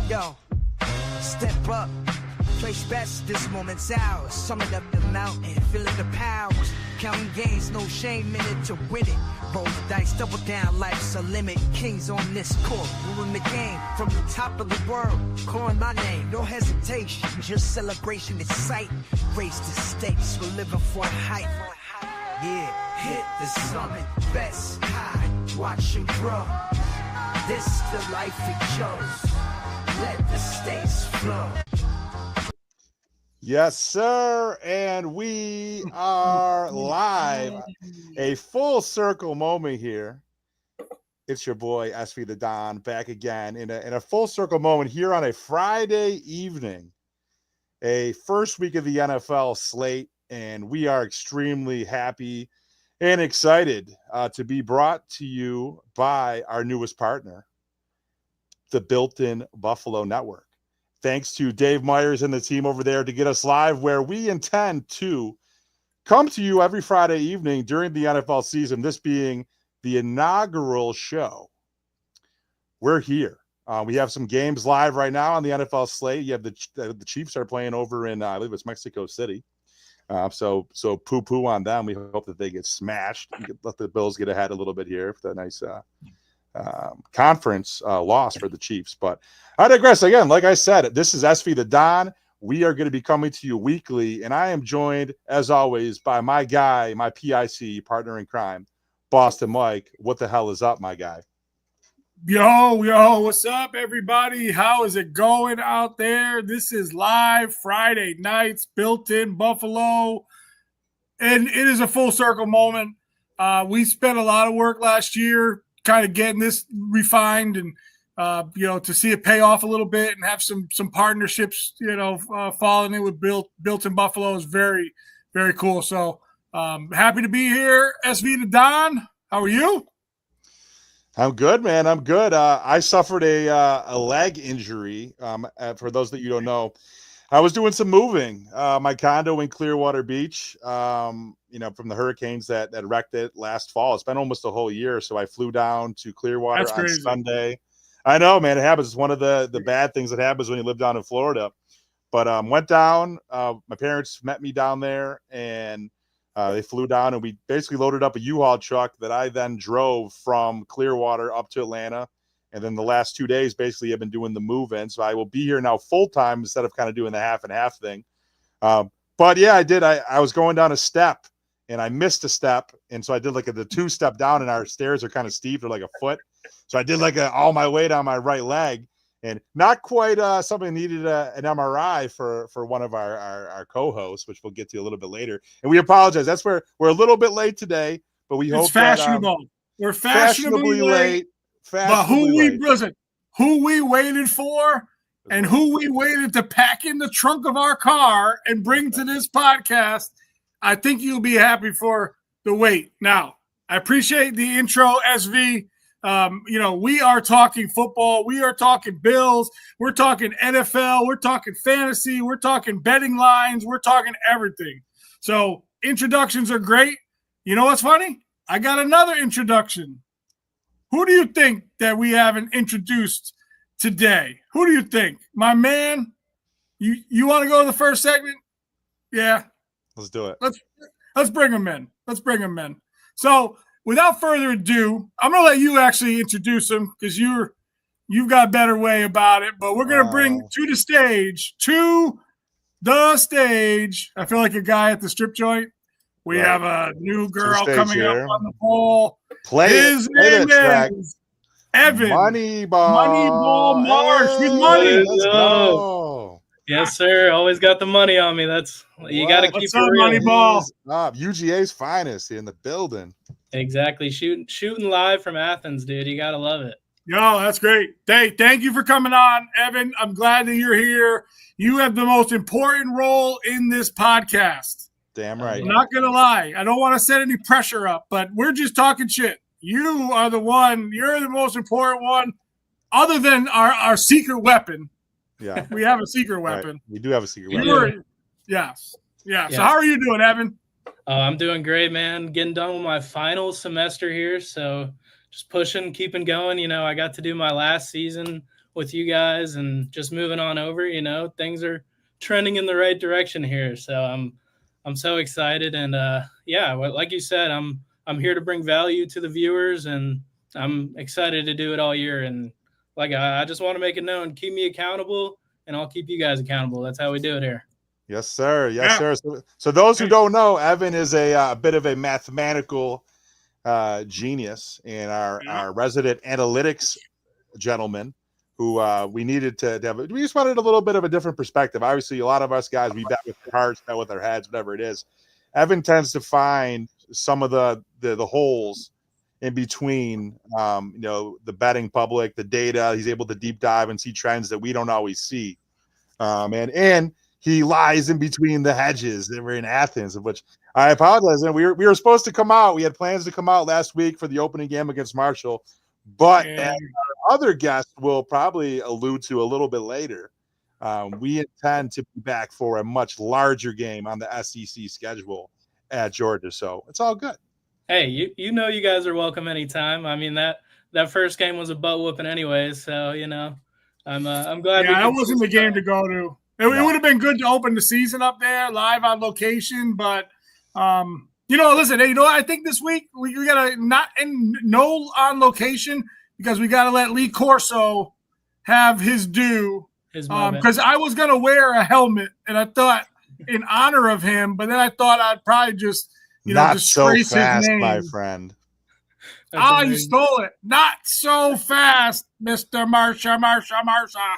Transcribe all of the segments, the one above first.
Yo, step up. Place best, this moment's ours. Summit up the mountain, feeling the powers. Counting gains, no shame in it to win it. Roll the dice, double down, life's a limit. Kings on this court, ruling the game from the top of the world. Calling my name, no hesitation, just celebration, it's sight. Raise the stakes, we're living for a hype. Yeah, hit the summit, best high, watch it grow. This the life it chose. Let the stakes flow. Yes, sir. And we are live. A full circle moment here. It's your boy, SV the Don, back again in a full circle moment here on a Friday evening, a first week of the NFL slate. And we are extremely happy and excited to be brought to you by our newest partner, the Built-in Buffalo Network. Thanks to Dave Myers and the team over there to get us live, where we intend to come to you every Friday evening during the NFL season, this being the inaugural show. We're here. We have some games live right now on the NFL slate. You have the Chiefs are playing over in, I believe it's Mexico City. So poo-poo on them. We hope that they get smashed. We could let the Bills get ahead a little bit here with a nice conference loss for the Chiefs. But I digress. Again, like I said, this is SV the Don. We are going to be coming to you weekly, and I am joined, as always, by my guy, my PIC partner in crime, Boston Mike. What the hell is up, my guy? Yo, what's up, everybody? How is it going out there? This is live Friday nights, Built-in Buffalo, and it is a full circle moment. We spent a lot of work last year kind of getting this refined and, to see it pay off a little bit and have some partnerships, falling in with Built-in Buffalo is very, very cool. So happy to be here. SV to Don, how are you? I'm good, man. I'm good. I suffered a leg injury. For those that you don't know, I was doing some moving. My condo in Clearwater Beach, from the hurricanes that wrecked it last fall. It's been almost a whole year. So I flew down to Clearwater on Sunday. I know, man, it happens. It's one of the bad things that happens when you live down in Florida. But went down. My parents met me down there, and they flew down, and we basically loaded up a U-Haul truck that I then drove from Clearwater up to Atlanta. And then the last 2 days, basically, I've been doing the move-in. So I will be here now full-time instead of kind of doing the half and half thing. But, yeah, I did. I was going down a step, and I missed a step. And so I did like the two-step down, and our stairs are kind of steep. They're like a foot. So I did all my weight on my right leg. And not quite something needed an MRI for one of our co-hosts, which we'll get to a little bit later. And we apologize. That's where we're a little bit late today, but we hope fashionable. We're fashionably late. But who we waited for and who we waited to pack in the trunk of our car and bring to this podcast, I think you'll be happy for the wait. Now, I appreciate the intro, SV. We are talking football. We are talking Bills. We're talking NFL. We're talking fantasy. We're talking betting lines. We're talking everything. So introductions are great. You know what's funny? I got another introduction. Who do you think that we haven't introduced today? Who do you think? My man, you want to go to the first segment? Yeah. Let's do it. Let's bring him in. So without further ado, I'm going to let you actually introduce him because you've got a better way about it. But we're going to bring to the stage. I feel like a guy at the strip joint. We have a new girl coming up on the pole. His name is Evan. Moneyball Marsh with money. Let's go. Yes, sir. Always got the money on me. You got to keep it real. Moneyball? UGA's finest in the building. Exactly. Shooting live from Athens, dude. You got to love it. Yo, that's great. Hey, thank you for coming on, Evan. I'm glad that you're here. You have the most important role in this podcast. Damn right. I'm not going to lie. I don't want to set any pressure up, but we're just talking shit. You are the one. You're the most important one other than our secret weapon. Yeah. We have a secret weapon. Right. We do have a secret weapon. Yes. Yeah. So how are you doing, Evan? I'm doing great, man. Getting done with my final semester here. So just pushing, keeping going. I got to do my last season with you guys and just moving on over. Things are trending in the right direction here. So I'm so excited. And like you said, I'm here to bring value to the viewers, and I'm excited to do it all year. And I just want to make it known, keep me accountable, and I'll keep you guys accountable. That's how we do it here. Yes, sir. Yes, sir. So those who don't know, Evan is a bit of a mathematical genius, and our resident analytics gentleman who we needed to have. We just wanted a little bit of a different perspective. Obviously, a lot of us guys, we bet with our hearts, bet with our heads, whatever it is. Evan tends to find some of the holes in between, the betting public, the data. He's able to deep dive and see trends that we don't always see. And he lies in between the hedges that were in Athens, of which I apologize. And we were supposed to come out. We had plans to come out last week for the opening game against Marshall, but as our other guest will probably allude to a little bit later, we intend to be back for a much larger game on the SEC schedule at Georgia. So it's all good. Hey, you guys are welcome anytime. I mean, that first game was a butt whooping anyways. So, I'm glad. Yeah, that wasn't the game to go to. It would have been good to open the season up there live on location, but listen, hey, I think this week we gotta no on location because we gotta let Lee Corso have his due. Because I was gonna wear a helmet, and I thought in honor of him, but then I thought I'd probably just not so disgrace fast, his name. my friend. You stole it. Not so fast, Mr. Marsha.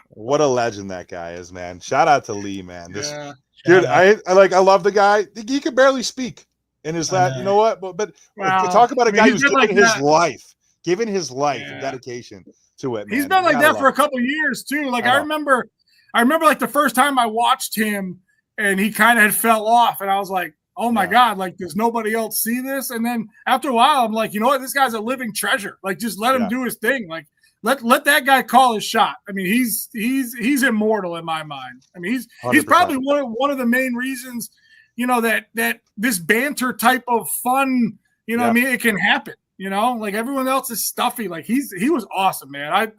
What a legend that guy is, man. Shout out to Lee, man. Dude, I love the guy. He could barely speak in his last. You know what? But talk about a guy who's given his life and dedication to it. Man. He's been like that for a couple of years too. Like I remember like the first time I watched him, and he kind of had fell off, and I was like, oh my God, like does nobody else see this? And then after a while, I'm like, you know what? This guy's a living treasure. Like just let him do his thing. Like let that guy call his shot. I mean, he's immortal in my mind. I mean, he's probably one of the main reasons, that this banter type of fun, what I mean, it can happen. Like everyone else is stuffy. Like he was awesome, man.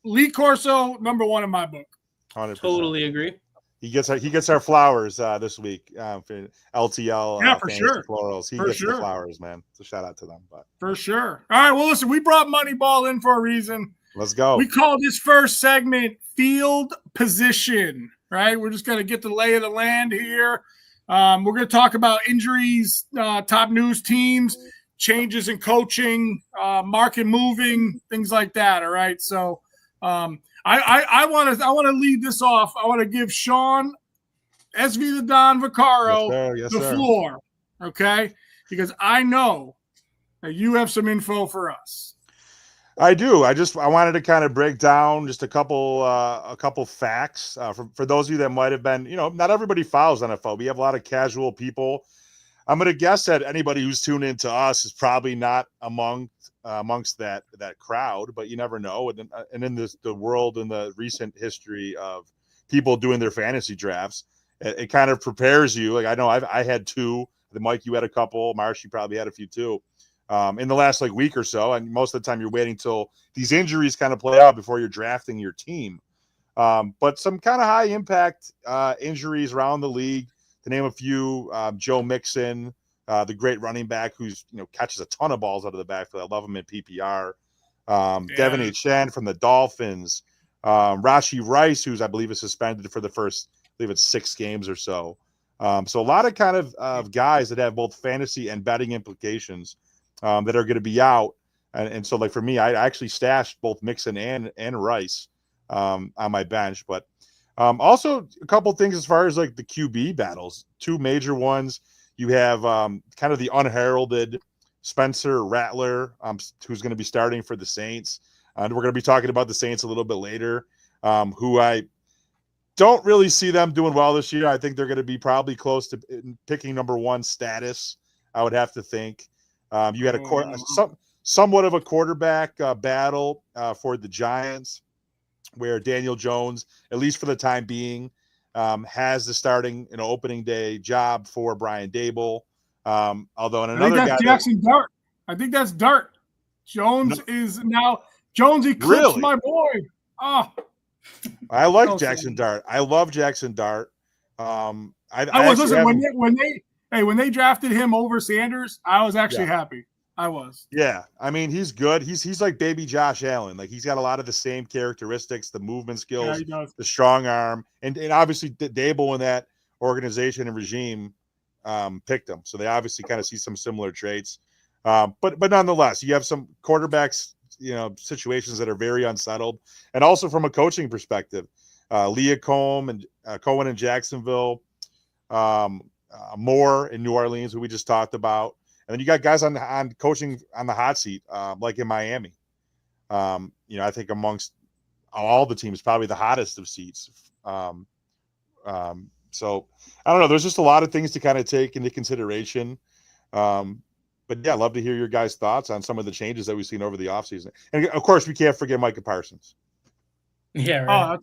Lee Corso, number one in my book. 100%. Totally agree. He gets our flowers this week for LTL. For sure. Florals. He gets the flowers, man. So shout out to them. But for sure. All right. Well, listen, we brought Moneyball in for a reason. Let's go. We call this first segment Field Position. Right. We're just gonna get the lay of the land here. We're gonna talk about injuries, top news teams, changes in coaching, market moving, things like that. All right. So. I want to lead this off. I want to give Sean SV the Don Vaccaro the floor, okay? Because I know that you have some info for us. I do. I wanted to kind of break down just a couple facts for those of you that might have been, not everybody follows NFL. We have a lot of casual people. I'm going to guess that anybody who's tuned into us is probably not amongst that crowd, but you never know. And in the world, in the recent history of people doing their fantasy drafts, it kind of prepares you. Like I know I had two. Mike, you had a couple. Marsh, you probably had a few too. In the last week or so, and most of the time you're waiting till these injuries kind of play out before you're drafting your team. But some kind of high impact injuries around the league. To name a few, Joe Mixon, the great running back who's catches a ton of balls out of the backfield. I love him in PPR. Devin Achane from the Dolphins. Rashee Rice, who's I believe is suspended for the first, I believe it's 6 games or so. So a lot of kind of guys that have both fantasy and betting implications that are going to be out. And so for me, I actually stashed both Mixon and Rice on my bench, but. Also, a couple things as far as the QB battles. 2 major ones. You have kind of the unheralded Spencer Rattler, who's going to be starting for the Saints. And we're going to be talking about the Saints a little bit later, who I don't really see them doing well this year. I think they're going to be probably close to picking number 1 status, I would have to think. You had somewhat of a quarterback battle for the Giants, where Daniel Jones, at least for the time being, has the starting opening day job for Brian Dable. Although in another guy, Jackson Dart. I think that's Dart. Jones is now Jones eclipsed my boy. Oh, I like Jackson Dart. I love Jackson Dart. When they drafted him over Sanders, I was actually happy. I was. Yeah, I mean, he's good. He's like baby Josh Allen. Like, he's got a lot of the same characteristics, the movement skills, the strong arm, and obviously Dable in that organization and regime picked him. So they obviously kind of see some similar traits. But nonetheless, you have some quarterbacks, situations that are very unsettled, and also from a coaching perspective, Leah Cohen in Jacksonville, Moore in New Orleans, who we just talked about. And then you got guys on coaching on the hot seat, like in Miami. I think amongst all the teams, probably the hottest of seats. So I don't know. There's just a lot of things to kind of take into consideration. But yeah, I'd love to hear your guys' thoughts on some of the changes that we've seen over the offseason. And of course, we can't forget Micah Parsons. Yeah, right. Oh,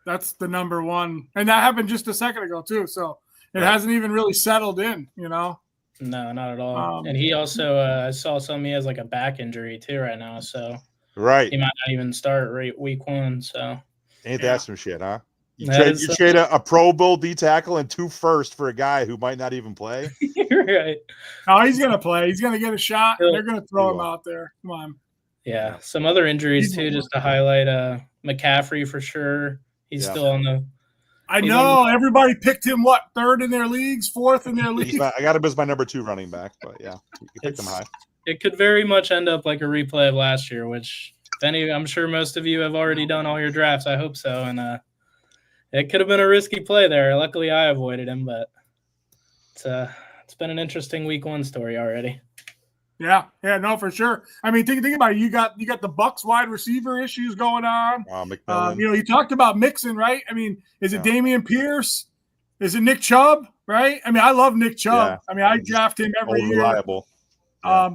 that's the number one. And that happened just a second ago too. So it hasn't even really settled in, No, not at all. And he also, I saw he has like a back injury too right now. So he might not even start week 1. So ain't that some shit, huh? You trade a Pro Bowl D tackle and 2 firsts for a guy who might not even play. Right. Oh, he's gonna play. He's gonna get a shot. They're gonna throw him out there. Come on. Yeah. Some other injuries too, just to highlight. McCaffrey for sure. He's still on the. I know everybody picked him. What, 3rd in their leagues, 4th in their leagues? I got him as my number 2 running back, but yeah, you picked him high. It could very much end up like a replay of last year, which I'm sure most of you have already done all your drafts. I hope so, and it could have been a risky play there. Luckily, I avoided him, but it's been an interesting week 1 story already. Yeah, no, for sure. I mean, think about it. You got the Bucs wide receiver issues going on. McMillan. You talked about Mixon, right? I mean, is it Dameon Pierce? Is it Nick Chubb? Right? I mean, I love Nick Chubb. Yeah. I mean, I draft him every year. Reliable. Yeah.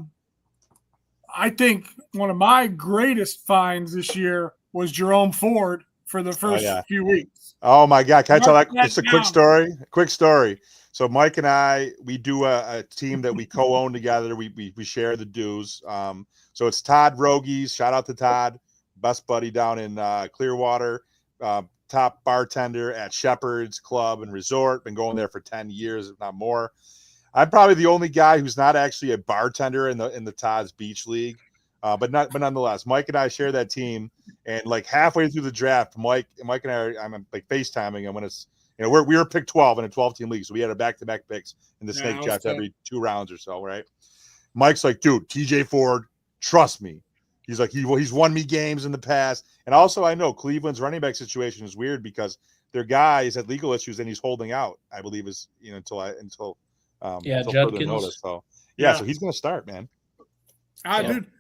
I think one of my greatest finds this year was Jerome Ford for the first few weeks. Oh my God! Can I tell that? It's a quick story. Quick story. So Mike and I, we do a team that we co-own together. We share the dues. So it's Todd Rogies. Shout out to Todd, best buddy down in Clearwater, top bartender at Shepherd's Club and Resort. Been going there for 10 years, if not more. I'm probably the only guy who's not actually a bartender in the Todd's Beach League, but nonetheless, Mike and I share that team. And like halfway through the draft, Mike and I I'm like FaceTiming, and when it's we were picked 12 in a 12-team league, so we had our back-to-back picks in the snake draft every 2 rounds or so, right? Mike's like, dude, TJ Ford, trust me. He's like, he's won me games in the past, and also I know Cleveland's running back situation is weird because their guy is had legal issues and he's holding out. I believe is until further notice. So so he's gonna start, man. Dude,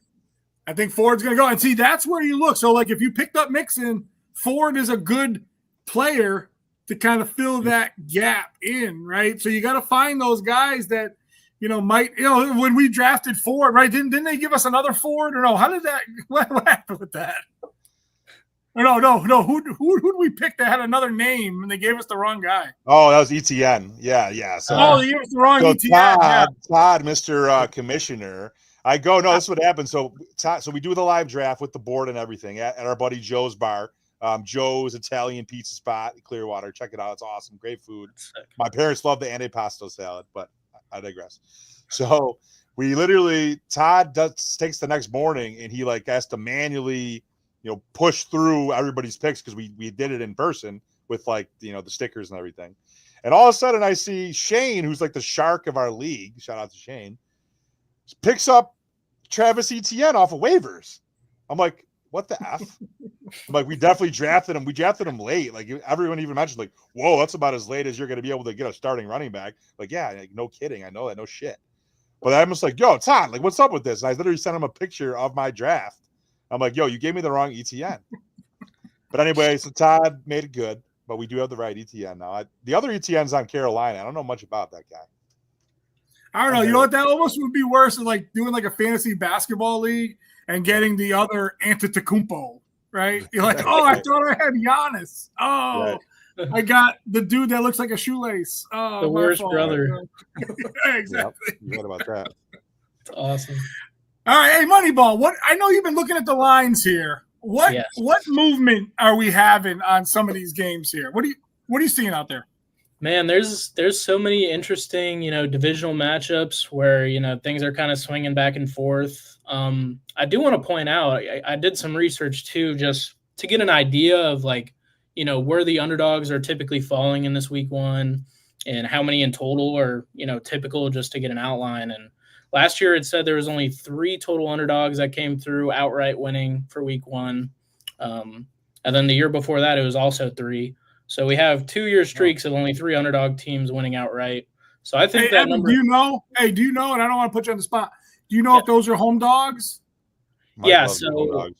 I think Ford's gonna go, and see that's where you look. So like if you picked up Mixon, Ford is a good player to kind of fill that gap in, right? So you got to find those guys that, might, when we drafted Ford, right? Didn't they give us another Ford or no? How did that, what happened with that? Or no. Who did we pick that had another name and they gave us the wrong guy? Oh, that was ETN. Yeah. So, they gave us the wrong ETN. Todd, Mr. Commissioner. I go, no, this is what happened. So we do the live draft with the board and everything at our buddy Joe's bar. Joe's Italian pizza spot in Clearwater. Check it out. It's awesome. Great food. My parents love the antipasto salad, but I digress. So we literally, Todd takes the next morning and he has to manually, push through everybody's picks because we did it in person with the stickers and everything. And all of a sudden I see Shane, who's like the shark of our league. Shout out to Shane. Picks up Travis Etienne off of waivers. I'm like, what the F? Like, we definitely drafted him. We drafted him late. Like, everyone even mentioned, whoa, that's about as late as you're going to be able to get a starting running back. No kidding. I know that. No shit. But I'm just like, yo, Todd, what's up with this? And I literally sent him a picture of my draft. I'm like, yo, you gave me the wrong ETN. But anyway, so Todd made it good. But we do have the right ETN now. The other ETN's on Carolina. I don't know much about that guy. I don't know. You know what? That almost would be worse than doing a fantasy basketball league and getting the other Antetokounmpo, right? You're like, oh, I thought I had Giannis. Oh, right. I got the dude that looks like a shoelace. Oh, the worst brother. Exactly. Yep. You heard about that. It's awesome. All right, hey, Moneyball. What? I know you've been looking at the lines here. What movement are we having on some of these games here? What are you seeing out there? Man, there's so many interesting, divisional matchups where, things are kind of swinging back and forth. I do want to point out, I did some research too, just to get an idea of where the underdogs are typically falling in this week one and how many in total are, typical, just to get an outline. And last year it said there was only 3 total underdogs that came through outright winning for week one. And then the year before that, it was also 3. So we have 2-year streaks of only 3 underdog teams winning outright. So I think that Evan, number. Do you know? And I don't want to put you on the spot. Do you know if those are home dogs? So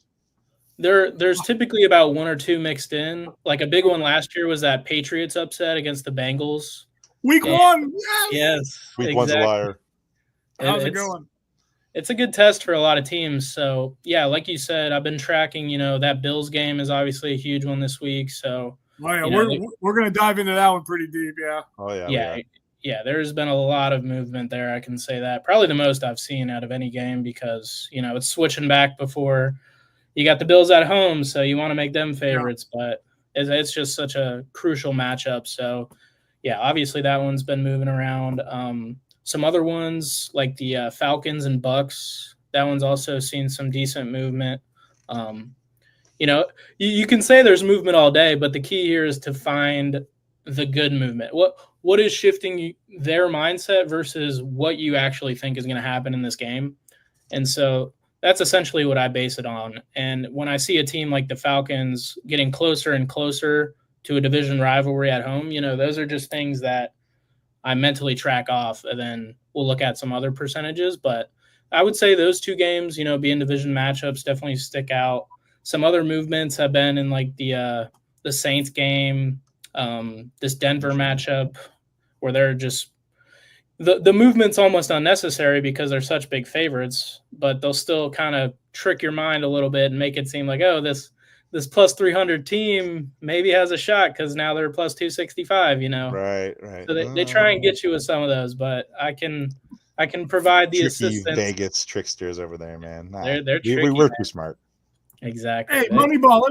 there's typically about 1 or 2 mixed in. Like a big one last year was that Patriots upset against the Bengals. Week 1, yes. Week one's a liar. How's it going? It's a good test for a lot of teams. So yeah, like you said, I've been tracking. That Bills game is obviously a huge one this week. So. Oh, yeah, we're going to dive into that one pretty deep, yeah. Oh, yeah. Yeah, there's been a lot of movement there. I can say that. Probably the most I've seen out of any game because, it's switching back before you got the Bills at home, so you want to make them favorites. Yeah. But it's just such a crucial matchup. So, yeah, obviously that one's been moving around. Some other ones like the Falcons and Bucks, that one's also seen some decent movement. You can say there's movement all day, but the key here is to find the good movement. What is shifting their mindset versus what you actually think is going to happen in this game? And so that's essentially what I base it on. And when I see a team like the Falcons getting closer and closer to a division rivalry at home, those are just things that I mentally track off, and then we'll look at some other percentages. But I would say those 2 games, being division matchups, definitely stick out. Some other movements have been in the Saints game, this Denver matchup, where they're just the movement's almost unnecessary because they're such big favorites, but they'll still kind of trick your mind a little bit and make it seem like, oh, this plus 300 team maybe has a shot because now they're plus 265. Right. So they try and get you with some of those, but I can provide the tricky assistance. Vegas tricksters over there, man. They're tricky. We're too smart. Exactly. Hey, Moneyball.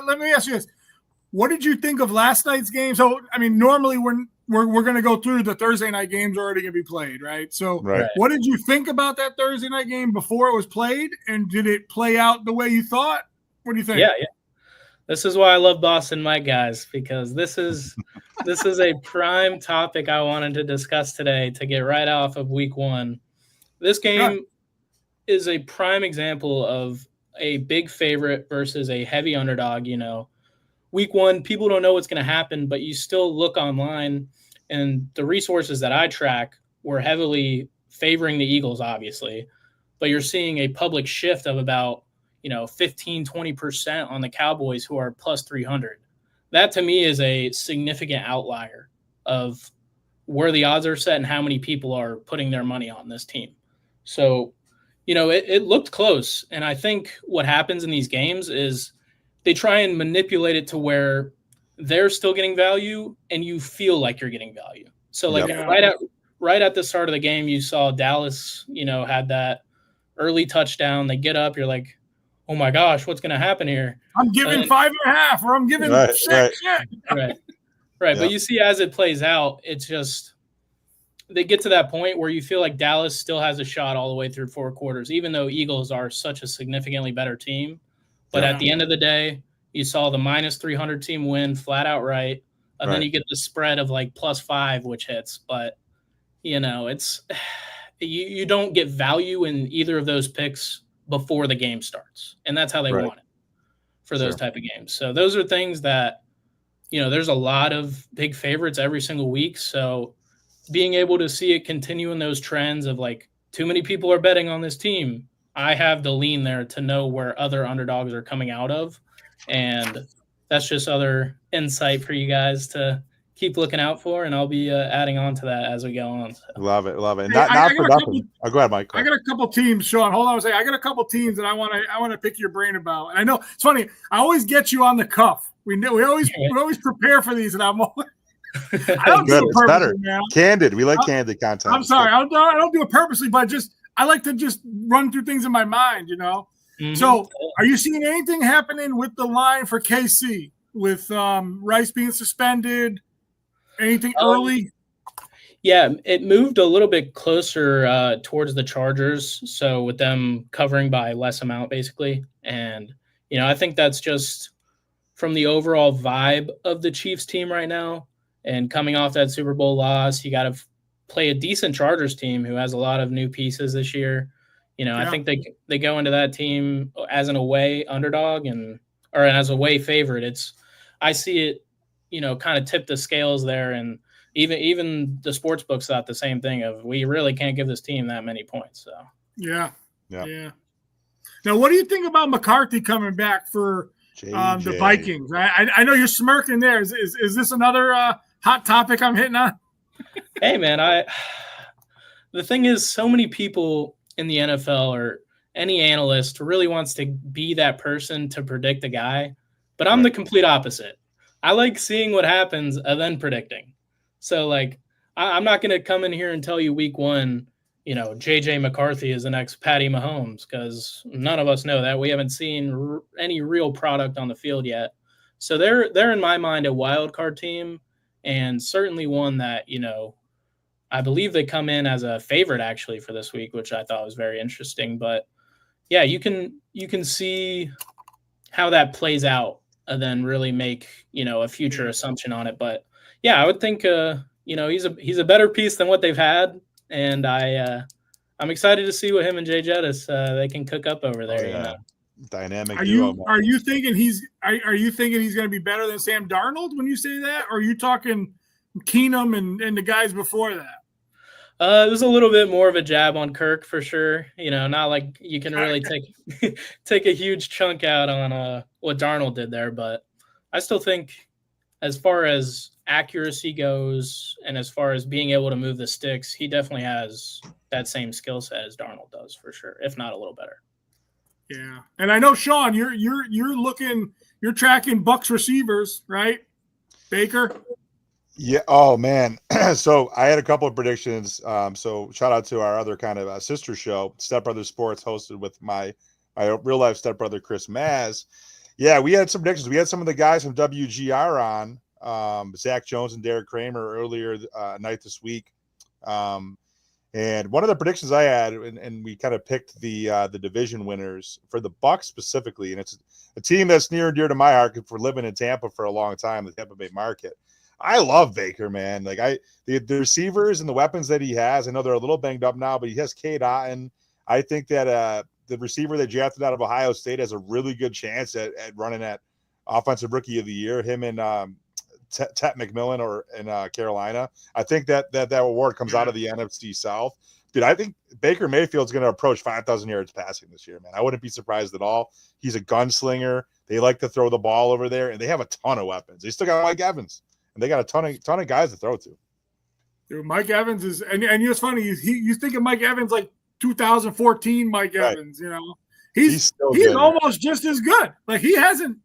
Let me ask you this: what did you think of last night's game? So, I mean, normally we're going to go through the Thursday night games already going to be played, right? So, What did you think about that Thursday night game before it was played, and did it play out the way you thought? What do you think? Yeah. This is why I love Boston Mike, guys, because this is a prime topic I wanted to discuss today to get right off of week one. This game is a prime example of a big favorite versus a heavy underdog. Week one, people don't know what's going to happen, but you still look online, and the resources that I track were heavily favoring the Eagles, obviously, but you're seeing a public shift of about 15-20% on the Cowboys, who are plus 300. That to me is a significant outlier of where the odds are set and how many people are putting their money on this team. So, it looked close. And I think what happens in these games is they try and manipulate it to where they're still getting value and you feel like you're getting value. So right at the start of the game, you saw Dallas, had that early touchdown. They get up, you're like, oh my gosh, what's going to happen here? I'm giving 5.5, or I'm giving 6. Right. But you see, as it plays out, it's just they get to that point where you feel like Dallas still has a shot all the way through 4 quarters, even though Eagles are such a significantly better team. But at the end of the day, you saw the minus 300 team win flat out right. And then you get the spread of like plus 5, which hits. But, it's you don't get value in either of those picks before the game starts. And that's how they want it for those type of games. So those are things that, there's a lot of big favorites every single week. So being able to see it continue in those trends of like too many people are betting on this team, I have the lean there to know where other underdogs are coming out of. And that's just other insight for you guys to keep looking out for. And I'll be adding on to that as we go on. So. Love it. Not for nothing. Go ahead, Mike. I got a couple teams, Sean. Hold on a second. I got a couple teams that I want to pick your brain about. And I know it's funny. I always get you on the cuff. We always prepare for these, and I'm always I don't do it it's better. Man. Candid. We like candid content. I'm sorry. I don't do it purposely, but I like to just run through things in my mind, Mm-hmm. So, are you seeing anything happening with the line for KC with Rice being suspended? Anything early? Yeah, it moved a little bit closer towards the Chargers. So with them covering by less amount, basically. And, I think that's just from the overall vibe of the Chiefs team right now. And coming off that Super Bowl loss, you got to play a decent Chargers team who has a lot of new pieces this year. I think they go into that team as an away underdog or as a away favorite. I see it, kind of tip the scales there, and even the sports books thought the same thing of we really can't give this team that many points. So yeah. Now, what do you think about McCarthy coming back for the Vikings? I know you're smirking there. Is this another hot topic I'm hitting on? Hey, man, the thing is, so many people in the NFL or any analyst really wants to be that person to predict a guy, but I'm the complete opposite. I like seeing what happens and then predicting. So, I'm not going to come in here and tell you week 1, J.J. McCarthy is the next Patty Mahomes, because none of us know that. We haven't seen any real product on the field yet. So they're in my mind a wild card team, and certainly one that, I believe they come in as a favorite actually for this week, which I thought was very interesting. But yeah, you can see how that plays out and then really make, a future assumption on it. But yeah, I would think, he's a better piece than what they've had. And I'm excited to see what him and Jay Jettis they can cook up over there. Dynamic. Are you thinking he's going to be better than Sam Darnold when you say that, or are you talking Keenum and the guys before that? It was a little bit more of a jab on Kirk for sure. Not like you can really take a huge chunk out on what Darnold did there, but I still think as far as accuracy goes and as far as being able to move the sticks, he definitely has that same skill set as Darnold does for sure, if not a little better. Yeah, and I know Sean, you're tracking Bucs receivers, right? Baker. Yeah. Oh man. So I had a couple of predictions. So shout out to our other kind of sister show, Step Brother Sports, hosted with my real life stepbrother Chris Maz. Yeah, we had some predictions. We had some of the guys from WGR on, Zach Jones and Derek Kramer earlier night this week. And one of the predictions I had, and we kind of picked the division winners for the Bucs specifically, and it's a team that's near and dear to my heart for living in Tampa for a long time, the Tampa Bay market. I love Baker, man. The receivers and the weapons that he has, I know they're a little banged up now, but he has Cade Otton. I think that the receiver they drafted out of Ohio State has a really good chance at running at Offensive Rookie of the Year, him and Tet McMillan in Carolina. I think that award comes out of the NFC South. Dude, I think Baker Mayfield's going to approach 5,000 yards passing this year, man. I wouldn't be surprised at all. He's a gunslinger. They like to throw the ball over there, and they have a ton of weapons. They still got Mike Evans. And they got a ton of guys to throw to. Dude, Mike Evans is, and it's funny. You think of Mike Evans like 2014 Mike Evans. He's almost just as good. Like he hasn't.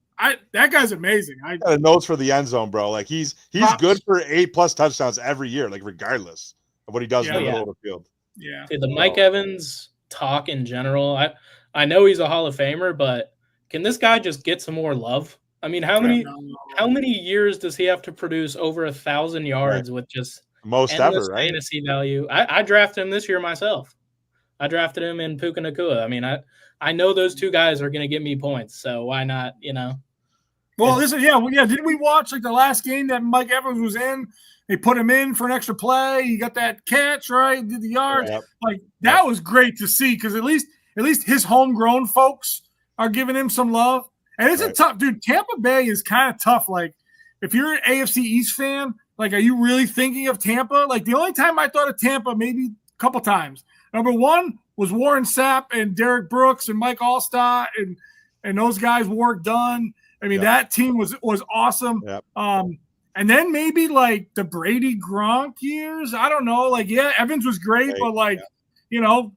That guy's amazing. I got a notes for the end zone, bro. Like he's good for 8+ touchdowns every year, like regardless of what he does in the middle of the field. Yeah. Dude, the Mike Evans talk in general. I know he's a Hall of Famer, but can this guy just get some more love? I mean, how many years does he have to produce over 1,000 yards with just most ever, right? Fantasy value. I drafted him this year myself. I drafted him in Puka Nacua. I mean, I know those two guys are going to give me points, so why not? Well, Didn't we watch the last game that Mike Evans was in? They put him in for an extra play. He got that catch, right? Did the yards. That was great to see because at least his homegrown folks are giving him some love. And it's a tough, dude. Tampa Bay is kind of tough. Like, if you're an AFC East fan, are you really thinking of Tampa? The only time I thought of Tampa, maybe a couple times. Number one was Warren Sapp and Derek Brooks and Mike Allstott and those guys, Warwick Dunn. I mean, that team was awesome. Yep. And then maybe the Brady Gronk years. I don't know. Evans was great, but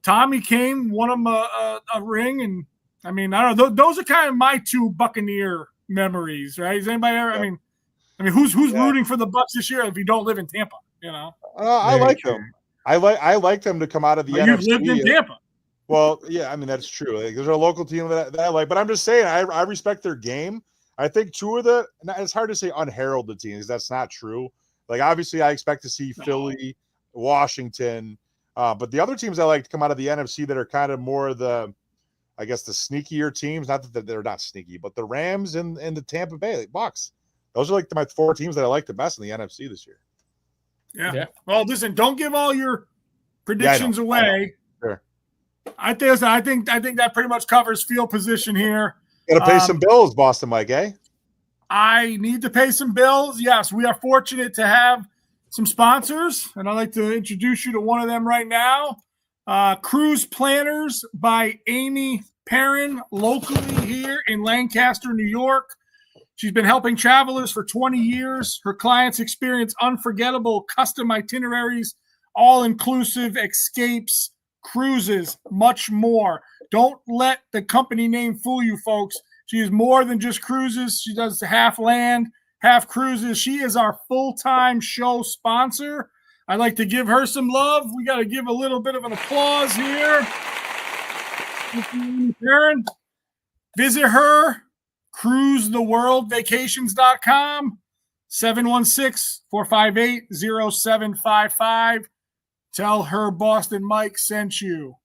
Tommy Kane won him a ring and. I mean, I don't know. Those are kind of my two Buccaneer memories, right? Is anybody ever? I mean, who's rooting for the Bucs this year if you don't live in Tampa? I like them. I like them to come out of the NFC. You've lived in Tampa. Well, yeah, I mean that's true. Like, there's a local team that I like, but I'm just saying I respect their game. I think two of the it's hard to say unheralded teams. That's not true. Like obviously, I expect to see Philly, Washington, but the other teams I like to come out of the NFC that are kind of more the, I guess, the sneakier teams. Not that they're not sneaky, but the Rams and the Tampa Bay Bucks. Those are like my four teams that I like the best in the NFC this year. Yeah. Well, listen, don't give all your predictions away. Sure. I think that pretty much covers field position here. Got to pay some bills, Boston Mike, eh? I need to pay some bills. Yes, we are fortunate to have some sponsors, and I'd like to introduce you to one of them right now. Cruise Planners by Amy Perrin, locally here in Lancaster, New York. She's been helping travelers for 20 years. Her clients experience unforgettable custom itineraries, all-inclusive escapes, cruises, much more. Don't let the company name fool you, folks. She is more than just cruises. She does half land, half cruises. She is our full-time show sponsor. I'd like to give her some love. We got to give a little bit of an applause here. Aaron, visit her, cruisetheworldvacations.com, 716-458-0755. Tell her Boston Mike sent you.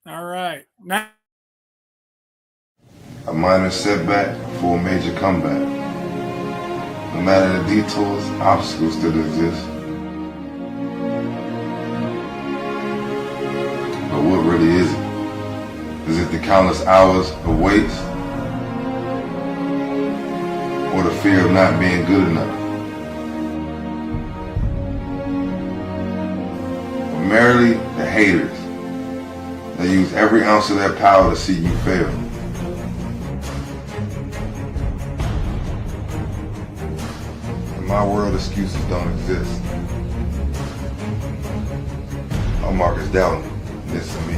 All right. Now, a minor setback for a major comeback. No matter the detours, obstacles still exist. But what really is it? Is it the countless hours of waits? Or the fear of not being good enough? Or merely the haters that use every ounce of their power to see you fail? In my world, excuses don't exist. I'm Marcus Dowling. This is me.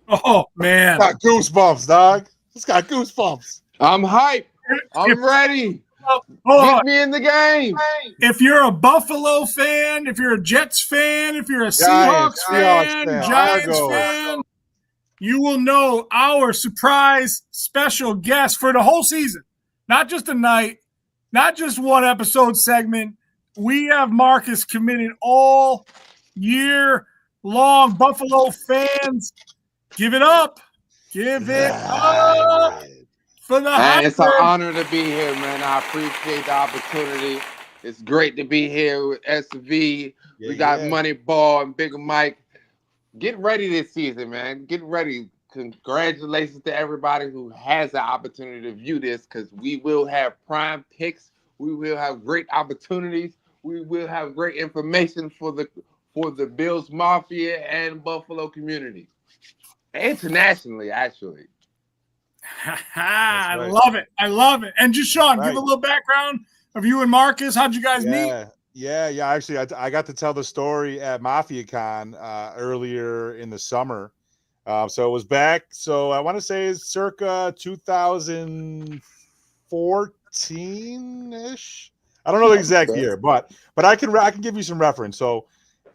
oh, man. Got goosebumps, dog. It's got goosebumps. I'm hyped. I'm ready. Oh, Get me in the game. if you're a Buffalo fan, if you're a Jets fan, if you're a Seahawks fan, Giants fan, you will know our surprise special guest for the whole season. Not just a night, not just one episode segment. We have Marcus committed all year long. Buffalo fans, give it up. Give it up for the Man, it's an hybrid. honor to be here, man. I appreciate the opportunity. It's great to be here with SV. We got Moneyball and Big Mike. Get ready this season, man. Get ready. Congratulations to everybody who has the opportunity to view this, because we will have prime picks. We will have great opportunities. We will have great information for the Bills Mafia and Buffalo community. Internationally, actually. I love it. I love it. And just Sean, give a little background of you and Marcus. How'd you guys meet? Yeah. Actually, I got to tell the story at MafiaCon earlier in the summer. So it was back. So I want to say it's circa 2014-ish. I don't know the exact year, but I can give you some reference. So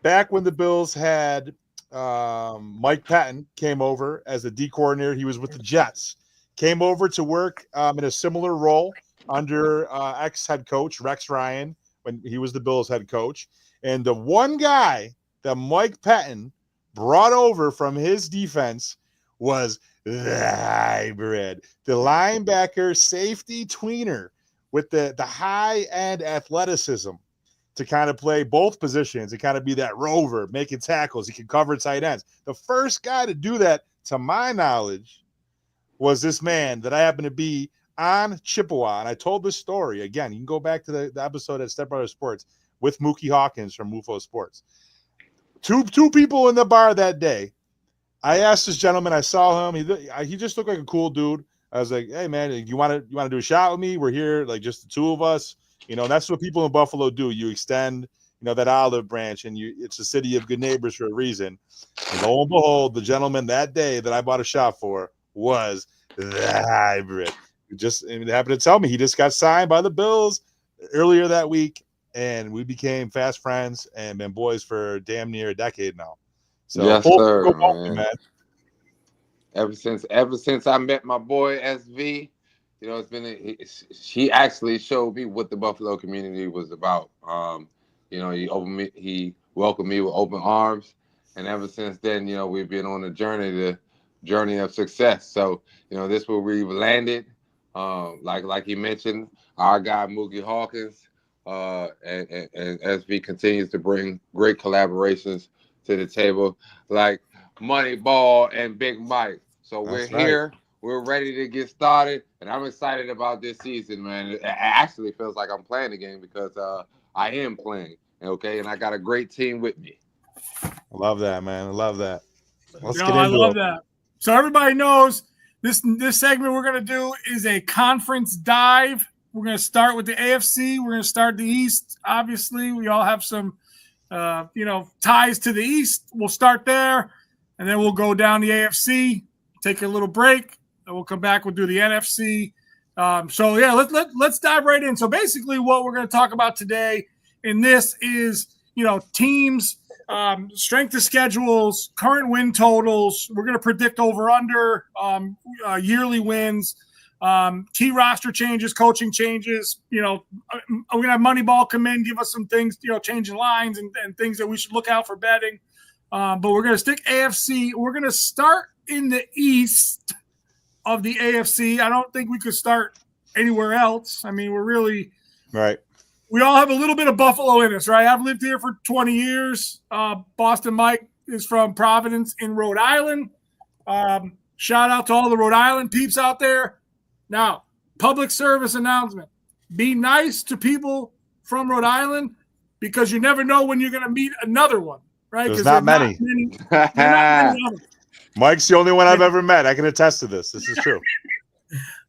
back when the Bills had Mike Patton came over as the D coordinator, he was with the Jets. Came over to work in a similar role under ex-head coach Rex Ryan when he was the Bills head coach. And the one guy that Mike Patton brought over from his defense was the hybrid, the linebacker safety tweener with the high-end athleticism to kind of play both positions and kind of be that rover, making tackles. He can cover tight ends. The first guy to do that, to my knowledge, was this man that I happen to be on Chippewa. And I told this story. Again, you can go back to the episode at Step Brother Sports with Mookie Hawkins from Mufo Sports. Two people in the bar that day. I asked this gentleman, I saw him. He just looked like a cool dude. I was like, hey, man, you want to do a shot with me? We're here, like just the two of us. You know, that's what people in Buffalo do. You extend, that olive branch, and it's a city of good neighbors for a reason. And lo and behold, the gentleman that day that I bought a shot for was the hybrid. It happened to tell me he just got signed by the Bills earlier that week. and we became fast friends and been boys for damn near a decade now. So yes, sir, man. Ever since I met my boy SV, you know, she actually showed me what the Buffalo community was about. You know, he welcomed me with open arms, and ever since then, you know, we've been on a journey of success. So, you know, this is where we've landed. Like he mentioned, our guy Mookie Hawkins, and SV continues to bring great collaborations to the table, like Moneyball and Big Mike. So we're here. Right. We're ready to get started, and I'm excited about this season, man. It actually feels like I'm playing the game because I am playing, okay? And I got a great team with me. I love that, man. I love that. Let's get into it. I love that. So everybody knows this segment we're going to do is a conference dive. We're going to start with the AFC. We're going to start the East. Obviously, we all have some, ties to the East. We'll start there, and then we'll go down the AFC, take a little break, and we'll come back. We'll do the NFC. Let's dive right in. So basically, what we're going to talk about today in this is, teams, strength of schedules, current win totals. We're going to predict over/under, yearly wins, key roster changes, coaching changes. We're going to have Moneyball come in, give us some things, changing lines and things that we should look out for betting. But we're going to stick AFC. We're going to start in the East of the AFC. I don't think we could start anywhere else. I mean, we're really right. We all have a little bit of Buffalo in us, right? I've lived here for 20 years. Boston Mike is from Providence in Rhode Island. Shout out to all the Rhode Island peeps out there. Now, public service announcement. Be nice to people from Rhode Island because you never know when you're going to meet another one, right? There's not many. Not many Mike's the only one I've ever met. I can attest to this. This is true.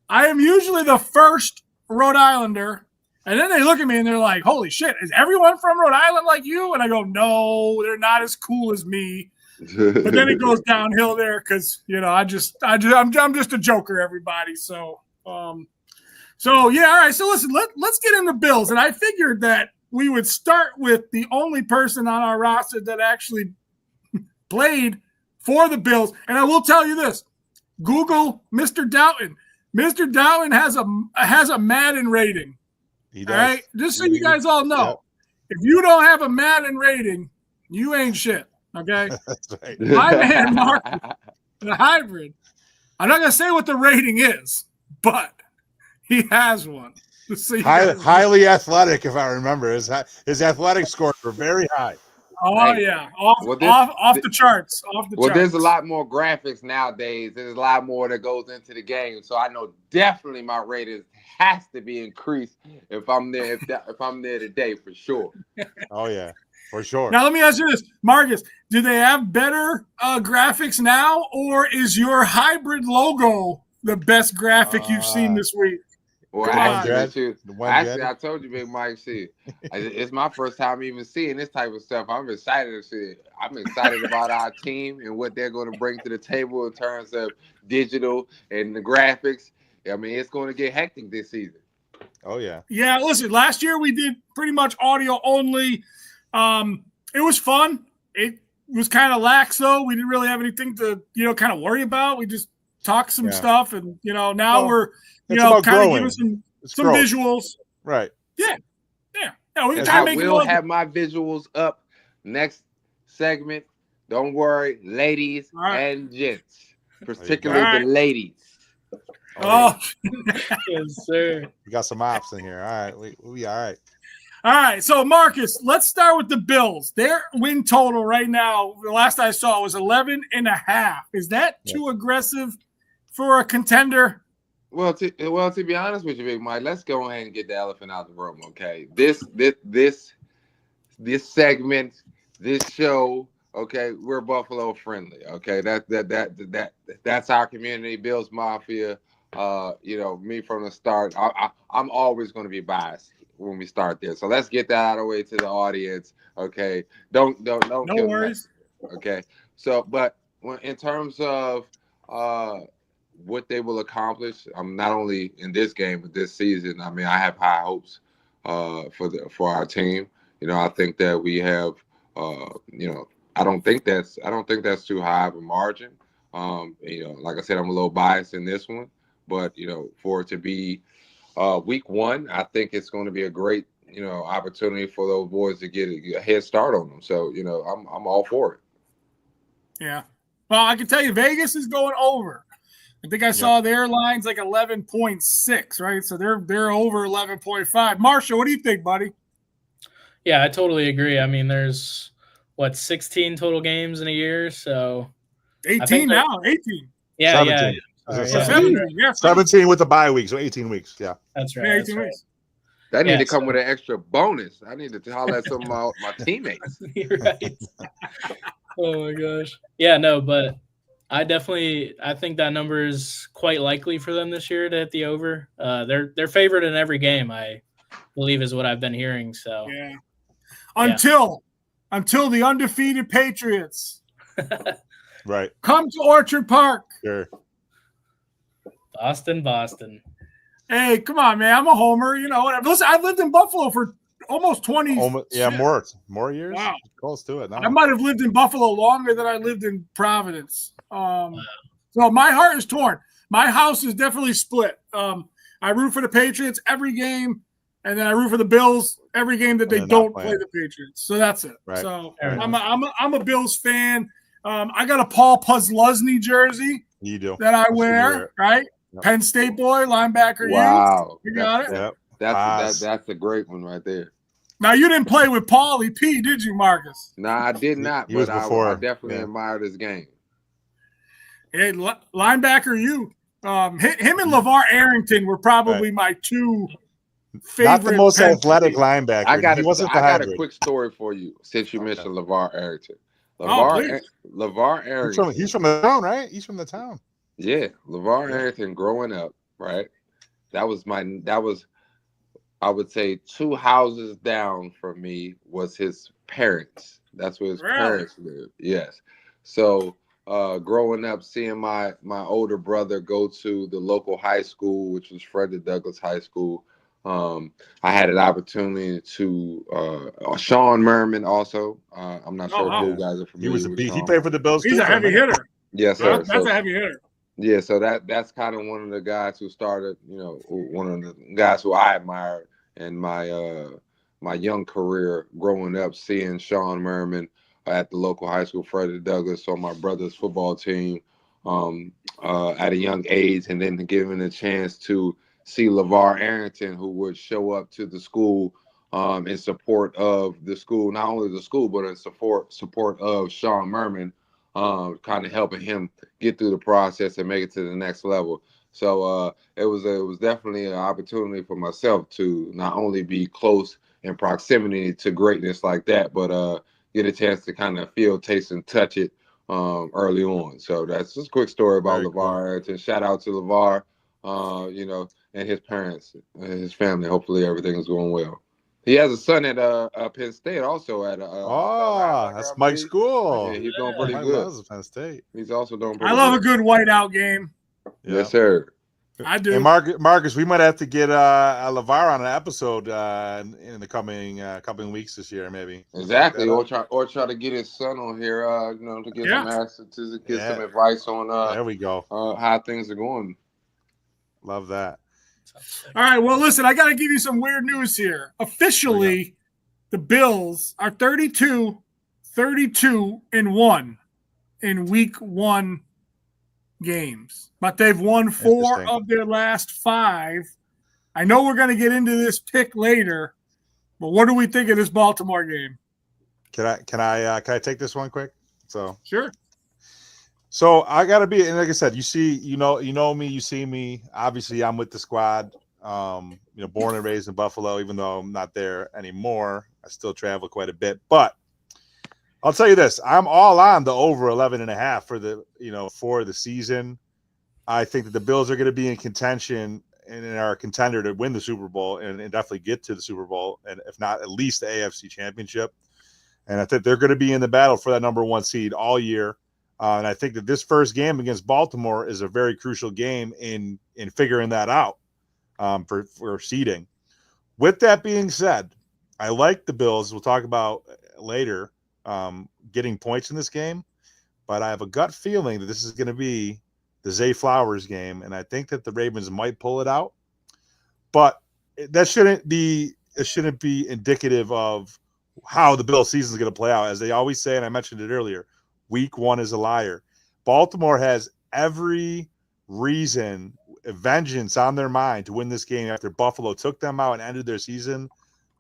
I am usually the first Rhode Islander. And then they look at me and they're like, holy shit, is everyone from Rhode Island like you? And I go, no, they're not as cool as me. But then it goes downhill there because, I'm just a joker, everybody. So, all right. So listen, let's get into Bills. And I figured that we would start with the only person on our roster that actually played for the Bills. And I will tell you this, Google Mr. Doughton. Mr. Doughton has a Madden rating. He does. All right, just so you guys all know, If you don't have a Madden rating, you ain't shit. Okay, that's right. My man, Mark, the hybrid. I'm not gonna say what the rating is, but he has one. Highly athletic, if I remember. His athletic scores were very high. Oh yeah, off the charts. There's a lot more graphics nowadays. There's a lot more that goes into the game. So I know definitely my rating has to be increased if I'm there. If I'm there today, for sure. Oh yeah, for sure. Now let me ask you this, Marcus: do they have better graphics now, or is your hybrid logo the best graphic you've seen this week? Well, actually, I told you, Big Mike, it's my first time even seeing this type of stuff. I'm excited to see it. I'm excited about our team and what they're going to bring to the table in terms of digital and the graphics. I mean, it's going to get hectic this season. Oh, yeah. Yeah, listen, last year we did pretty much audio only. It was fun. It was kind of lax, though. We didn't really have anything to, kind of worry about. We just talked some stuff, and, now we're – kind of give us some visuals. Right. Yeah. We can I will have my visuals up next segment. Don't worry, ladies and gents, particularly the ladies. Oh, yes, sir. We got some ops in here. All right. We all right. All right. So, Marcus, let's start with the Bills. Their win total right now, the last I saw, was 11.5. Is that too aggressive for a contender? Well, to be honest with you, Big Mike, let's go ahead and get the elephant out the room, okay? This segment, this show, okay, we're Buffalo friendly, okay? That's our community, Bills Mafia. Me from the start, I'm always going to be biased when we start there. So let's get that out of the way to the audience, okay? Don't. No worries. Okay. So, but in terms of what they will accomplish, not only in this game but this season. I mean, I have high hopes for our team. I think that we have I don't think that's too high of a margin. Like I said, I'm a little biased in this one, but for it to be week one, I think it's going to be a great opportunity for those boys to get a head start on them. So I'm all for it. Yeah. Well, I can tell you, Vegas is going over. I think I saw their line's like 11.6, right? So they're over 11.5. Marshall, what do you think, buddy? Yeah, I totally agree. I mean, there's 16 total games in a year, so 18 now, 18. Yeah, 17. Yeah. 17 with the bye week, so 18 weeks. Yeah, that's right. Yeah, 18 weeks. That need to come with an extra bonus. I need to holler at some of my teammates. You're right. Oh my gosh. Yeah, no, but I think that number is quite likely for them this year to hit the over. They're favored in every game, I believe, is what I've been hearing. So yeah. Until the undefeated Patriots right come to Orchard Park. Sure. Boston. Hey, come on, man. I'm a homer. Whatever. Listen, I've lived in Buffalo for almost 20 more years. Wow. Close to it now. I might have lived in Buffalo longer than I lived in Providence. So my heart is torn. My house is definitely split. I root for the Patriots every game, and then I root for the Bills every game that they don't play the Patriots. So that's it. Right. So I'm a Bills fan. I got a Paul Pusluzny jersey. You do. That I wear, right? Yep. Penn State boy, linebacker. Wow. You got it? Yep. That's a great one right there. Now, you didn't play with Paulie P, did you, Marcus? No, I did not, but I definitely admired his game. Hey, linebacker, him and LeVar Arrington were probably my two favorite. Not the most athletic linebacker. I got a quick story for you since you mentioned LeVar Arrington. LeVar Arrington. He's from the town, right? He's from the town. Yeah, LeVar Arrington growing up, right? That was I would say 2 houses down from me was his parents. That's where his parents lived. Yes. So growing up, seeing my older brother go to the local high school, which was Frederick Douglass High School, I had an opportunity to Sean Merman also. I'm not sure if you guys are familiar. He was he played for the Bills. He's a heavy hitter. Yes, sir. That's a heavy hitter. Yeah, so that's kind of one of the guys who started, one of the guys who I admired in my young career growing up, seeing Sean Merman at the local high school, Frederick Douglass, on my brother's football team at a young age, and then given a chance to see LeVar Arrington, who would show up to the school in support of the school, not only the school, but in support of Sean Merman, kind of helping him get through the process and make it to the next level. So it was definitely an opportunity for myself to not only be close in proximity to greatness like that, but get a chance to kind of feel, taste, and touch it early on. So that's just a quick story about LeVar Arrington. Shout out to LeVar, and his parents and his family. Hopefully everything is going well. He has a son at Penn State also at that's Mike's school. Yeah, he's doing pretty good. Loves Penn State. He's also doing pretty good. I love a good whiteout game. Yeah. Yes, sir. I do. And Marcus, we might have to get LeVar on an episode in the coming weeks this year, maybe. Exactly, or try to get his son on here, to get some answers, to get some advice on. There we go. How things are going. Love that. All right, well, listen, I got to give you some weird news here. Officially, the Bills are 32-1 in week 1 games, but they've won 4 of their last 5. I know we're going to get into this pick later, but what do we think of this Baltimore game? Can I take this one quick? So sure. So I gotta be, and like I said, you know me, you see me. Obviously, I'm with the squad. Born and raised in Buffalo, even though I'm not there anymore. I still travel quite a bit, but I'll tell you this: I'm all on the over 11.5 for the season. I think that the Bills are going to be in contention and are a contender to win the Super Bowl and definitely get to the Super Bowl, and if not, at least the AFC Championship. And I think they're going to be in the battle for that number 1 seed all year. And I think that this first game against Baltimore is a very crucial game in figuring that out for seeding. With that being said, I like the Bills. We'll talk about later getting points in this game, but I have a gut feeling that this is going to be the Zay Flowers game, and I think that the Ravens might pull it out. But that shouldn't be indicative of how the Bills season is going to play out. As they always say, and I mentioned it earlier, week 1 is a liar. Baltimore has every reason, vengeance on their mind to win this game after Buffalo took them out and ended their season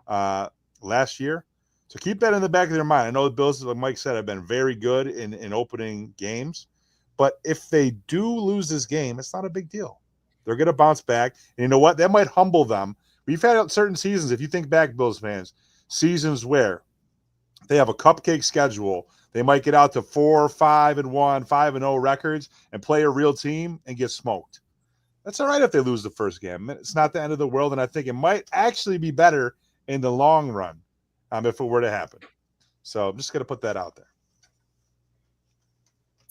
last year. So keep that in the back of their mind. I know the Bills, like Mike said, have been very good in opening games. But if they do lose this game, it's not a big deal. They're going to bounce back. And you know what? That might humble them. We've had certain seasons, if you think back, Bills fans, seasons where they have a cupcake schedule. They might get out to 4-5-1, 5-0 records and play a real team and get smoked. That's all right if they lose the first game. It's not the end of the world, and I think it might actually be better in the long run if it were to happen. So I'm just going to put that out there.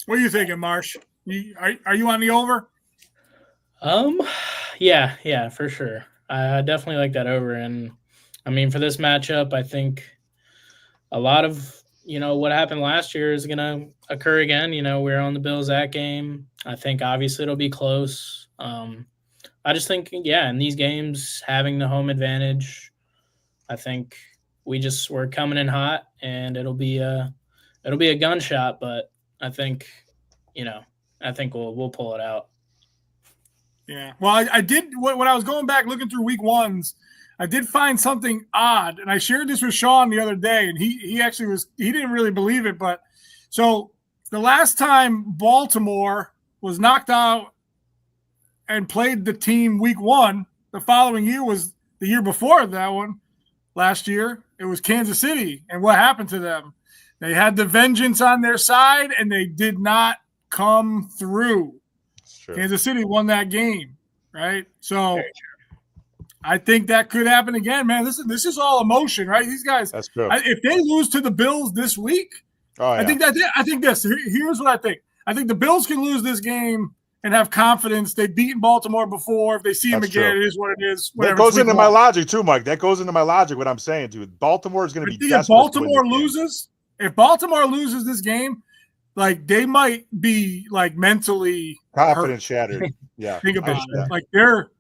What are you thinking, Marsh? Are you on the over? Yeah, for sure. I definitely like that over. And I mean, for this matchup, I think a lot of, what happened last year is going to occur again. We're on the Bills that game. I think obviously it'll be close. I just think, in these games, having the home advantage, I think we're coming in hot, and it'll be a gunshot, but I think, we'll pull it out. Yeah. Well, I did when I was going back looking through week 1s, I did find something odd, and I shared this with Sean the other day, and he didn't really believe it, but so the last time Baltimore was knocked out and played the team week 1, the following year was the year before that one. Last year, it was Kansas City, and what happened to them? They had the vengeance on their side, and they did not come through. Kansas City won that game, right? So I think that could happen again, man. This is all emotion, right? These guys, that's true. If they lose to the Bills this week, I think this. Here's what I think. I think the Bills can lose this game and have confidence. They've beaten Baltimore before. If they see them again, it is what it is. That goes into my logic too, Mike. That goes into my logic. What I'm saying, dude. Baltimore is going to be desperate. If Baltimore loses this game, like they might be like mentally confidence shattered. Yeah, think about it. Like they're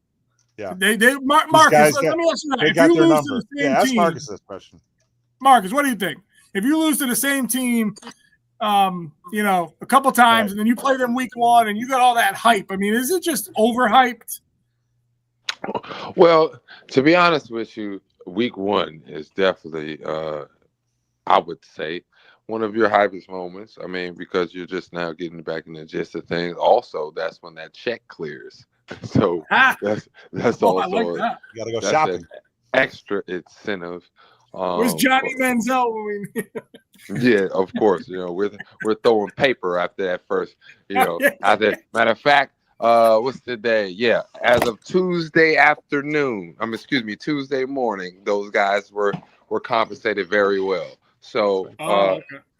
they Marcus. Let me ask you that. If you lose to the same team, ask Marcus this question. Marcus, what do you think? If you lose to the same team, a couple times, and then you play them week 1, and you got all that hype. I mean, is it just overhyped? Well, to be honest with you, week 1 is definitely, I would say, one of your hypest moments. I mean, because you're just now getting back in the gist of things. Also, that's when that check clears. So that's also I like that. You got to go shopping. Extra incentive. Where's Johnny Manziel? Yeah, of course. We're throwing paper after that first. Matter of fact, what's the day? Yeah, as of Tuesday morning, those guys were compensated very well. So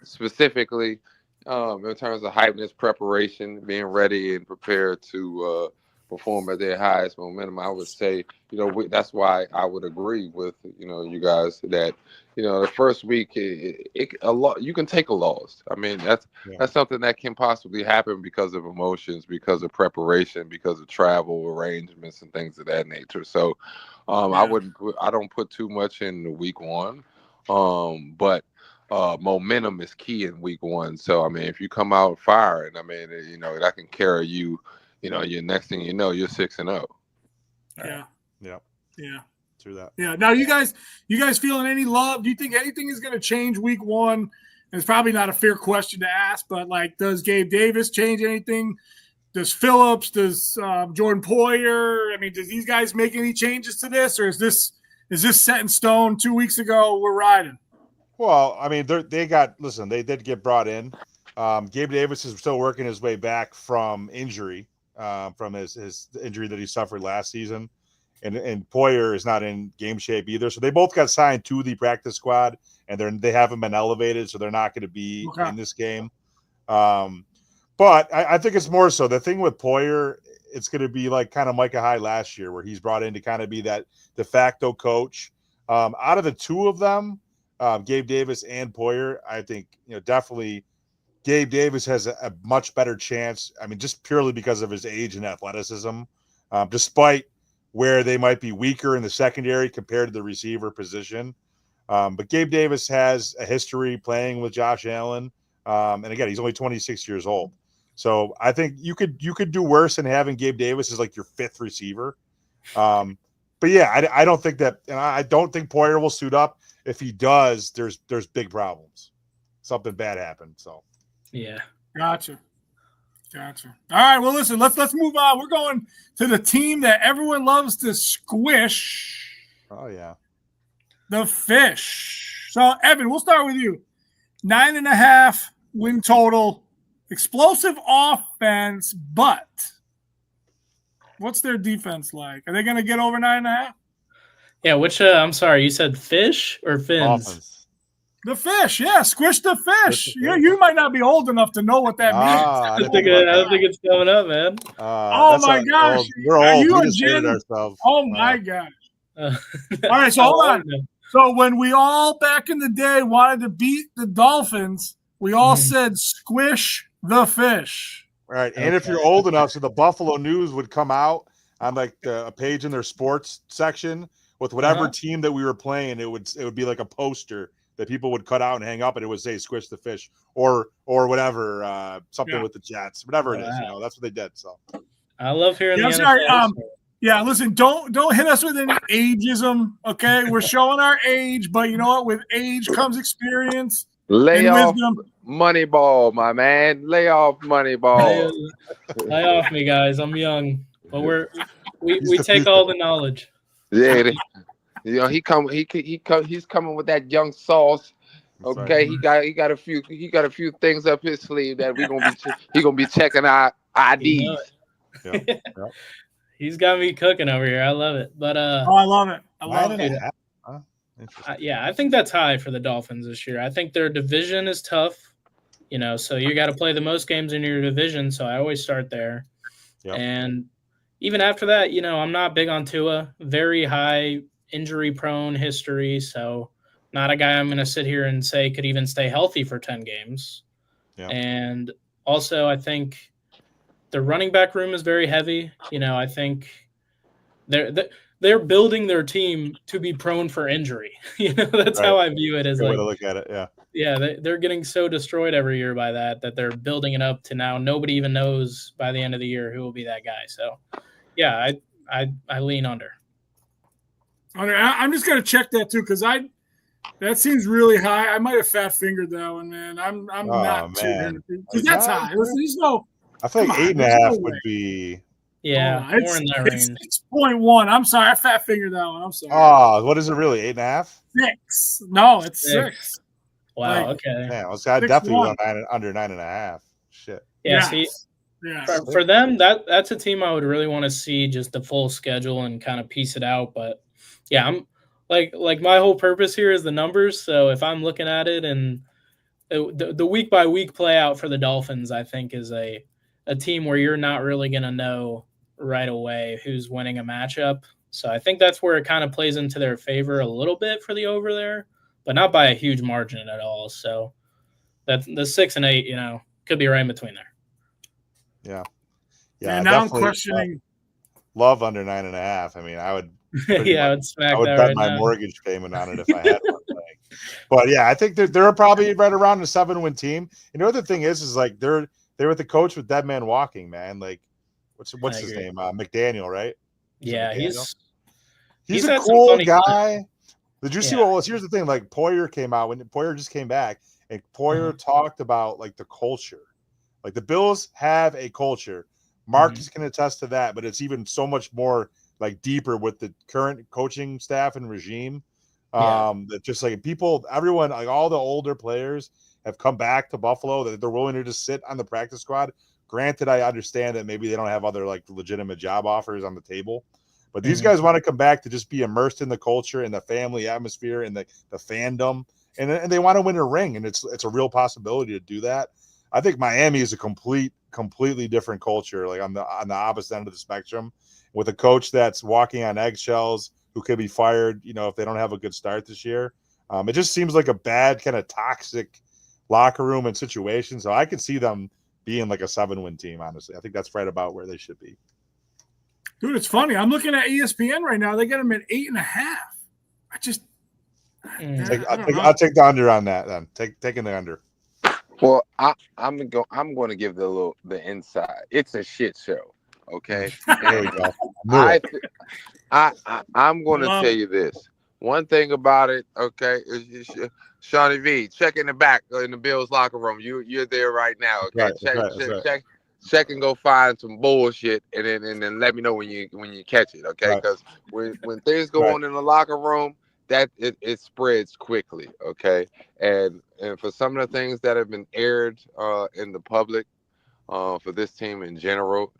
specifically, in terms of hypeness, preparation, being ready and prepared to perform at their highest momentum, I would say, that's why I would agree with, you guys that, the first week, you can take a loss. I mean, that's something that can possibly happen because of emotions, because of preparation, because of travel arrangements and things of that nature. So I don't put too much in week 1, but momentum is key in week 1. So, I mean, if you come out firing, I mean, that can carry you. Your next thing you know, you're 6-0. Yeah. Through that. Yeah. Now, you guys feeling any love? Do you think anything is going to change week 1? And it's probably not a fair question to ask, but like, does Gabe Davis change anything? Does Phillips? Does Jordan Poyer? I mean, does these guys make any changes to this, or is this set in stone? 2 weeks ago, we're riding. Well, I mean, they did get brought in. Gabe Davis is still working his way back from injury. From his injury that he suffered last season, and Poyer is not in game shape either. So they both got signed to the practice squad, and they haven't been elevated, so they're not going to be in this game. But I think it's more so the thing with Poyer it's going to be like kind of Micah Hyde last year, where he's brought in to kind of be that de facto coach. Out of the two of them, Gabe Davis and Poyer, I think, definitely Gabe Davis has a much better chance. I mean, just purely because of his age and athleticism, despite where they might be weaker in the secondary compared to the receiver position. But Gabe Davis has a history playing with Josh Allen. And again, he's only 26 years old. So I think you could do worse than having Gabe Davis as like your fifth receiver. But yeah, I don't think that, and I don't think Poyer will suit up. If he does, there's big problems. Something bad happened. So yeah, gotcha. All right, well, listen, let's move on. We're going to the team that everyone loves to squish. Oh yeah, the Fish. So Evan, we'll start with you. 9.5 win total, explosive offense, but what's their defense like? Are they going to get over 9.5? Yeah, which I'm sorry, you said Fish or Fins? Offense. The Fish, yeah, squish the Fish. You might not be old enough to know what that means. I don't think it's coming up, man. Oh my gosh, we're old. Are you we just hated ourselves. Oh my gosh. All right, so hold on. So when we all back in the day wanted to beat the Dolphins, we all said squish the Fish. Right, and if you're old enough, so the Buffalo News would come out on like a page in their sports section with whatever team that we were playing. It would be like a poster that people would cut out and hang up, and it would say "Squish the Fish" or whatever, something with the Jets, whatever it is. That's what they did. So I love hearing. Yeah, listen, don't hit us with any ageism, okay? We're showing our age, but you know what? With age comes experience. Lay off Moneyball, my man. Lay off Moneyball. Lay off me, guys. I'm young, but we take all the knowledge. Yeah, he's coming with that young sauce. Okay, he got a few things up his sleeve that he gonna be checking our IDs. Yeah. He's got me cooking over here. I love it. But I love it. I love it. I think that's high for the Dolphins this year. I think their division is tough, so you got to play the most games in your division. So I always start there. Yep. And even after that, I'm not big on Tua. Very high injury-prone history. So not a guy I'm going to sit here and say could even stay healthy for 10 games. Yep. And also, I think the running back room is very heavy. I think they're building their team to be prone for injury. That's how I view it. As good way to look at it. Yeah, they're getting so destroyed every year by that they're building it up to now nobody even knows by the end of the year who will be that guy. So, yeah, I lean under. I'm just gonna check that too because that seems really high. I might have fat fingered that one, man. I'm not too because that's high. There's no. I feel like 8.5 would be. Yeah, more in that range. 6.1. I'm sorry, I fat fingered that one. I'm sorry. Oh, what is it really? 8.5? 6. No, it's 6. Wow. Okay. Yeah, I definitely went under 9.5. Shit. Yeah. See, for them, that's a team I would really want to see just the full schedule and kind of piece it out. But yeah, I'm like my whole purpose here is the numbers. So if I'm looking at it and the week by week play out for the Dolphins, I think is a team where you're not really going to know right away who's winning a matchup. So I think that's where it kind of plays into their favor a little bit for the over there, but not by a huge margin at all. So that's the 6 and 8, could be right in between there. Yeah. And now I'm questioning. Love under 9.5. I mean, I would. I would smack. I would bet my mortgage payment on it if I had one. But yeah, I think they're probably right around a 7-win team. The thing is like they're with the coach with Dead Man Walking, man. Like, what's his name? McDaniel, right? Yeah, he's a cool guy. Did you see here's the thing, like Poyer came out when Poyer just came back, and Poyer talked about like the culture. Like the Bills have a culture. Mark is going to attest to that, but it's even so much more like deeper with the current coaching staff and regime. That just like everyone, like all the older players have come back to Buffalo, that they're willing to just sit on the practice squad. Granted, I understand that maybe they don't have other like legitimate job offers on the table, but these guys want to come back to just be immersed in the culture and the family atmosphere and the fandom, and they want to win a ring, and it's a real possibility to do that. I think Miami is a complete completely different culture, like on the opposite end of the spectrum, with a coach that's walking on eggshells, who could be fired, if they don't have a good start this year. It just seems like a bad kind of toxic locker room and situation. So I could see them being like a 7-win team, honestly. I think that's right about where they should be. Dude, it's funny. I'm looking at ESPN right now. They got them at 8.5. I'll take the under on that then. Taking the under. Well, I'm going to give the inside. It's a shit show. Okay. There you go. I'm going to tell you this. One thing about it, okay, is Shawnee V, check in the back in the Bills locker room. You're there right now. Okay, right. Check and go find some bullshit, and then let me know when you catch it. Okay, because when things go on in the locker room, that it spreads quickly. Okay, and for some of the things that have been aired in the public. For this team in general,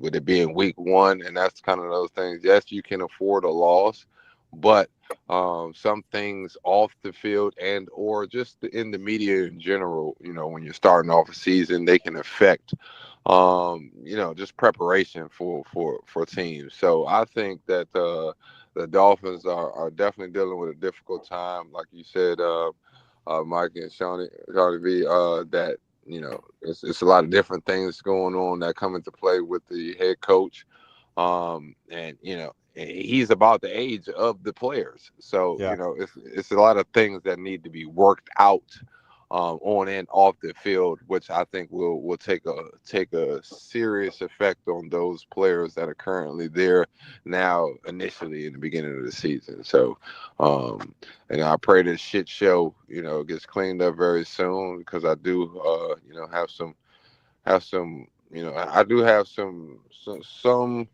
with it being week 1, and that's kind of those things. Yes, you can afford a loss, but some things off the field and or just in the media in general, when you're starting off a season, they can affect, just preparation for teams. So I think that the Dolphins are definitely dealing with a difficult time, like you said, Mike and Shawnee V, that. It's a lot of different things going on that come into play with the head coach. And he's about the age of the players. So, it's a lot of things that need to be worked out on and off the field, which I think will take a serious effect on those players that are currently there now, initially in the beginning of the season. So, and I pray this shit show, gets cleaned up very soon, because I do, have some, I do have some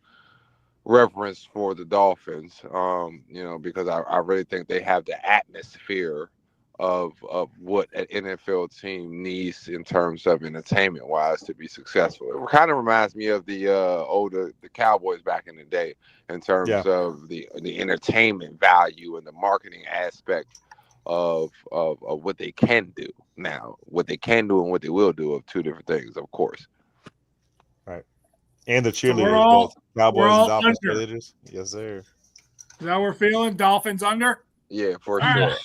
reverence for the Dolphins, because I really think they have the atmosphere of what an NFL team needs in terms of entertainment wise to be successful. It kind of reminds me of the Cowboys back in the day in terms of the entertainment value and the marketing aspect of what they can do now. What they can do and what they will do of two different things, of course. Right. And the cheerleaders, both Cowboys and Dolphins cheerleaders. Yes, sir. Is that how we're feeling? Dolphins under? Yeah, for sure. Right.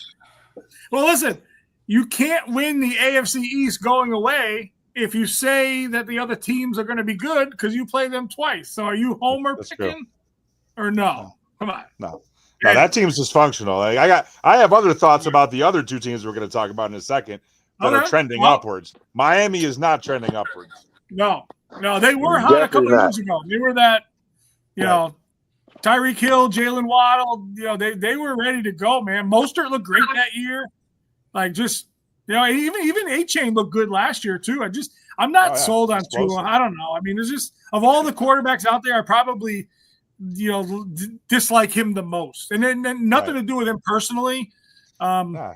Well, listen, you can't win the AFC East going away if you say that the other teams are going to be good because you play them twice. So are you homer picking or no? Come on. No, that team's dysfunctional. Like, I have other thoughts about the other two teams we're going to talk about in a second that are trending upwards. Miami is not trending upwards. No, they were hot a couple of years ago. They were that, Tyreek Hill, Jalen Waddle, they were ready to go, man. Mostert looked great that year. Like, just, even A-Chain looked good last year too. I'm not sold on Tua. I don't know. I mean, it's just, of all the quarterbacks out there, I probably, dislike him the most. And then nothing to do with him personally.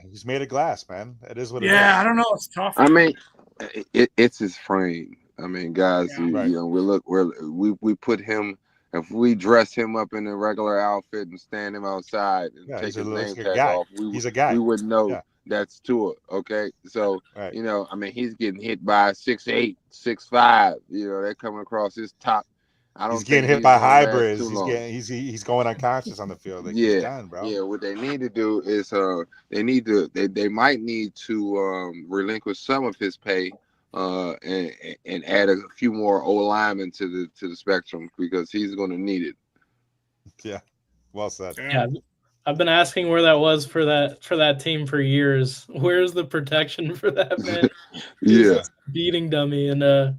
He's made of glass, man. It is what it is. Yeah, I don't know. It's tough. I mean, it's his frame. I mean, guys, we put him. If we dress him up in a regular outfit and stand him outside and take his name tag off, he's a guy. We would know that's Tua. Okay, so I mean, he's getting hit by 6'8", 6'5". They're coming across his top. He's getting hit by hybrids. He's going unconscious on the field. Like, he's done, bro. Yeah, what they need to do is they might need to relinquish some of his pay. And add a few more O linemen to the spectrum, because he's going to need it. Yeah, well said. Yeah, I've been asking where that was for that team for years. Where's the protection for that man? Beating dummy. And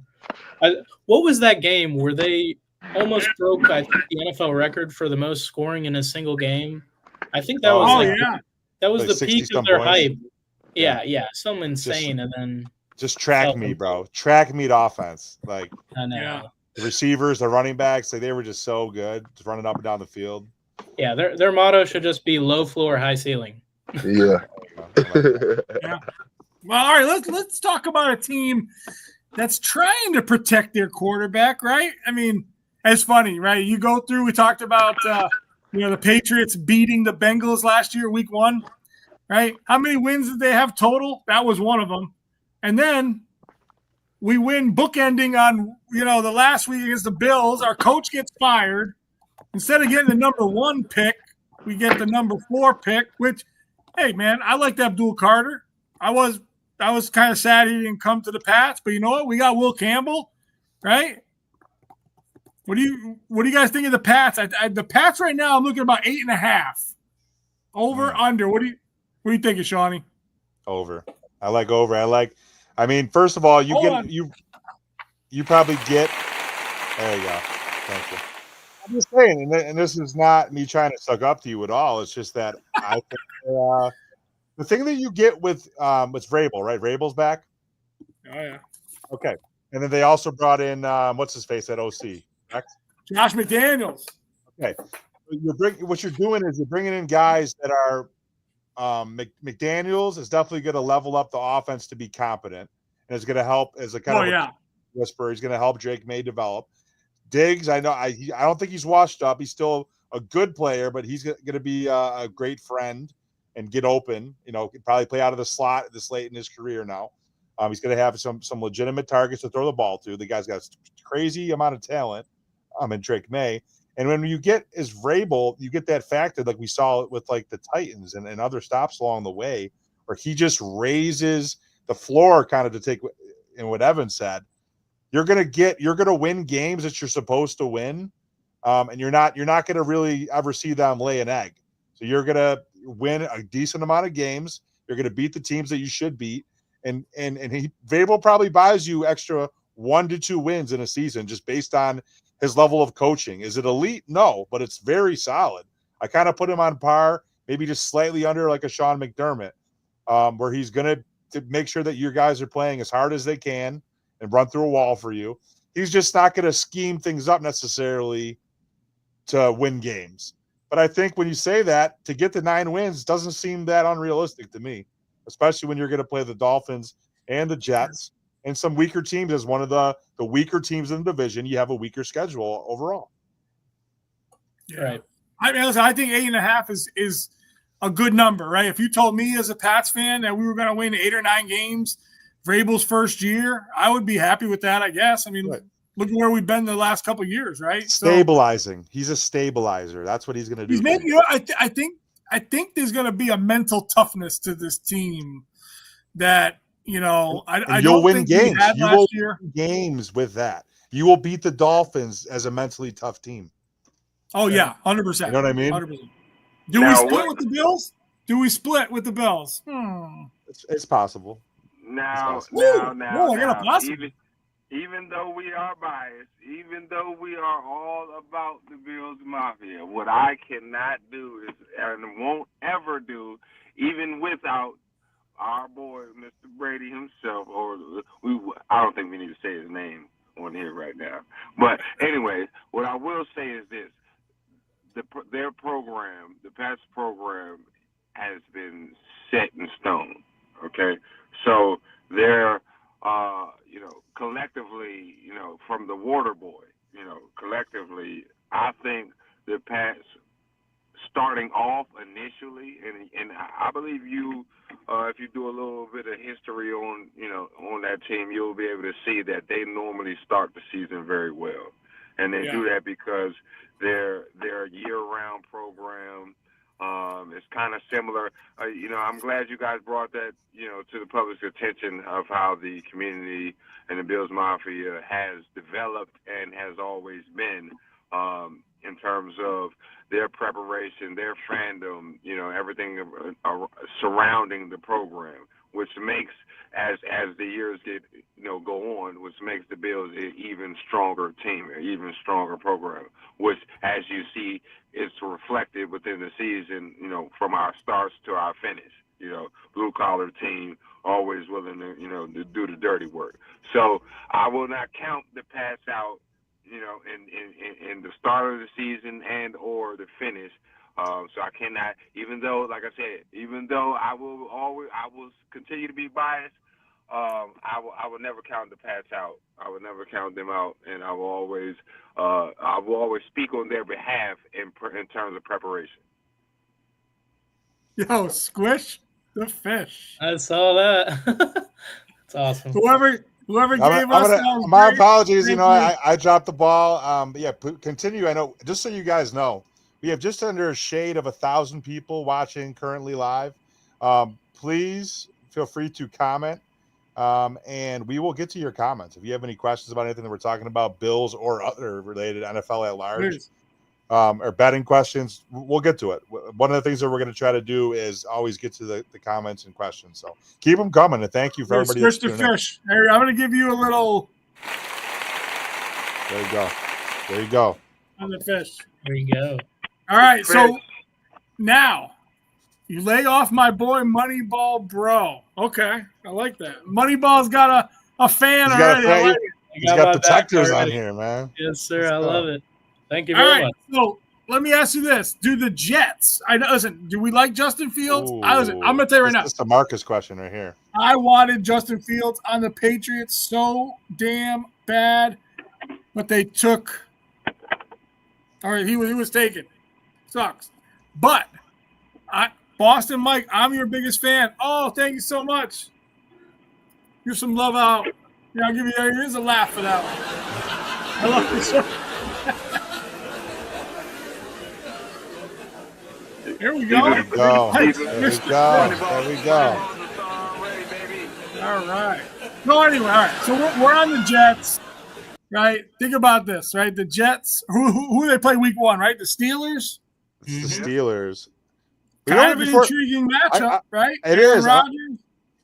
what was that game where they almost broke, I think, the NFL record for the most scoring in a single game? I think that was that was the peak of their hype. Yeah, something insane, and then. Just track me, bro. Track meet offense. Like, I know. The receivers, the running backs, they were just so good, just running up and down the field. Yeah, their motto should just be low floor, high ceiling. Yeah. Yeah. Well, all right, let's talk about a team that's trying to protect their quarterback, right? I mean, it's funny, right? You go through, we talked about the Patriots beating the Bengals last year, week 1, right? How many wins did they have total? That was one of them. And then we win bookending on, the last week against the Bills. Our coach gets fired. Instead of getting the number 1 pick, we get the number 4 pick, which, hey, man, I liked Abdul Carter. I was kind of sad he didn't come to the Pats, but you know what? We got Will Campbell, right? What do you guys think of the Pats? The Pats right now, I'm looking about 8.5. Over, under. What do you think of, Shawnee? Over. I like over. I mean, first of all, you probably get. There you go. Thank you. I'm just saying, and this is not me trying to suck up to you at all. It's just that I think the thing that you get with Vrabel, right? Vrabel's back. Oh yeah. Okay, and then they also brought in what's his face at OC, correct? Josh McDaniels. Okay, what you're doing is you're bringing in guys that are McDaniels is definitely going to level up the offense to be competent, and it's going to help as a kind of a whisper. He's going to help Drake May develop. Diggs, I don't think he's washed up. He's still a good player, but he's going to be a great friend and get open. Probably play out of the slot this late in his career now. He's going to have some legitimate targets to throw the ball to. The guy's got a crazy amount of talent. In Drake May. And when you get as Vrabel, you get that factor like we saw with like the Titans and other stops along the way, where he just raises the floor kind of to take in what Evan said. You're gonna win games that you're supposed to win, and you're not gonna really ever see them lay an egg. So you're gonna win a decent amount of games. You're gonna beat the teams that you should beat, and Vrabel probably buys you extra 1 to 2 wins in a season just based on his level of coaching. Is it elite? No, but it's very solid. I kind of put him on par, maybe just slightly under like a Sean McDermott, where he's going to make sure that your guys are playing as hard as they can and run through a wall for you. He's just not going to scheme things up necessarily to win games. But I think when you say that, to get the 9 wins doesn't seem that unrealistic to me, especially when you're going to play the Dolphins and the Jets and some weaker teams. As one of the weaker teams in the division, you have a weaker schedule overall. Yeah. Right. I mean, listen, I think 8.5 is a good number, right? If you told me as a Pats fan that we were going to win 8 or 9 games Vrabel's first year, I would be happy with that, I guess. I mean, look at where we've been the last couple of years, right? Stabilizing. He's a stabilizer. That's what he's going to do. He's maybe, I think there's going to be a mental toughness to this team that – I you'll don't win think games. You will win games with that. You will beat the Dolphins as a mentally tough team. Oh yeah, 100%. You know what I mean? 100%. Do we split with the Bills? It's possible. Now, even though we are biased, even though we are all about the Bills Mafia, what I cannot do is, and won't ever do, even without our boy, Mr. Brady himself, I don't think we need to say his name on here right now. But anyway, what I will say is this. Their program, the Pats program, has been set in stone, okay? So they're, collectively, from the water boy, collectively, I think the Pats starting off initially, and I believe you, if you do a little bit of history on that team, you'll be able to see that they normally start the season very well, and they do that because they're a year-round program. It's kind of similar. I'm glad you guys brought that, to the public's attention of how the community and the Bills Mafia has developed and has always been. In terms of their preparation, their fandom, everything surrounding the program, which makes, as the years go on, which makes the Bills an even stronger team, an even stronger program, which, as you see, is reflected within the season, from our starts to our finish. Blue-collar team, always willing to do the dirty work. So I will not count the Pats out, in the start of the season and or the finish. So I cannot, even though, like I said, I will continue to be biased, I will never count the Pats out. I will never count them out, and I will always speak on their behalf in terms of preparation. Yo, squish the fish. I saw that. It's awesome. Whoever gave us that my great. apologies. Thank You know, you. I dropped the ball. But yeah, continue. I know. Just so you guys know, we have just under a shade of 1,000 people watching currently live. Please feel free to comment, and we will get to your comments if you have any questions about anything that we're talking about, Bills or other related NFL at large. Please. Or betting questions, we'll get to it. One of the things that we're going to try to do is always get to the comments and questions. So keep them coming, and thank you for everybody that's tuning in. Fish. Harry, I'm going to give you a little. There you go. There you go. On the fish. There you go. All right, so now you lay off my boy Moneyball Bro. Okay, I like that. Moneyball's got a fan already. He's got protectors on here, man. Yes, sir. I love it. Thank you very much. So let me ask you this: do the Jets? Do we like Justin Fields? Ooh, I'm gonna tell you right now. That's a Marcus question right here. I wanted Justin Fields on the Patriots so damn bad, but they took. All right, he was taken. Sucks, but Boston Mike, I'm your biggest fan. Oh, thank you so much. Give some love out. Yeah, I'll give you. Here's a laugh for that one. I love the show. Here we go. There we go. There we go. All right. No, anyway, all right. So we're on the Jets, right? Think about this, right? The Jets, who they play week 1, right? The Steelers? It's the Steelers. Kind of an intriguing matchup, right? It is. Rodgers.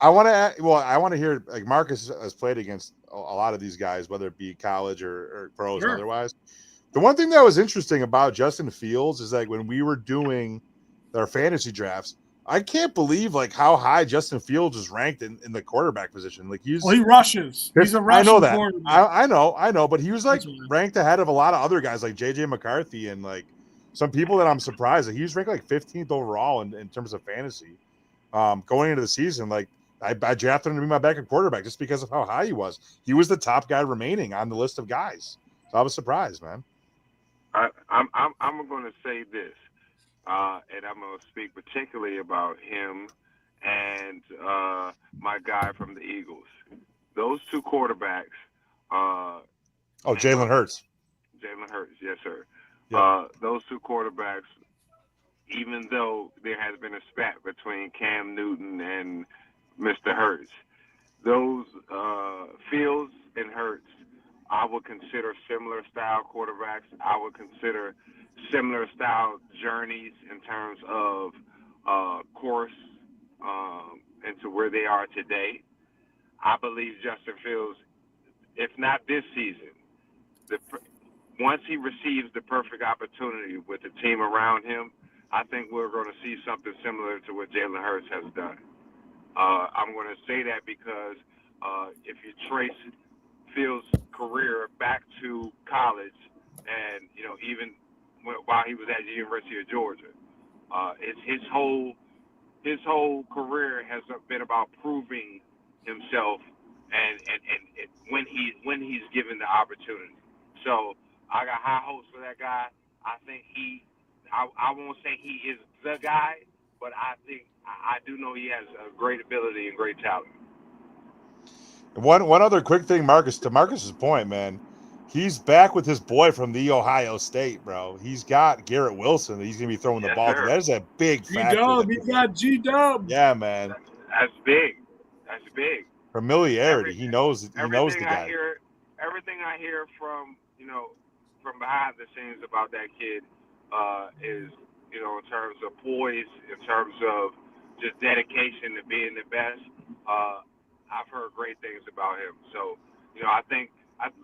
I want to hear, like, Marcus has played against a lot of these guys, whether it be college or pros or otherwise. The one thing that was interesting about Justin Fields is, like, when we were doing our fantasy drafts, I can't believe, like, how high Justin Fields is ranked in the quarterback position. Like, he rushes. He's a rushing quarterback. I know, but he was, like, ranked ahead of a lot of other guys like JJ McCarthy and, like, some people that I'm surprised that he was ranked like 15th overall in terms of fantasy going into the season. Like, I drafted him to be my backup quarterback just because of how high he was. He was the top guy remaining on the list of guys. So I was surprised, man. I'm going to say this, and I'm going to speak particularly about him and my guy from the Eagles. Those two quarterbacks. Jalen Hurts. Jalen Hurts, yes, sir. Yeah. Those two quarterbacks, even though there has been a spat between Cam Newton and Mr. Hurts, those Fields and Hurts, I would consider similar style quarterbacks. I would consider similar style journeys in terms of course into where they are today. I believe Justin Fields, if not this season, once he receives the perfect opportunity with the team around him, I think we're going to see something similar to what Jalen Hurts has done. I'm going to say that because if you trace Fields' career back to college and, even while he was at the University of Georgia, his whole career has been about proving himself and when he's given the opportunity. So I got high hopes for that guy. I think I won't say he is the guy, but I do know he has a great ability and great talent. One other quick thing, Marcus, to Marcus's point, man, he's back with his boy from the Ohio State, bro. He's got Garrett Wilson that he's going to be throwing the ball to. That is a big factor. G-Dub, he got G-Dub. Yeah, man. That's big. That's big. Familiarity. He knows the guy. Everything I hear from, from behind the scenes about that kid is, in terms of poise, in terms of just dedication to being the best. I've heard great things about him. So, I think,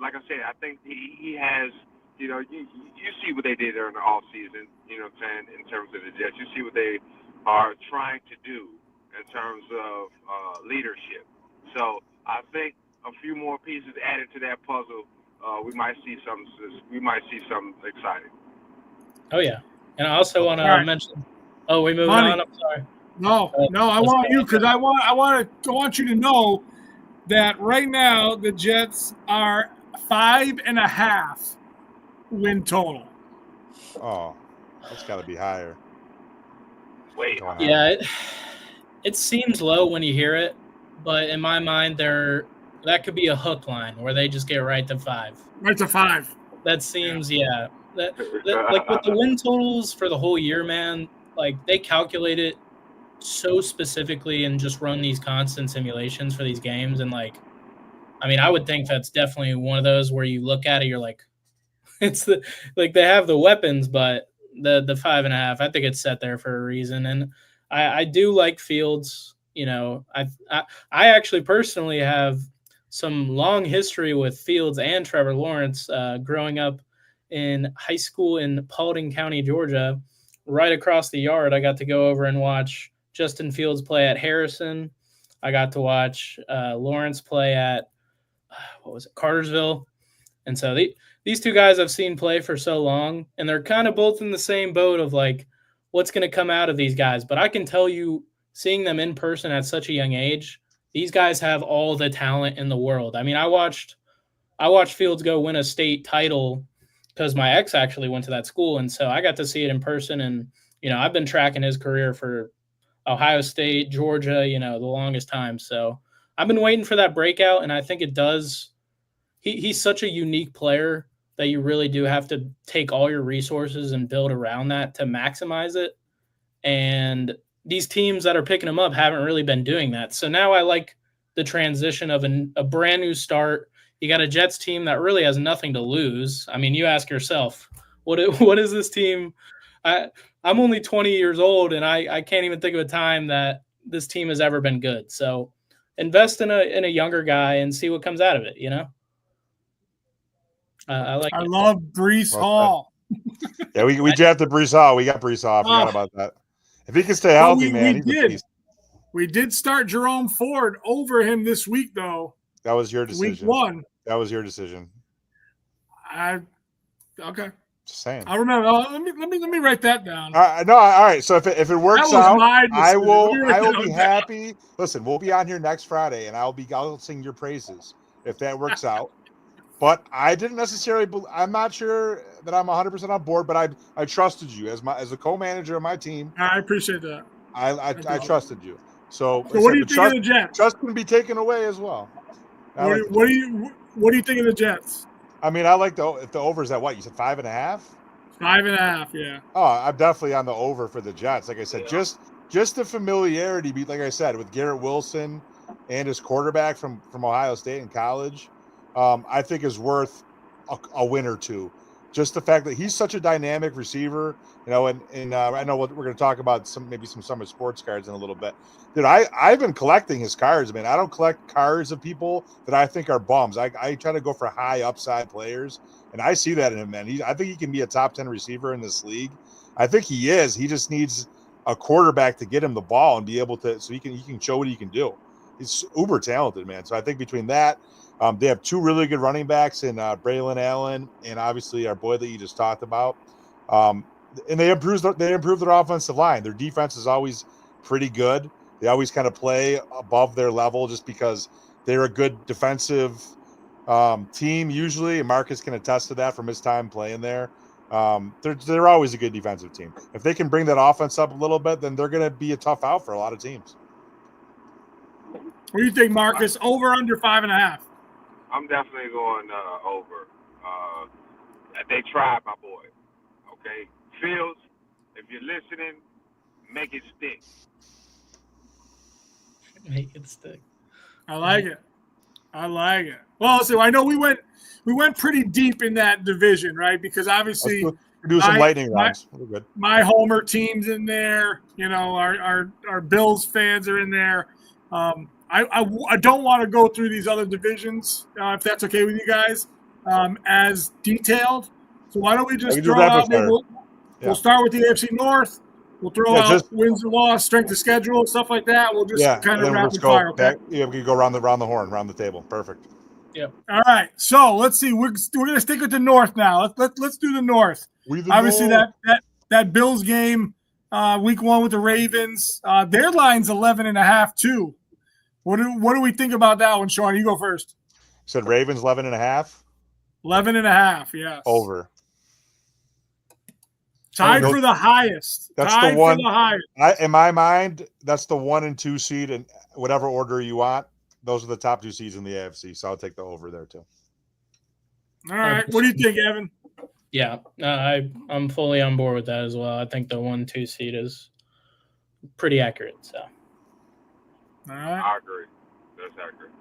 like I said, I think he has, you see what they did during the off season, you know what I'm saying, in terms of the Jets. You see what they are trying to do in terms of leadership. So I think a few more pieces added to that puzzle, we might see something exciting. Oh yeah, and I also want to mention. Oh, we moving on. I'm sorry. No, I want you because I want you to know that right now the Jets are 5.5 win total. Oh, that's got to be higher. Wait. Yeah, it seems low when you hear it, but in my mind, they're that could be a hook line where they just get right to 5. Right to 5. That seems That like with the win totals for the whole year, man. Like they calculate it so specifically and just run these constant simulations for these games, and like, I mean, I would think that's definitely one of those where you look at it, you're like, it's the like they have the weapons, but the 5.5, I think it's set there for a reason, and I do like Fields. You know, I actually personally have some long history with Fields and Trevor Lawrence growing up in high school in Paulding County, Georgia. Right across the yard, I got to go over and watch Justin Fields play at Harrison. I got to watch Lawrence play at Cartersville. And so these two guys I've seen play for so long, and they're kind of both in the same boat of like, what's going to come out of these guys? But I can tell you, seeing them in person at such a young age, these guys have all the talent in the world. I mean, I watched Fields go win a state title because my ex actually went to that school, and so I got to see it in person. And you know, I've been tracking his career for Ohio State, Georgia, you know, the longest time. So I've been waiting for that breakout, and I think it does. He's such a unique player that you really do have to take all your resources and build around that to maximize it. And these teams that are picking him up haven't really been doing that. So now I like the transition of a brand new start. You got a Jets team that really has nothing to lose. I mean, you ask yourself, what is this team? I'm only 20 years old, and I can't even think of a time that this team has ever been good. So invest in a younger guy and see what comes out of it, you know? I love Breece Hall. Yeah, we drafted Breece Hall. We got Breece Hall. I forgot about that. If he can stay healthy, man, we did start Jerome Ford over him this week, though. That was your decision. Week 1. That was your decision. Okay. Just saying. I remember. Let me write that down. No, all right. So if it works out, I will be happy. Listen, we'll be on here next Friday, and I'll sing your praises if that works out. But I didn't necessarily. I'm not sure that I'm 100% on board, but I trusted you as a co-manager of my team. I appreciate that. I trusted you. So what do you think of the Jets? Trust can be taken away as well. What do you think of the Jets? I mean, I like if the over's at what you said 5.5. 5.5, yeah. Oh, I'm definitely on the over for the Jets. Like I said, just the familiarity. Like I said, with Garrett Wilson and his quarterback from Ohio State in college. I think is worth a win or two. Just the fact that he's such a dynamic receiver, you know, and I know we're going to talk about some summer sports cards in a little bit. Dude, I've been collecting his cards, man. I don't collect cards of people that I think are bums. I try to go for high upside players, and I see that in him, man. I think he can be a top 10 receiver in this league. I think he is. He just needs a quarterback to get him the ball and be able to, so he can show what he can do. He's uber talented, man. So I think between that. They have two really good running backs in Braylon Allen and obviously our boy that you just talked about. And they improved their offensive line. Their defense is always pretty good. They always kind of play above their level just because they're a good defensive team usually. And Marcus can attest to that from his time playing there. They're always a good defensive team. If they can bring that offense up a little bit, then they're going to be a tough out for a lot of teams. What do you think, Marcus? Over, under 5.5? I'm definitely going over. They tried, my boy. Okay, Fields, if you're listening, make it stick. Make it stick. I like it. Well, so I know we went pretty deep in that division, right? Because obviously we'll do some lightning rounds. We're good. My Homer team's in there. You know, our Bills fans are in there. I don't want to go through these other divisions, if that's okay with you guys, as detailed. So why don't we just throw out? We'll start with the AFC North. We'll throw out wins and loss, strength of schedule, stuff like that. We'll just kind of rapid fire. Okay? Yeah, we can go around the horn, around the table. Perfect. Yep. All right. So let's see. We're going to stick with the North now. Let's do the North. Obviously, that Bills game, week 1 with the Ravens. Their line's 11.5 too. What do we think about that one, Sean? You go first. You said Ravens 11.5? 11.5, yes. Over. Tied for the highest. That's Tied the one. For the highest. In my mind, that's the 1 and 2 seed in whatever order you want. those are the top 2 seeds in the AFC, so I'll take the over there too. All right. What do you think, Evan? Yeah, I'm fully on board with that as well. I think the 1-2 seed is pretty accurate. So, all right, I agree. That's accurate.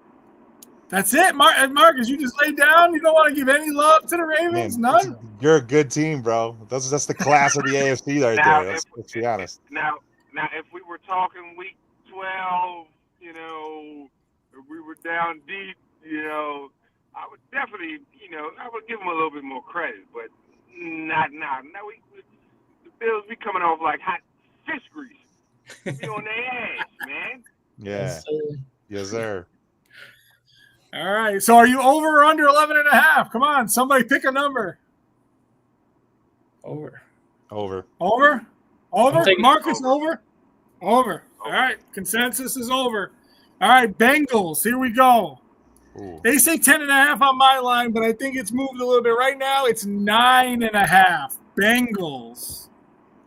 That's it, Marcus. You just laid down. You don't want to give any love to the Ravens. Man, none. You're a good team, bro. That's the class of the AFC right Now, there. Let's be honest. Now, if we were talking week 12, you know, if we were down deep, you know, I would definitely, you know, I would give them a little bit more credit, but not now. Now the Bills be coming off like hot fish grease. Be on their ass, man. Yeah. Yes, sir. All right. So are you over or under 11.5? Come on, somebody pick a number. Over. Marcus, over. All right. Consensus is over. All right. Bengals. Here we go. Ooh. They say 10.5 on my line, but I think it's moved a little bit. Right now, it's 9.5. Bengals.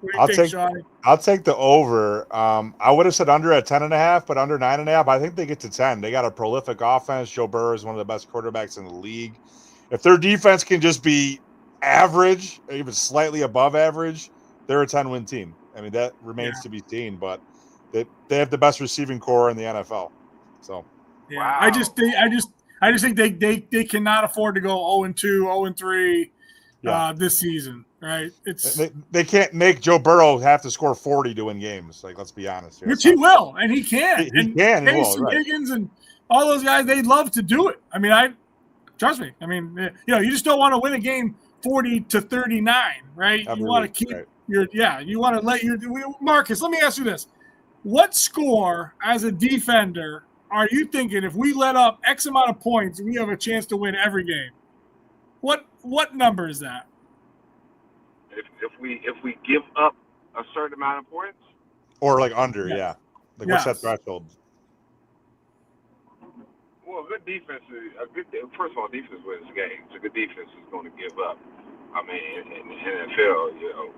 What do you think, Sean? I'll take the over. I would have said under at 10.5, but under 9.5, I think they get to 10. They got a prolific offense. Joe Burrow is one of the best quarterbacks in the league. If their defense can just be average, or even slightly above average, they're a 10-win team. I mean, that remains to be seen, but they have the best receiving core in the NFL. So, yeah, wow. I just think they cannot afford to go 0-2, 0-3 this season. Right? They can't make Joe Burrow have to score 40 to win games. Like, let's be honest here. Which he will, and he can. He can. He will, right. Higgins and all those guys, they'd love to do it. I mean, trust me. I mean, you know, you just don't want to win a game 40-39, right? You want to keep you want to let Marcus, let me ask you this. What score as a defender are you thinking if we let up X amount of points, we have a chance to win every game? What number is that? If we give up a certain amount of points, or like under, yeah. Like what's that threshold? Well, first of all, defense wins games. A good defense is going to give up. I mean, in the NFL, you know,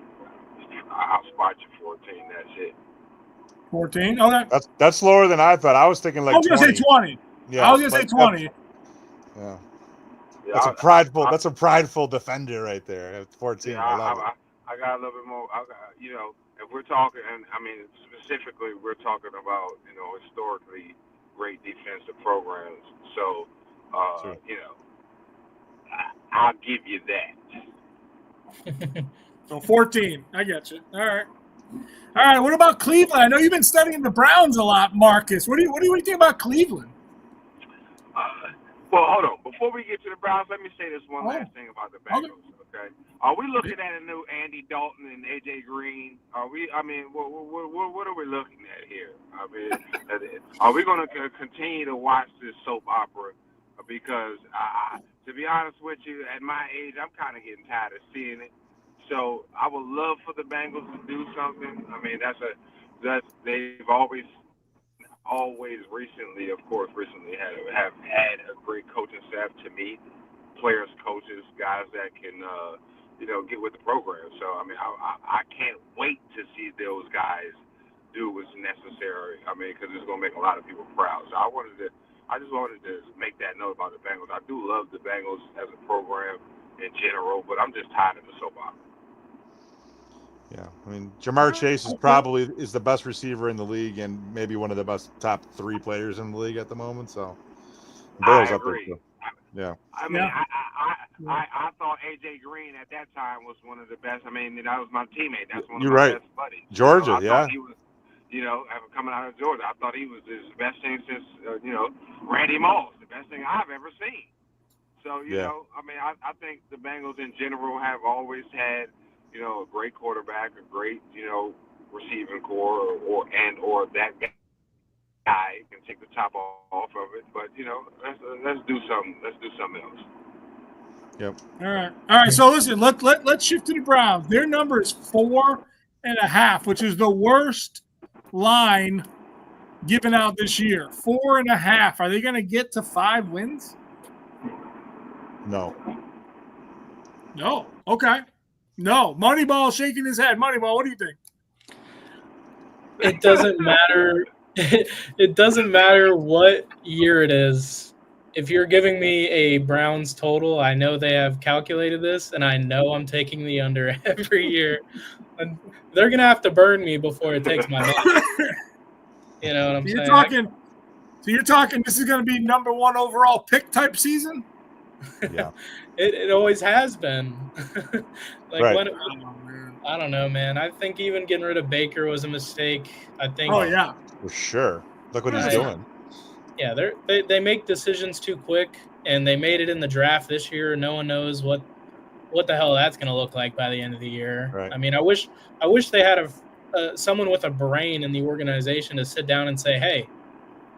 I'll spot you 14. That's it. 14. Okay. That's lower than I thought. I was thinking like 20. I was going to say 20. Yeah, I was going to say 20. Yeah. That's a prideful defender right there at 14. Yeah, I got a little bit more. You know, if we're talking, and I mean specifically, we're talking about, you know, historically great defensive programs. So, sure. You know, I'll give you that. So 14. I get you. All right. What about Cleveland? I know you've been studying the Browns a lot, Marcus. What do you think about Cleveland? Well, hold on. Before we get to the Browns, let me say this one last thing about the Bengals. Okay. Are we looking at a new Andy Dalton and AJ Green? Are we? I mean, what are we looking at here? I mean, are we going to continue to watch this soap opera? Because to be honest with you, at my age, I'm kind of getting tired of seeing it. So I would love for the Bengals to do something. I mean, they've always recently have had a great coaching staff to me, players, coaches, guys that can you know, get with the program. So I mean, I can't wait to see those guys do what's necessary. I mean, because it's going to make a lot of people proud. So I just wanted to make that note about the Bengals. I do love the Bengals as a program in general, but I'm just tired of the soap opera. Yeah, I mean, Jamar Chase is the best receiver in the league and maybe one of the best top 3 players in the league at the moment. So, I agree. Yeah. I mean, I thought AJ Green at that time was one of the best. I mean, that was my teammate. That's one of my best buddies. Georgia, I thought he was, you know, coming out of Georgia, I thought he was the best thing since, you know, Randy Moss, the best thing I've ever seen. So, you know, I mean, I think the Bengals in general have always had, you know, a great quarterback, a great, you know, receiving core, or that guy can take the top off of it. But, you know, let's do something. Let's do something else. Yep. All right. So listen, let's shift to the Browns. Their number is 4.5, which is the worst line given out this year. 4.5. Are they going to get to 5 wins? No. Okay. No. Moneyball shaking his head. Moneyball, what do you think? It doesn't matter It doesn't matter what year it is. If you're giving me a Browns total, I know they have calculated this, and I know I'm taking the under every year. And they're gonna have to burn me before it takes my money. You know what I'm saying? So you're talking this is going to be number 1 overall pick type season? Yeah. It always has been. Right. I don't know, man. I think even getting rid of Baker was a mistake. I think. Oh yeah, for sure. Look what he's doing. Yeah, they make decisions too quick, and they made it in the draft this year. No one knows what the hell that's going to look like by the end of the year. Right. I mean, I wish they had someone with a brain in the organization to sit down and say, "Hey,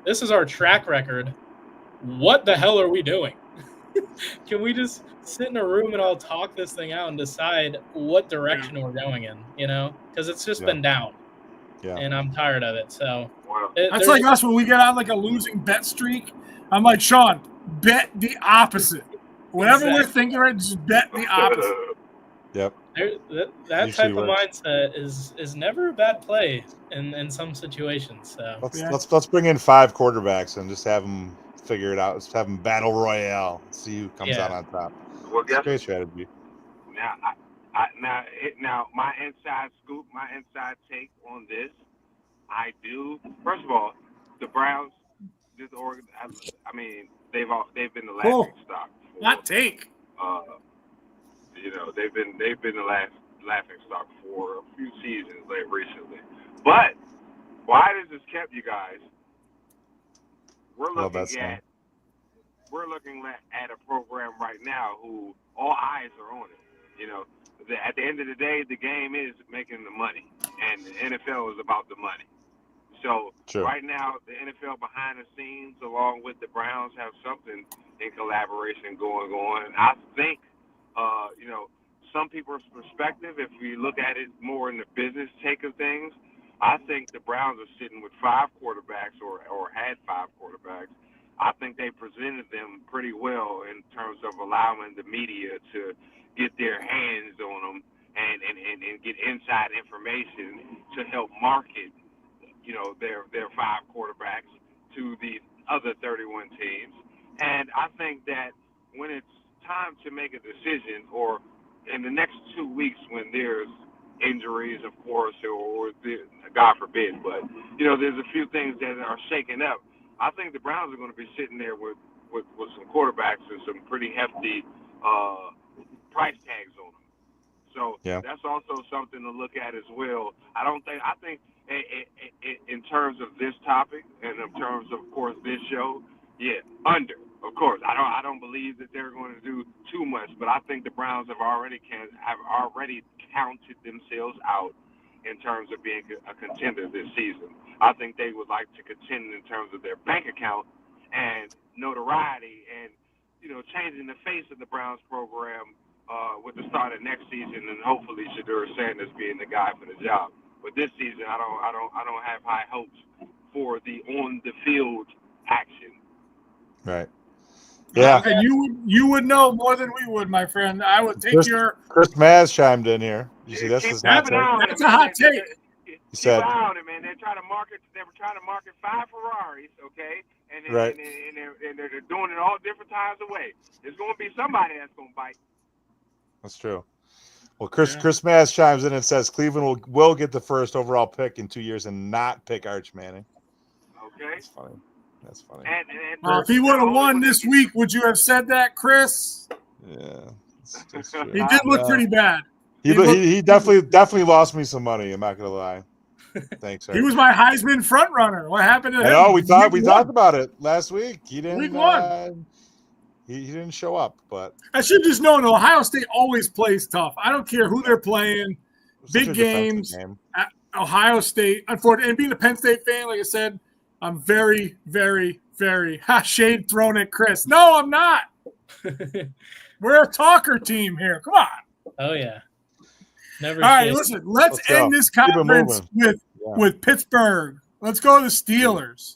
this is our track record. What the hell are we doing? Can we just sit in a room and all talk this thing out and decide what direction we're going in, you know? Because it's just been down. Yeah. And I'm tired of it. So that's like us when we get on like a losing bet streak. I'm like, Sean, bet the opposite. Whatever we're thinking, right, just bet the opposite. Yep. That type of mindset is never a bad play in some situations. So let's bring in 5 quarterbacks and just have them figure it out. Let's have them battle royale. See who comes out on top. Well, guess great strategy. Now, my inside scoop, my inside take on this, first of all, the Browns, I mean, they've been the laughing stock. Hot take. You know, they've been the laughing stock for a few seasons recently. But why has this kept you guys? We're looking at a program right now who all eyes are on it. You know, at the end of the day, the game is making the money, and the NFL is about the money. So right now, the NFL behind the scenes, along with the Browns, have something in collaboration going on. I think, you know, some people's perspective, if we look at it more in the business take of things, I think the Browns are sitting with 5 quarterbacks or had 5 quarterbacks. I think they presented them pretty well in terms of allowing the media to get their hands on them and get inside information to help market, you know, their 5 quarterbacks to the other 31 teams. And I think that when it's time to make a decision, or in the next 2 weeks when there's injuries, of course, or God forbid, but, you know, there's a few things that are shaking up. I think the Browns are going to be sitting there with some quarterbacks and some pretty hefty price tags on them. So that's also something to look at as well. I think in terms of this topic and in terms of course, this show, under. Of course, I don't believe that they're going to do too much, but I think the Browns have already counted themselves out in terms of being a contender this season. I think they would like to contend in terms of their bank account and notoriety, and you know, changing the face of the Browns program with the start of next season, and hopefully Shedeur Sanders being the guy for the job. But this season, I don't have high hopes for the on the field action. Right. Yeah. And you would know more than we would, my friend. I would take Chris Maz chimed in here. You see, this is hot take. That's a hot take. He said, "Wow, man! They were trying to market 5 Ferraris, okay, and they're doing it all different times of way. There's going to be somebody that's going to bite." That's true. Well, Chris Maz chimes in and says Cleveland will get the first overall pick in 2 years and not pick Arch Manning. Okay, that's funny. And if he would have won this week, would you have said that, Chris? Yeah, that's true. He did look pretty bad. He definitely lost me some money. I'm not gonna lie. Thanks, sir. He was my Heisman front runner. What happened to him? I know we talked about it last week. He didn't. Week 1. He didn't show up, but I should just know. Ohio State always plays tough. I don't care who they're playing. Big games. Ohio State. Unfortunately, and being a Penn State fan, like I said, I'm very, very, very shade thrown at Chris. No, I'm not. We're a talker team here. Come on. Oh yeah. Never. All right, listen. Let's end this conference with Pittsburgh. Let's go to the Steelers.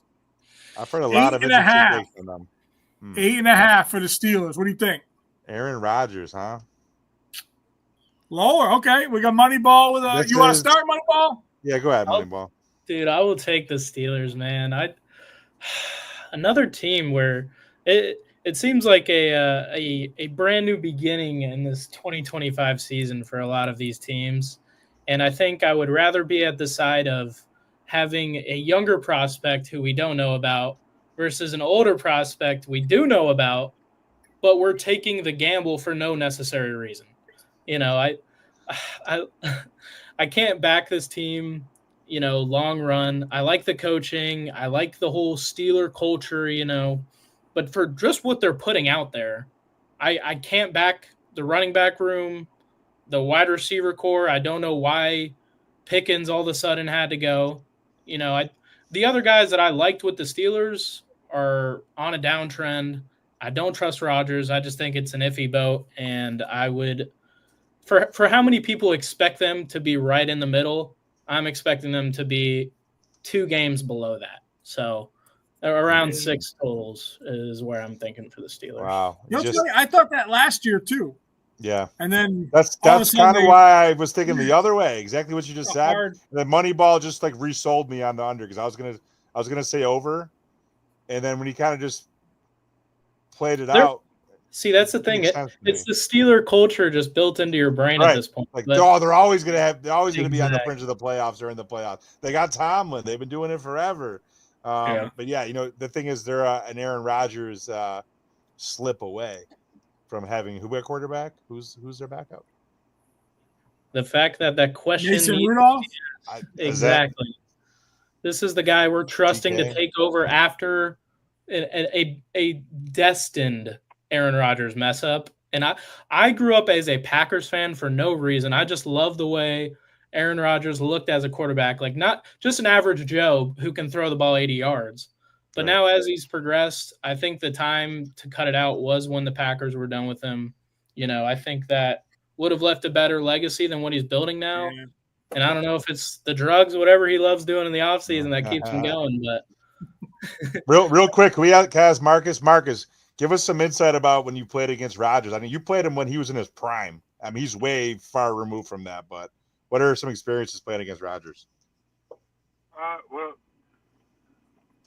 I've heard a lot of interesting things from them. 8.5 for the Steelers. What do you think? Aaron Rodgers, huh? Lower. Okay. We got Moneyball with a. You want to start Moneyball? Yeah, go ahead, Moneyball. Dude, I will take the Steelers, man. Another team where it seems like a brand new beginning in this 2025 season for a lot of these teams, and I think I would rather be at the side of having a younger prospect who we don't know about versus an older prospect we do know about, but we're taking the gamble for no necessary reason. You know, I I can't back this team, long run. I like the coaching. I like the whole Steeler culture, but for just what they're putting out there, I can't back the running back room, the wide receiver core. I don't know why Pickens all of a sudden had to go. The other guys that I liked with the Steelers are on a downtrend. I don't trust Rodgers. I just think it's an iffy boat, and I would for how many people expect them to be right in the middle, I'm expecting them to be 2 games below that. So around 6 totals is where I'm thinking for the Steelers. Wow. I thought that last year too. Yeah. And then that's kind of why I was thinking the other way. Exactly what you just said. The Moneyball just like resold me on the under because I was gonna say over, and then when he kind of just played it out. See, that's the thing. It's the Steeler culture just built into your brain at this point. Like, they're always gonna be on the fringe of the playoffs or in the playoffs. They got Tomlin. They've been doing it forever. But yeah, the thing is, they're an Aaron Rodgers slip away from having who at quarterback. Who's their backup? The fact that question Mason Rudolph. Exactly. This is the guy we're trusting to take over after a destined Aaron Rodgers mess up. And I grew up as a Packers fan for no reason. I just love the way Aaron Rodgers looked as a quarterback, like not just an average Joe who can throw the ball 80 yards. But now as he's progressed, I think the time to cut it out was when the Packers were done with him. I think that would have left a better legacy than what he's building now. Yeah. And I don't know if it's the drugs, whatever he loves doing in the offseason that keeps him going. But real quick, we ask Marcus. Marcus, give us some insight about when you played against Rodgers. I mean, you played him when he was in his prime. I mean, he's way far removed from that. But what are some experiences playing against Rodgers? Well,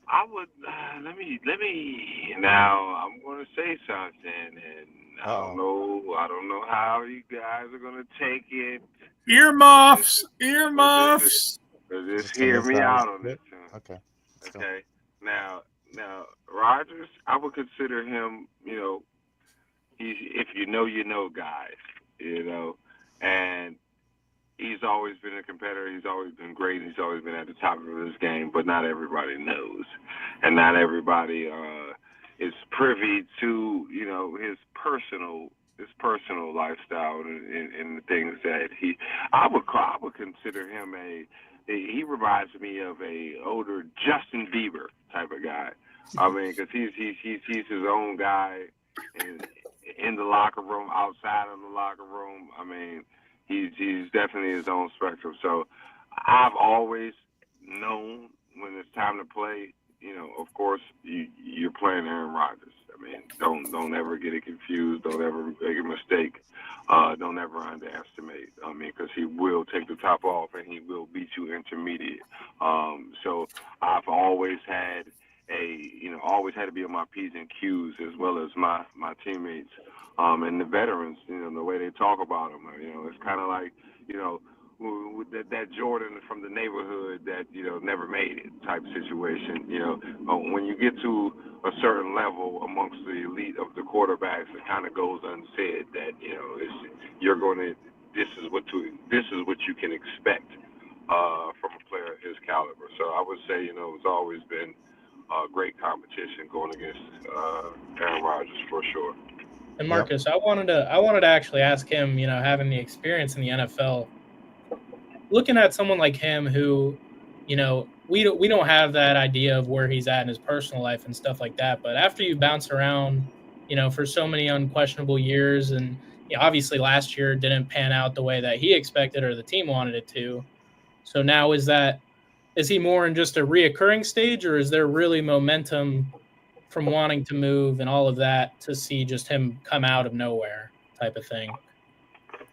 I would let me. Now I'm going to say something, and I don't know how you guys are going to take it. Earmuffs. Just hear me out on this. Okay. Okay. Now, Rodgers, I would consider him, he's if you know guys, and he's always been a competitor. He's always been great. He's always been at the top of his game, but not everybody knows, and not everybody is privy to, his personal lifestyle and the things that I would consider him he reminds me of a older Justin Bieber type of guy. I mean, because he's his own guy in the locker room, outside of the locker room. I mean, he's definitely his own spectrum. So I've always known when it's time to play. Of course, you're playing Aaron Rodgers. I mean, don't ever get it confused. Don't ever make a mistake. Don't ever underestimate. I mean, because he will take the top off and he will beat you intermediate. So I've always had to be on my P's and Q's as well as my teammates and the veterans. The way they talk about them. It's kind of like that Jordan from the neighborhood that never made it type situation. When you get to a certain level amongst the elite of the quarterbacks, it kind of goes unsaid that this is what you can expect from a player of his caliber. So I would say it's always been great competition going against Aaron Rodgers for sure. And Marcus, I wanted to actually ask him, having the experience in the NFL, looking at someone like him who, we don't have that idea of where he's at in his personal life and stuff like that. But after you bounce around, for so many unquestionable years, and obviously last year didn't pan out the way that he expected or the team wanted it to. So now is he more in just a reoccurring stage, or is there really momentum from wanting to move and all of that to see just him come out of nowhere type of thing?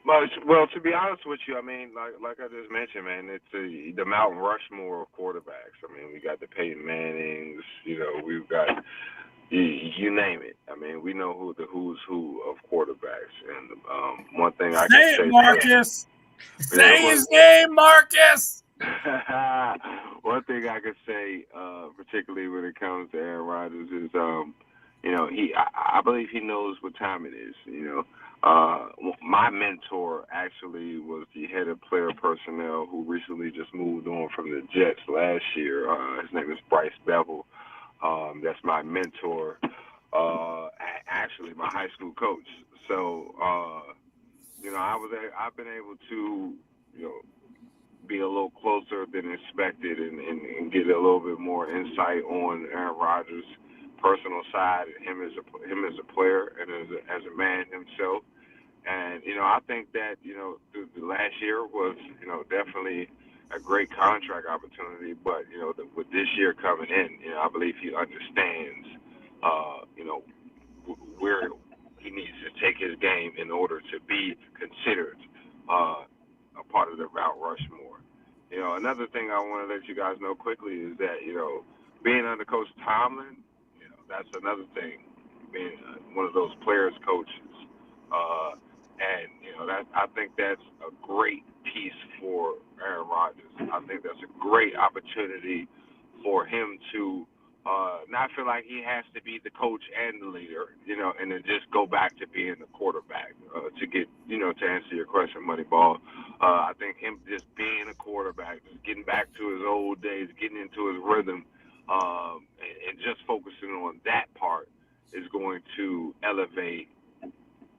Well, to be honest with you, I mean, like I just mentioned, man, it's the Mount Rushmore of quarterbacks. I mean, we got the Peyton Mannings, we've got you name it. I mean, we know who the who's who of quarterbacks. And one thing I can say, Marcus. Say his name, Marcus. One thing I can say, particularly when it comes to Aaron Rodgers, is I believe he knows what time it is. My mentor actually was the head of player personnel who recently just moved on from the Jets last year. His name is Bryce Bevel. That's my mentor, actually my high school coach. So, I've been able to, be a little closer than expected and get a little bit more insight on Aaron Rodgers' personal side, him as a player and as a man himself. And I think that the last year was definitely a great contract opportunity, but with this year coming in, I believe he understands where he needs to take his game in order to be considered a part of the Mount Rushmore. Another thing I want to let you guys know quickly is that being under Coach Tomlin, that's another thing. Being one of those players coaches, and I think that's a great piece for Aaron Rodgers. I think that's a great opportunity for him to not feel like he has to be the coach and the leader, and then just go back to being the quarterback. To get, to answer your question, Moneyball, I think him just being a quarterback, just getting back to his old days, getting into his rhythm, and just focusing on that part is going to elevate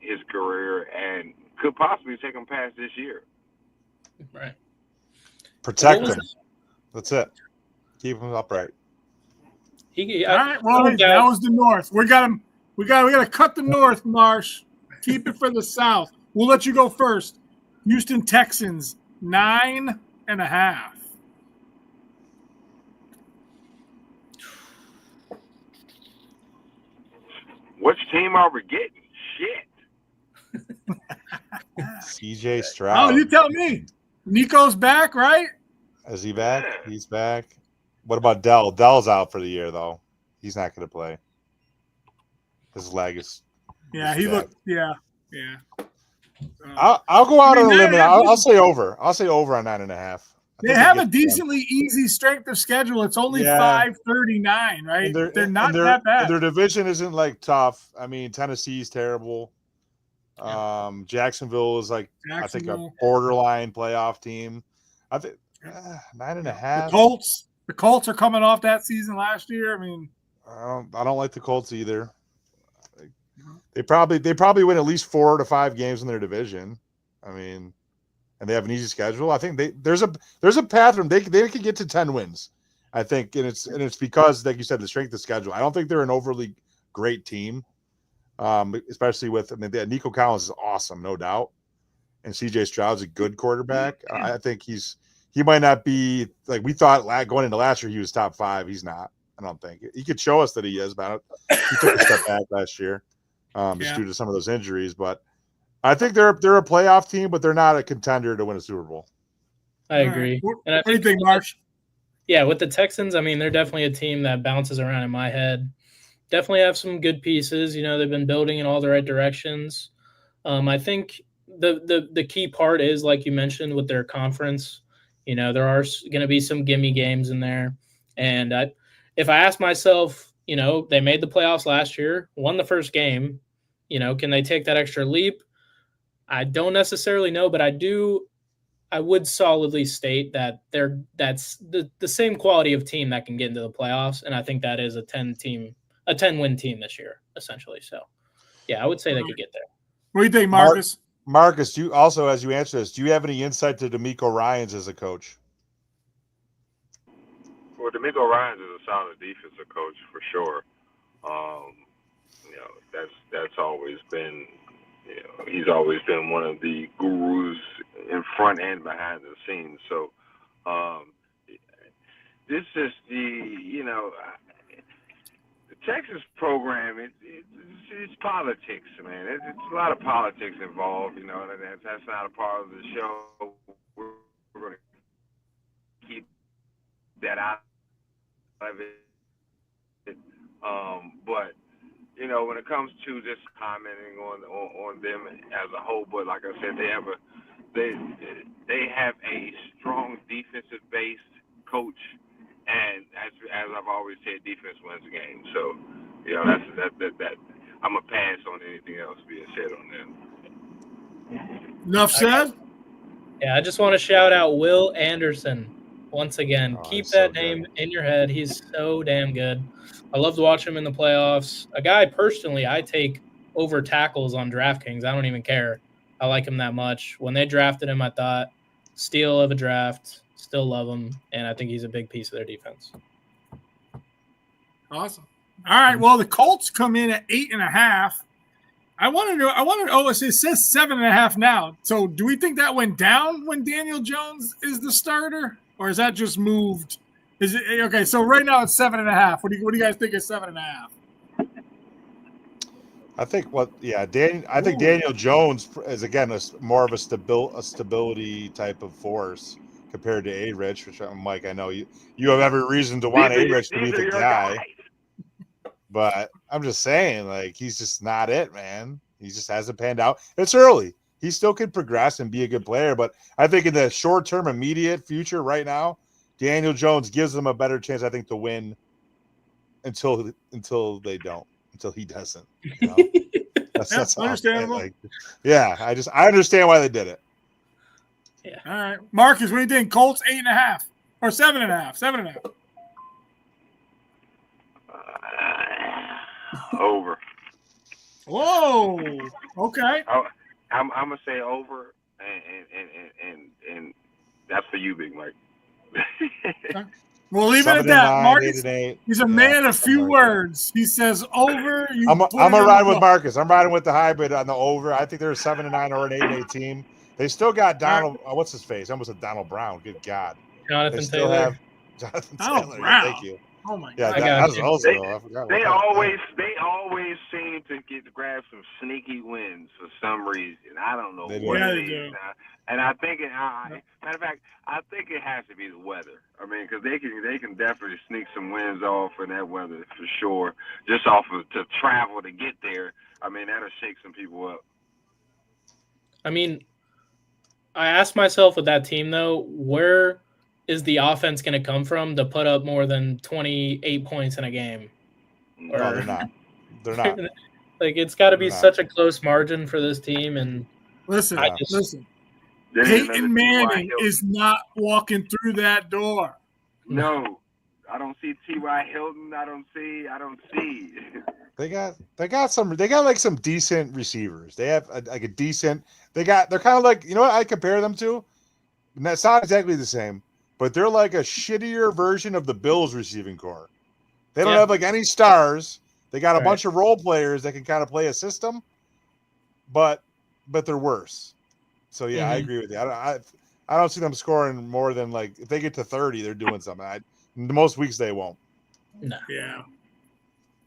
his career and could possibly take him past this year. Right. Protect him. That's it. Keep him upright. All right. Well, that was the North. We got to cut the North, Marsh. Keep it for the South. We'll let you go first. Houston Texans 9.5. Which team are we getting? Shit. CJ Stroud. Oh, you tell me. Nico's back, right? Is he back? Yeah. He's back. What about Dell? Dell's out for the year, though. He's not going to play. His leg is. Yeah, he looked. Yeah. I'll go out on a limb. I'll say over. I'll say over on 9.5. They have a decently easy strength of schedule. It's only 539, right? They're not that bad. Their division isn't like tough. I mean, Tennessee's terrible. Jacksonville is I think a borderline playoff team. I think 9.5. The Colts are coming off that season last year. I mean, I don't like the Colts either. They probably win at least 4 to 5 games in their division. I mean, and they have an easy schedule. I think there's a path for them. They could get to 10 wins. I think, and it's because, like you said, the strength of schedule. I don't think they're an overly great team, especially with. I mean, Nico Collins is awesome, no doubt, and CJ Stroud's a good quarterback. I think he might not be like we thought going into last year. He was top 5. He's not. I don't think he could show us that he is, but he took a step back last year, just due to some of those injuries. But I think they're a playoff team, but they're not a contender to win a Super Bowl. I agree. And what do you think, Marsh? Yeah, with the Texans, I mean, they're definitely a team that bounces around in my head. Definitely have some good pieces. They've been building in all the right directions. I think the key part is, like you mentioned, with their conference. There are going to be some gimme games in there. And if I ask myself, they made the playoffs last year, won the first game, can they take that extra leap? I don't necessarily know, but I would solidly state that that's the same quality of team that can get into the playoffs. And I think that is a 10-win team this year, essentially. So yeah, I would say they could get there. What do you think, Marcus? Marcus, you also, as you answer this, do you have any insight to DeMeco Ryans as a coach? Well, DeMeco Ryans is a solid defensive coach for sure. That's always been, he's always been one of the gurus in front and behind the scenes. So this is the Texas program, it's politics, man. It's a lot of politics involved, you know, and that's not a part of the show. We're going to keep that out of it. But you know, when it comes to just commenting on them as a whole, but like I said, they have a strong defensive based coach. And as I've always said, defense wins the game. So, you know, that I'm a pass on anything else being said on them. Enough said. Yeah, I just want to shout out Will Anderson once again. Keep that name in your head. He's so damn good. I loved watching him in the playoffs. A guy personally I take over tackles on DraftKings. I don't even care. I like him that much. When they drafted him, I thought steal of a draft. Still love him, and I think he's a big piece of their defense. Awesome. All right. Well, the Colts come in at 8.5. I want to know. Oh, it says 7.5 now. So, do we think that went down when Daniel Jones is the starter, or is that just moved? Is it okay? So right now it's 7.5. What do you guys think is 7.5? I think Daniel Jones is again more of a stability type of force compared to A-Rich, which Mike, I know you have every reason to want A-Rich to be the guy. But I'm just saying, like, he's just not it, man. He just hasn't panned out. It's early. He still could progress and be a good player, but I think in the short-term, immediate future right now, Daniel Jones gives them a better chance, I think, to win until they don't, until he doesn't. You know? That's understandable. I understand why they did it. Yeah. All right, Marcus, what do you think? Colts 8.5 or 7.5? 7.5. Over. Whoa. Okay. I'm gonna say over, and that's for you, Big Mike. Okay. We'll leave it at that. Marcus, 8. He's a man of few words. He says over. I'm gonna ride with Marcus. I'm riding with the hybrid on the over. I think they're a 7-9 or an 8-8 team. They still got Donald. What's his face? I almost said Donald Brown. Good God. Jonathan they still Taylor. Have Jonathan Taylor. Brown. Thank you. Oh my God. Yeah, that was also. They always seem to grab some sneaky wins for some reason. I don't know what it is. And I think matter of fact, I think it has to be the weather. I mean, because they can definitely sneak some wins off in that weather for sure. Just off of to travel to get there. I mean, that'll shake some people up. I mean, I asked myself with that team though, where is the offense going to come from to put up more than 28 points in a game? No, they're not. They're not. Like, it's got to be such a close margin for this team. And listen. Peyton Manning is not walking through that door. No, I don't see T.Y. Hilton. I don't see. They got some decent receivers. They have a decent. They're kind of like, you know what I compare them to? And that's not exactly the same, but they're like a shittier version of the Bills receiving corps. They don't have like any stars. They got a bunch of role players that can kind of play a system, but they're worse. So I agree with you. I don't see them scoring more than, like, if they get to 30, they're doing something. Most weeks they won't. No. Yeah.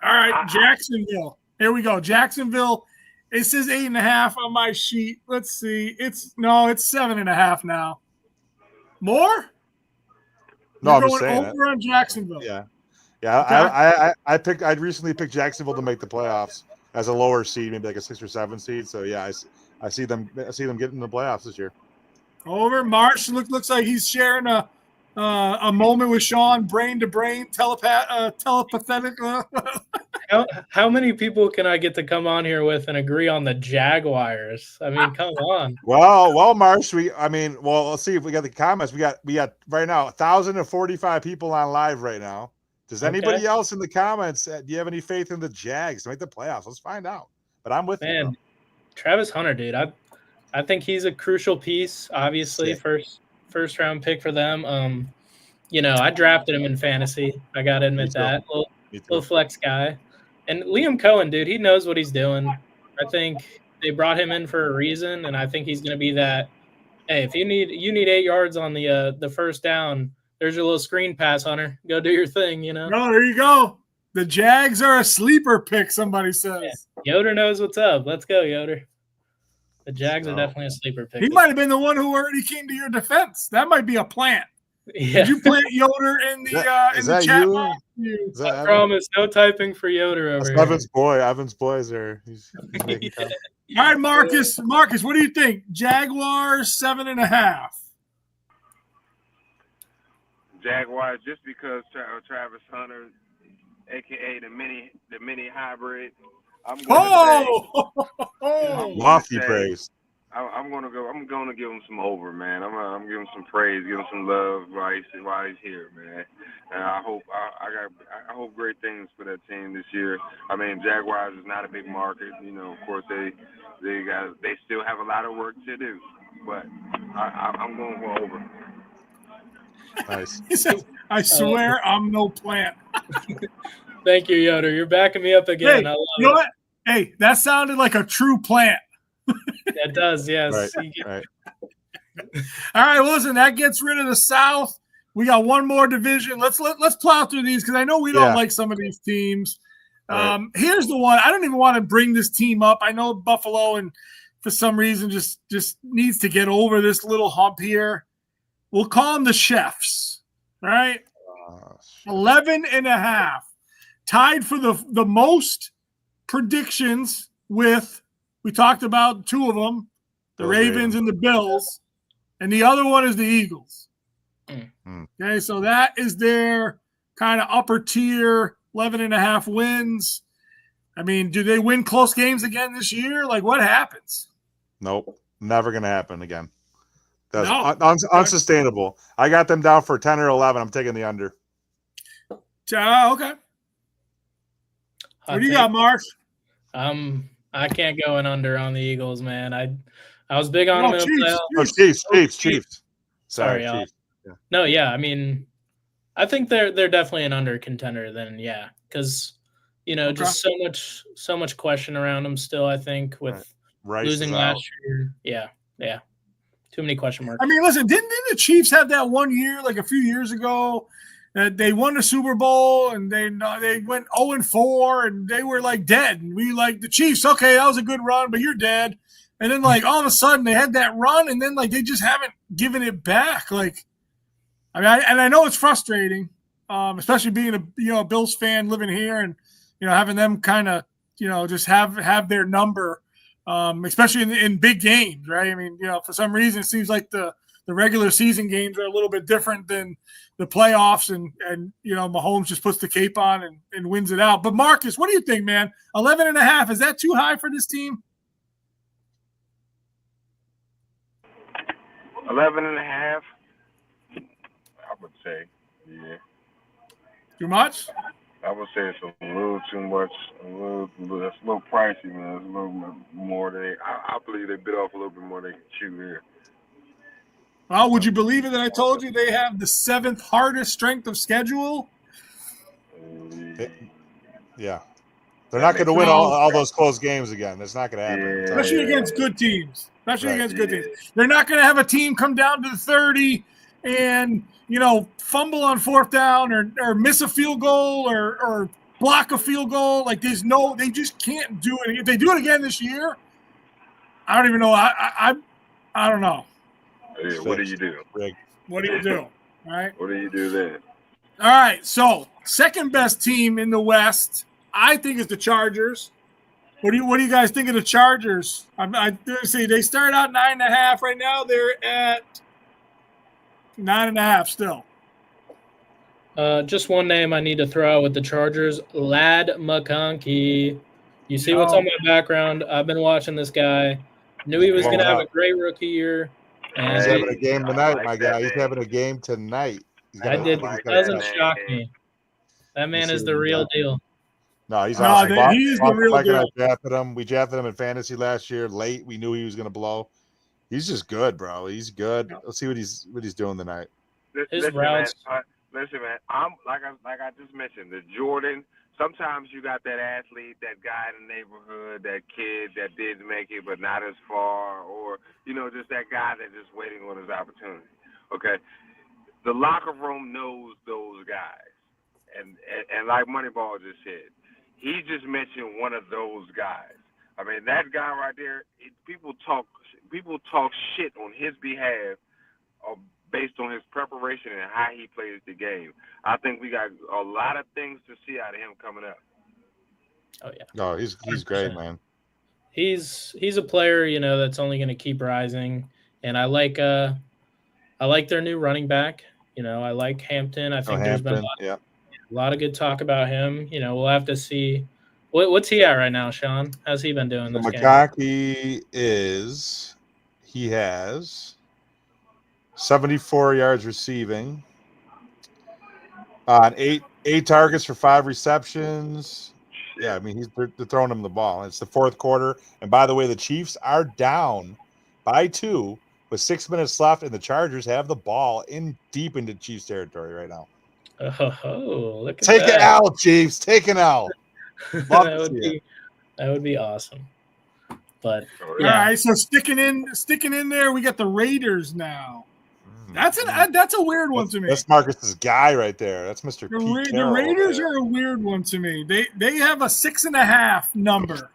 All right, Jacksonville. Here we go. Jacksonville. It says 8.5 on my sheet. Let's see. It's 7.5 now. More? No, I'm just saying over on Jacksonville. Yeah. Yeah. Okay. I recently picked Jacksonville to make the playoffs as a lower seed, maybe like a 6 or 7 seed. So yeah, I see them getting the playoffs this year. Over. Marsh looks like he's sharing a moment with Sean, brain to brain, telepathic. How many people can I get to come on here with and agree on the Jaguars? I mean, come on. Well, Marsh, let's see if we got the comments. We got right now 1,045 people on live right now. Does anybody else in the comments, do you have any faith in the Jags to make the playoffs? Let's find out. But I'm with you. Travis Hunter, dude. I think he's a crucial piece, obviously. First round pick for them. I drafted him in fantasy. I gotta admit that. Little flex guy. And Liam Cohen, dude, he knows what he's doing. I think they brought him in for a reason, and I think he's gonna be that. Hey, if you need 8 yards on the first down, there's your little screen pass, Hunter. Go do your thing, No, there you go. The Jags are a sleeper pick, somebody says. Yeah. Yoder knows what's up. Let's go, Yoder. The Jags are definitely a sleeper pick. He might have been the one who already came to your defense. That might be a plant. Yeah. Did you plant Yoder in the chat box? I promise, no typing for Yoder over here. Evan's boy. Evan's boy is there. He's making All right, Marcus. Marcus, what do you think? Jaguars 7.5. Jaguars, just because Travis Hunter, aka the mini hybrid. I'm lofty praise. I'm gonna give him some over, man. I'm giving him some praise, give him some love while he's here, man. And I hope great things for that team this year. I mean, Jaguars is not a big market, Of course, they still have a lot of work to do, but I'm going for over. Nice. He says, "I swear I'm no plant." Thank you, Yoder. You're backing me up again. Hey, I love you know what? Hey, that sounded like a true plant. It does, yes. Right. All right, well, listen, that gets rid of the South. We got one more division. Let's plow through these because I know we don't like some of these teams. Right. Here's the one. I don't even want to bring this team up. I know Buffalo, and for some reason, just needs to get over this little hump here. We'll call them the Chefs. All right, 11.5, tied for the most predictions with. We talked about two of them, the Ravens and the Bills, and the other one is the Eagles. Okay, so that is their kind of upper tier, 11.5 wins. I mean, do they win close games again this year? Like, what happens? Nope, never going to happen again. That's unsustainable. I got them down for 10 or 11. I'm taking the under. Okay. What do you got, Mark? I can't go in under on the Eagles, man. I was big on them in the playoffs. Chiefs. Sorry, Chiefs. Yeah. No, yeah. I mean, I think they're definitely an under contender. Then, yeah, because just so much question around them still. I think with losing last year. Yeah. Too many question marks. I mean, listen, didn't the Chiefs have that one year, like a few years ago? They won the Super Bowl and they went 0-4 and they were like dead. And we like the Chiefs. Okay, that was a good run, but you're dead. And then like all of a sudden they had that run and then like they just haven't given it back. Like, I mean, I know it's frustrating, especially being a Bills fan living here and having them kind of just have their number, especially in big games, right? I mean, for some reason it seems like the regular season games are a little bit different than the playoffs, and Mahomes just puts the cape on and wins it out. But Marcus, what do you think, man? 11.5, is that too high for this team? 11.5, I would say, yeah. Too much? I would say it's a little too much. That's a little pricey, man. It's a little more than I believe they bit off a little bit more than they can chew here. Well, would you believe it that I told you they have the 7th hardest strength of schedule? Yeah. They're not going to win all those close games again. It's not going to happen. Yeah. Especially against good teams. They're not going to have a team come down to the 30 and, fumble on 4th down or miss a field goal or block a field goal. Like they just can't do it. If they do it again this year, I don't even know. I don't know. Yeah, what do you do? What do you do? All right. What do you do then? All right. So, second best team in the West, I think, is the Chargers. What do you guys think of the Chargers? I see they start out 9.5 right now. They're at 9.5 still. Just one name I need to throw out with the Chargers: Lad McConkey. You see what's on my background? I've been watching this guy. Knew he was going to have a great rookie year. And he's having a game tonight, my guy. He's having a game tonight. It doesn't shock me. That man is the real deal. No, he's awesome. He's the real deal. Drafted him. We drafted him in fantasy last year. Late, we knew he was going to blow. He's just good, bro. He's good. Let's see what he's doing tonight. His routes. Listen, man. I'm like I just mentioned the Jordan. Sometimes you got that athlete, that guy in the neighborhood, that kid that did make it but not as far, or just that guy that's just waiting on his opportunity. Okay, the locker room knows those guys, and like Moneyball just said, he just mentioned one of those guys. I mean, that guy right there. People talk shit on his behalf, based on his preparation and how he plays the game. I think we got a lot of things to see out of him coming up. Oh yeah. No, he's great, man. He's a player, you know, that's only going to keep rising. And I like their new running back. You know, I like Hampton. I think there's been a lot of good talk about him. You know, we'll have to see. What's he at right now, Sean? How's he been doing this game? He has 74 yards receiving on eight targets for 5 receptions. Yeah, I mean, they're throwing him the ball. It's the fourth quarter. And by the way, the Chiefs are down by 2 with 6 minutes left, and the Chargers have the ball deep into Chiefs territory right now. Oh, look at Take that. an L, Chiefs. Take an L. That would be awesome. But yeah. All right, so sticking in there, we got the Raiders now. That's a weird one to me. That's Marcus's guy right there. That's Mr. Pete Carroll. The Raiders are a weird one to me. They have a 6.5 number.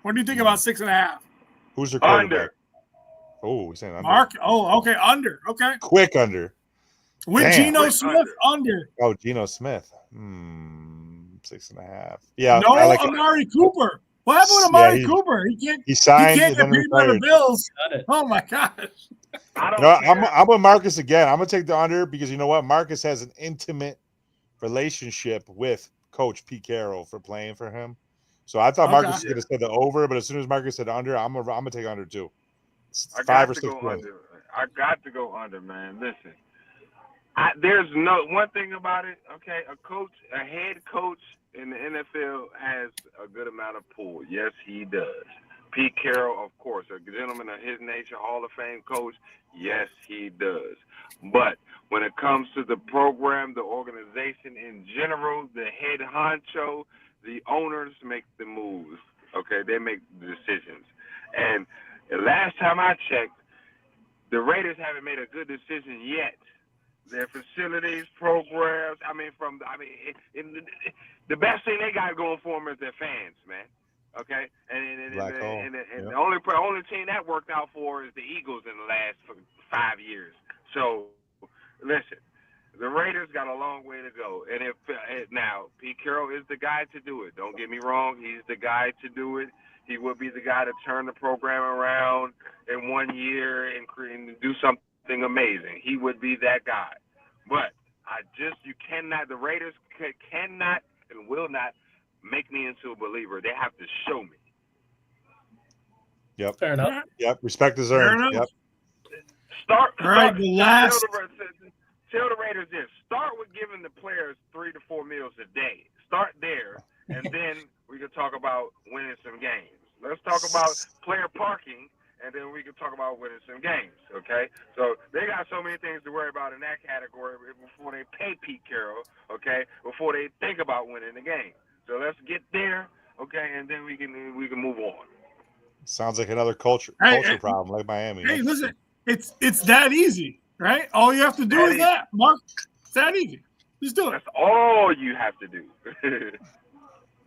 What do you think about 6.5? Who's your quarterback? Oh, he's saying under. Mark. Oh, okay, under. Okay, quick under. With Geno Smith under. Oh, Geno Smith. 6.5. Yeah. No, Amari Cooper. What happened with Amari Cooper? He signed. He can't get paid by the Bills. Oh my gosh. I'm with Marcus again. I'm gonna take the under because you know what? Marcus has an intimate relationship with Coach Pete Carroll for playing for him. So I thought Marcus was gonna say the over, but as soon as Marcus said under, I'm gonna take under too. I got to go under, man. Listen, there's no one thing about it. Okay, a head coach in the NFL has a good amount of pull. Yes, he does. Pete Carroll, of course, a gentleman of his nature, Hall of Fame coach. Yes, he does. But when it comes to the program, the organization in general, the head honcho, the owners make the moves. Okay, they make the decisions. And last time I checked, the Raiders haven't made a good decision yet. Their facilities, programs. The best thing they got going for them is their fans, man. Okay, and the only team that worked out for is the Eagles in the last 5 years. So, listen, the Raiders got a long way to go. And now Pete Carroll is the guy to do it. Don't get me wrong; he's the guy to do it. He would be the guy to turn the program around in 1 year and do something amazing. He would be that guy. But the Raiders cannot and will not make me into a believer. They have to show me. Yep. Fair enough. Yep. Respect is earned. Yep. Tell the Raiders this. Start with giving the players 3 to 4 meals a day. Start there, and then we can talk about winning some games. Let's talk about player parking, and then we can talk about winning some games, okay? So they got so many things to worry about in that category before they pay Pete Carroll, okay, before they think about winning the game. So let's get there, okay, and then we can move on. Sounds like another culture problem like Miami. Hey, listen, it's that easy, right? All you have to do is that, Mark. It's that easy. Just do it. That's all you have to do.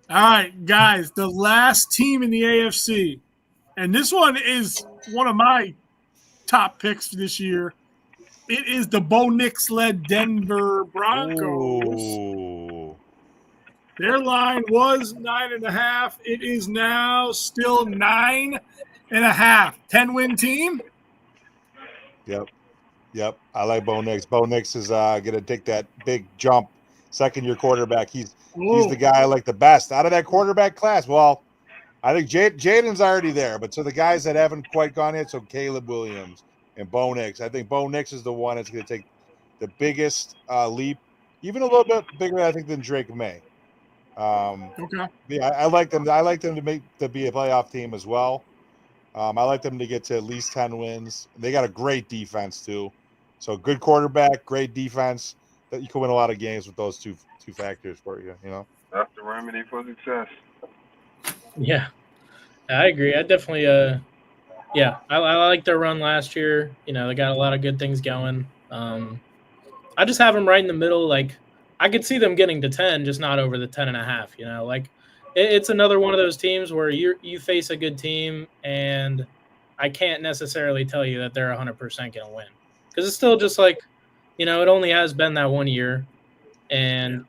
All right, guys, the last team in the AFC, and this one is one of my top picks this year. It is the Bo Nix-led Denver Broncos. Ooh. Their line was 9.5. It is now still 9.5. 10-win team. Yep. I like Bo Nix. Bo Nix is going to take that big jump. Second-year quarterback. He's the guy I like the best out of that quarterback class. Well, I think Jaden's already there, but so the guys that haven't quite gone yet, so Caleb Williams and Bo Nix. I think Bo Nix is the one that's going to take the biggest leap, even a little bit bigger, I think, than Drake May. Okay. Yeah, I like them. I like them to be a playoff team as well. I like them to get to at least 10 wins. They got a great defense too. So good quarterback, great defense. That you can win a lot of games with those two factors for you. You know. That's the remedy for success. Yeah, I agree. I definitely, I like their run last year. You know, they got a lot of good things going. I just have them right in the middle. Like, I could see them getting to 10, just not over the 10.5. You know, like it's another one of those teams where you face a good team, and I can't necessarily tell you that they're 100% going to win, because it's still just like, you know, it only has been that 1 year, and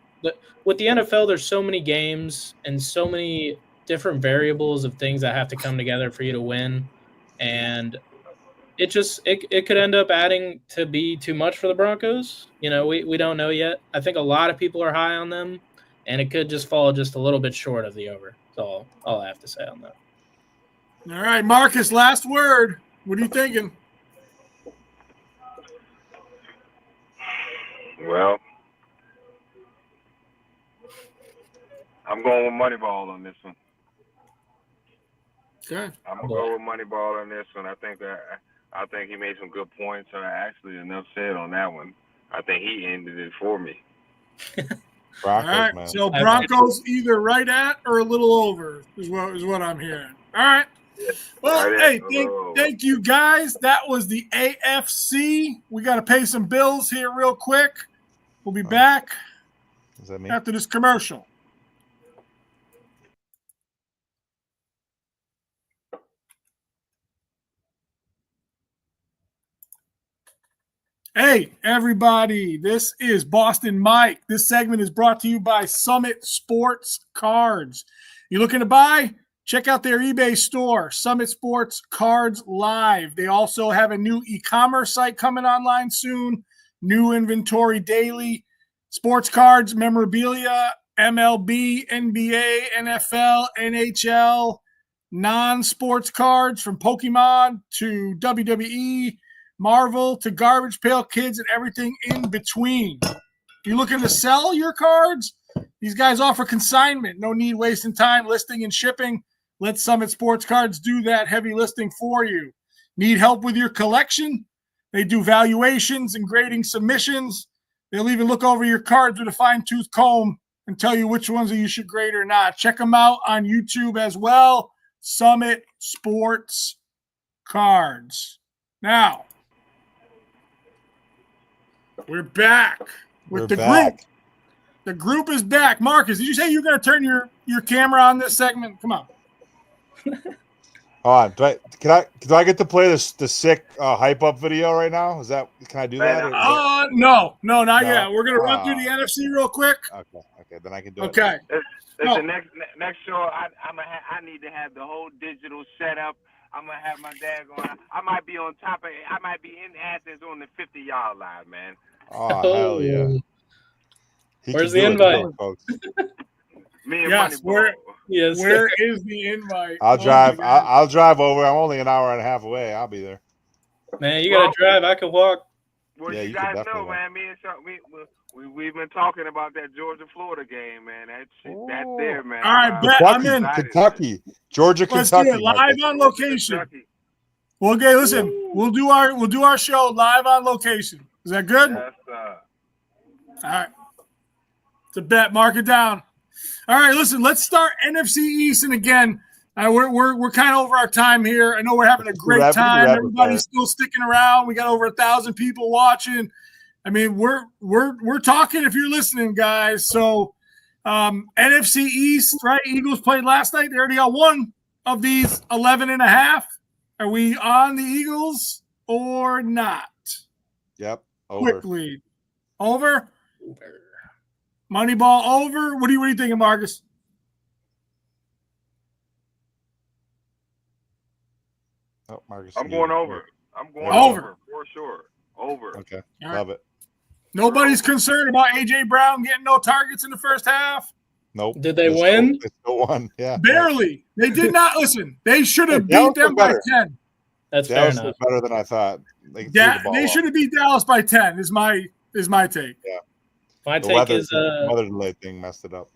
with the NFL, there's so many games and so many different variables of things that have to come together for you to win, and it could end up adding to be too much for the Broncos. You know, we don't know yet. I think a lot of people are high on them, and it could just fall just a little bit short of the over. That's all I have to say on that. All right, Marcus, last word. What are you thinking? Well, I'm going with Moneyball on this one. Okay. I'm gonna go with Moneyball on this one. I think he made some good points. Actually, enough said on that one. I think he ended it for me. Broncos, all right, man. so Broncos either right at or a little over is what I'm hearing. All right. Well, Right, thank you guys. That was the AFC. We got to pay some bills here real quick. We'll be back after this commercial. Hey, everybody, this is Boston Mike. This segment is brought to you by Summit Sports Cards. You looking to buy? Check out their eBay store, Summit Sports Cards Live. They also have a new e-commerce site coming online soon, new inventory daily, sports cards, memorabilia, MLB, NBA, NFL, NHL, non-sports cards from Pokemon to WWE, Marvel to Garbage Pail Kids, and everything in between. If you're looking to sell your cards, these guys offer consignment. No need wasting time listing and shipping. Let Summit Sports Cards do that heavy listing for you. Need help with your collection? They do valuations and grading submissions. They'll even look over your cards with a fine-tooth comb and tell you which ones you should grade or not. Check them out on YouTube as well. Summit Sports Cards. Now, we're back with the group. The group is back. Marcus, did you say you're going to turn your camera on this segment? Come on. Hold on. Do I get to play the sick hype up video right now? Can I do that? No, not yet. We're gonna run through the NFC real quick. Okay, then I can do it. Okay. The next show, I need to have the whole digital setup. I'm gonna have my dad going. I might be on top of it. I might be in Athens on the 50-yard line, man. Oh hell yeah! Where's the invite, folks? Me and Moneyball. Where is the invite? I'll drive. I'll drive over. I'm only an hour and a half away. I'll be there. Man, you gotta drive. I can walk. Well, you guys know, man. Me and Chuck, we've been talking about that Georgia-Florida game, man. That's there, man. All right, I'm in Kentucky, Georgia, Let's Kentucky. do it live on location. Well, okay, listen. We'll do our show live on location. Is that good? Yes, all right. It's a bet. Mark it down. All right, listen. Let's start NFC East, and again, we're kind of over our time here. I know we're having a great time. Everybody's still sticking around. We got over 1,000 people watching. I mean, we're talking if you're listening, guys. So NFC East, right? Eagles played last night. They already got one of these 11.5. Are we on the Eagles or not? Yep. Over. Quickly. Over. Moneyball over. What are you thinking, Marcus? Oh, Marcus. I'm going over. Over for sure. Over. Okay. Right. Love it. Nobody's concerned about A.J. Brown getting no targets in the first half. Nope. Did they win? They still won. Yeah. Barely. They did not listen. They should have beat them by 10. That's Dallas fair enough. Better than I thought. They should have beat Dallas by 10. Is my take. Yeah. My take is weather delay thing messed it up.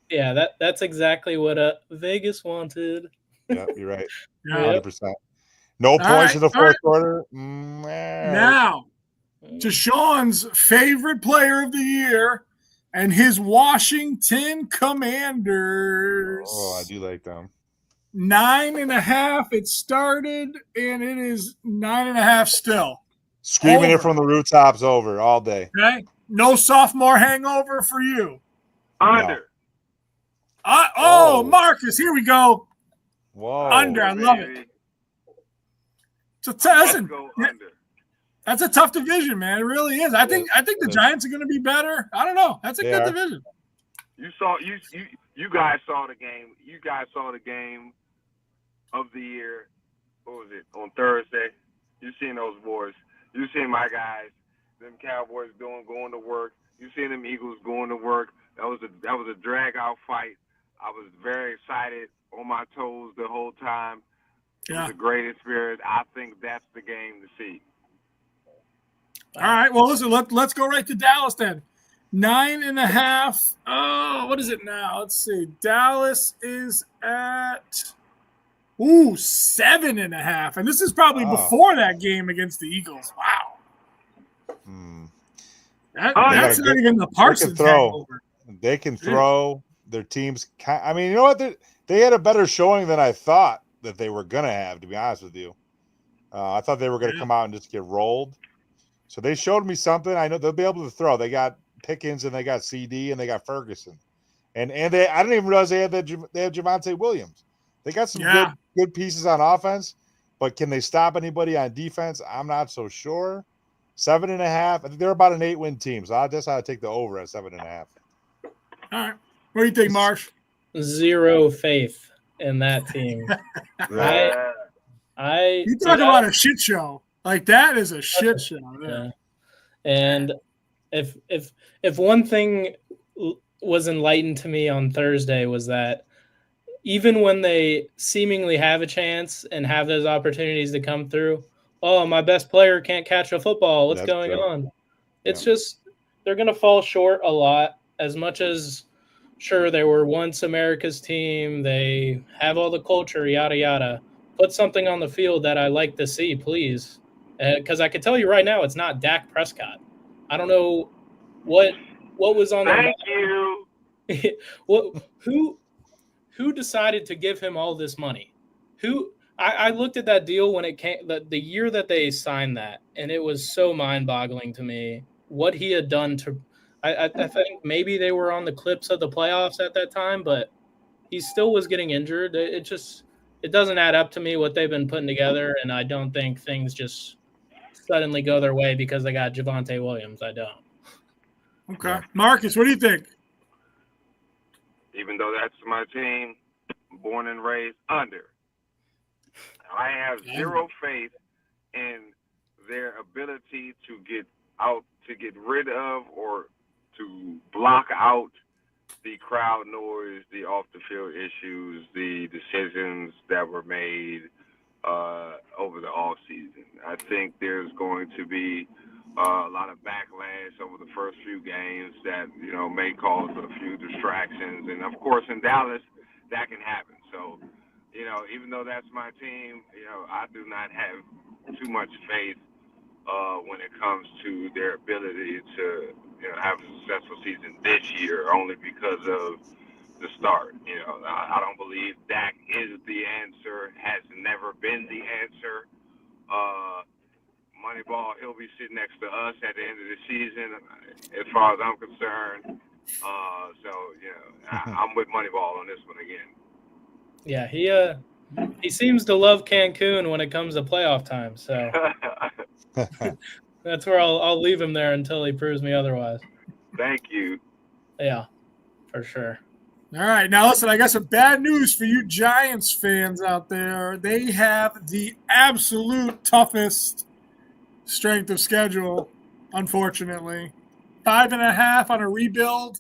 Yeah, that's exactly what Vegas wanted. Yeah, you're right. 100%. 100%. No points in the fourth quarter. Now, to Sean's favorite player of the year and his Washington Commanders. Oh, I do like them. 9.5 it started, and it is 9.5 still. Screaming it from the rooftops over all day. Okay. No sophomore hangover for you. Under. No. Marcus, here we go. Whoa. Under, I love it. So listen, that's a tough division, man. It really is. I think the Giants are going to be better. I don't know. That's a good division. You guys saw the game. You guys saw the game of the year. What was it, on Thursday? You seen those boys. You seen my guys, them Cowboys going to work. You seen them Eagles going to work. That was a drag out fight. I was very excited, on my toes the whole time. It was a great experience. I think that's the game to see. All right. Well, listen, let's go right to Dallas then. 9.5. Oh, what is it now? Let's see. Dallas is at 7.5. And this is probably before that game against the Eagles. Wow. That's not even the Parsons hangover. They can throw. Their teams. I mean, you know what? They had a better showing than I thought that they were going to have, to be honest with you. I thought they were going to come out and just get rolled. So they showed me something. I know they'll be able to throw. They got Pickens and they got CD and they got Ferguson. And I didn't even realize they have Javonte Williams. They got some good pieces on offense, but can they stop anybody on defense? I'm not so sure. 7.5. I think they're about an 8-win team. So I guess I'd take the over at 7.5. All right. What do you think, Marsh? Zero faith in that team. You talk about a shit show. Like, that is a shit show. Yeah. And if one thing was enlightened to me on Thursday was that even when they seemingly have a chance and have those opportunities to come through, my best player can't catch a football. What's going on? It's just they're going to fall short a lot. As much as, sure, they were once America's team, they have all the culture, yada, yada. Put something on the field that I like to see, please. Because I can tell you right now, it's not Dak Prescott. I don't know what was on Thank you. Who decided to give him all this money? I looked at that deal when it came, the year that they signed that, and it was so mind-boggling to me what he had done to. I think maybe they were on the clips of the playoffs at that time, but he still was getting injured. It doesn't add up to me what they've been putting together, and I don't think things just suddenly go their way because they got Javonte Williams. I don't. Okay. Marcus, what do you think? Even though that's my team, born and raised under. I have zero faith in their ability to get rid of or to block out the crowd noise, the off-the-field issues, the decisions that were made over the offseason. I think there's going to be a lot of backlash over the first few games that, may cause a few distractions. And, of course, in Dallas, that can happen. So, even though that's my team, I do not have too much faith when it comes to their ability to have a successful season this year, only because of the start. I don't believe Dak is the answer, has never been the answer. Moneyball, he'll be sitting next to us at the end of the season, as far as I'm concerned. I'm with Moneyball on this one again. Yeah, he seems to love Cancun when it comes to playoff time. So that's where I'll leave him there until he proves me otherwise. Thank you. Yeah, for sure. All right. Now, listen, I got some bad news for you Giants fans out there. They have the absolute toughest strength of schedule, unfortunately. 5.5 on a rebuild.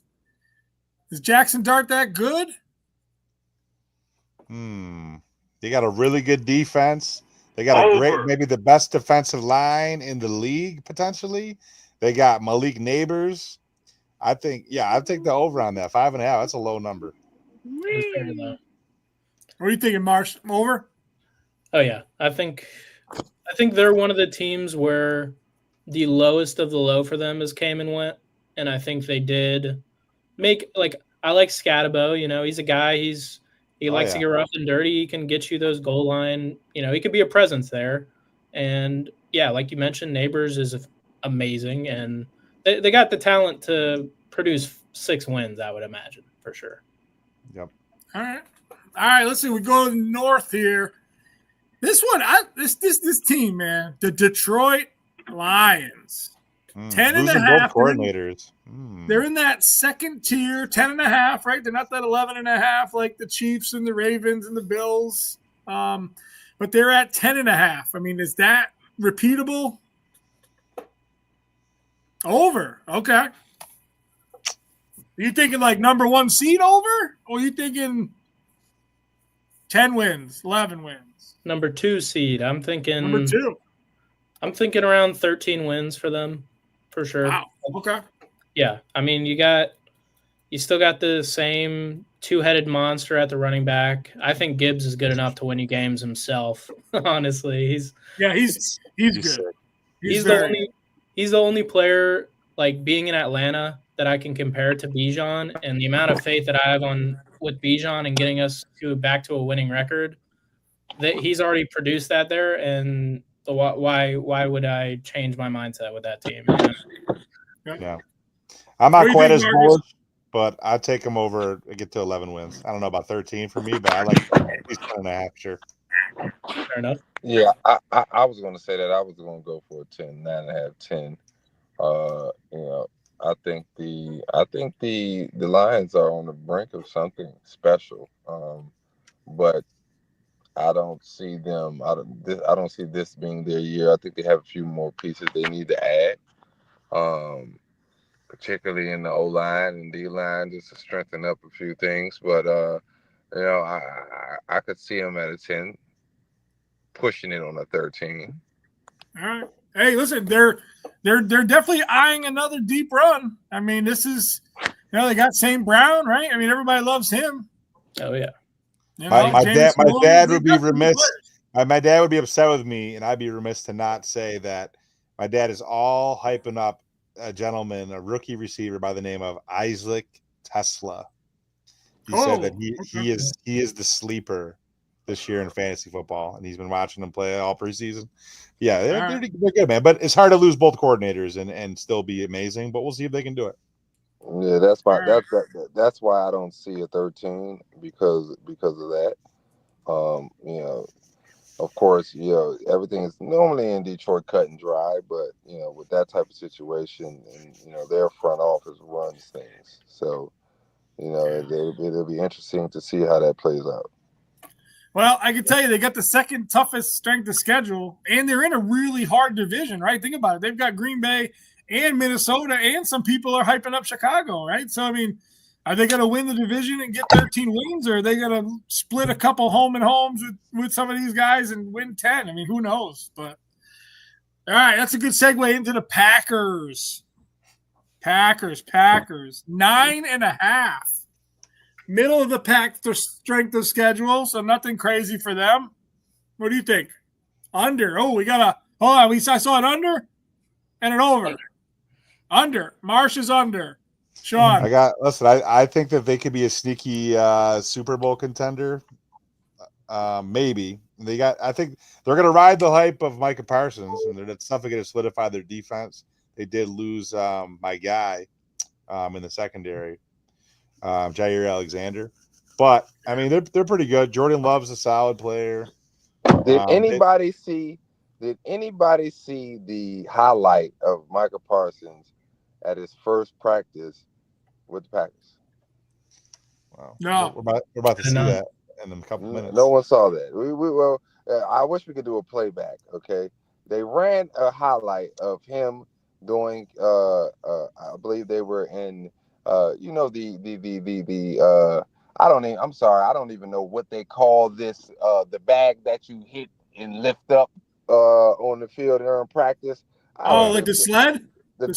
Is Jackson Dart that good? They got a really good defense. They got a great, maybe the best defensive line in the league, potentially. They got Malik Neighbors. I think, I'd take the over on that. 5.5. That's a low number. What are you thinking, Marsh? Over? Oh yeah, I think they're one of the teams where the lowest of the low for them is came and went, and I think they did make I like Scatabo. He's a guy. He likes to get rough and dirty. He can get you those goal line. He could be a presence there, and like you mentioned, Neighbors is amazing, and they got the talent to produce 6 wins, I would imagine, for sure. Yep. All right. Let's see. We go north here. This one, this team, man, the Detroit Lions, 10.5 coordinators. They're in that second tier, 10.5, right? They're not that 11.5 like the Chiefs and the Ravens and the Bills, but they're at 10.5. I mean, is that repeatable? Over. Okay. Are you thinking like number 1 seed over, or are you thinking 10 wins, 11 wins? Number 2 seed. I'm thinking number 2. I'm thinking around 13 wins for them, for sure. Wow. Okay. Yeah. I mean, you still got the same two-headed monster at the running back. I think Gibbs is good enough to win you games himself. Honestly, he's good. He's the only player, like, being in Atlanta, that I can compare to Bijan, and the amount of faith that I have with Bijan and getting us back to a winning record. That he's already produced that there, and why would I change my mindset with that team? You know? Yeah, I'm not quite as bullish, but I take him over. I get to 11 wins. I don't know about 13 for me, but I like at least 10.5. Sure. Fair enough. Yeah, I was going to say that. I was going to go for a 10, 9.5, 10. I think the Lions are on the brink of something special, but I don't see them. I don't see this being their year. I think they have a few more pieces they need to add, particularly in the O line and D line, just to strengthen up a few things. But I could see them at a 10, pushing it on a 13. All right. Hey, listen, they're definitely eyeing another deep run. I mean, this is, they got St. Brown, right? I mean, everybody loves him. Oh yeah. My dad would be remiss. My dad would be upset with me, and I'd be remiss to not say that my dad is all hyping up a gentleman, a rookie receiver by the name of Isaac Tesla. He said that he is the sleeper this year in fantasy football, and he's been watching them play all preseason. Yeah, they're good, man. But it's hard to lose both coordinators and still be amazing. But we'll see if they can do it. Yeah, that's why I don't see a 13 because of that. Of course, everything is normally in Detroit cut and dry, but with that type of situation, and their front office runs things, so it'll be interesting to see how that plays out. Well, I can tell you they got the second toughest strength of schedule, and they're in a really hard division, right? Think about it. They've got Green Bay and Minnesota, and some people are hyping up Chicago, right? So, I mean, are they going to win the division and get 13 wins, or are they going to split a couple home and homes with some of these guys and win 10? I mean, who knows? But, all right, that's a good segue into the Packers. Packers, 9.5. Middle of the pack for strength of schedule, so nothing crazy for them. What do you think? Under. Oh, we got a – hold on. I saw an under and an over. Under. Marsh is under. Sean. I think that they could be a sneaky Super Bowl contender. Maybe. I think they're going to ride the hype of Micah Parsons, and it's definitely going to solidify their defense. They did lose my guy in the secondary. Jair Alexander, but I mean they're pretty good. Jordan Love's a solid player. Did anybody see the highlight of Micah Parsons at his first practice with the Packers? Wow. No, we're about to see that in a couple minutes. No one saw that. I wish we could do a playback. Okay, they ran a highlight of him doing. I believe they were in. I don't even know what they call this, the bag that you hit and lift up on the field during practice. Like the sled? The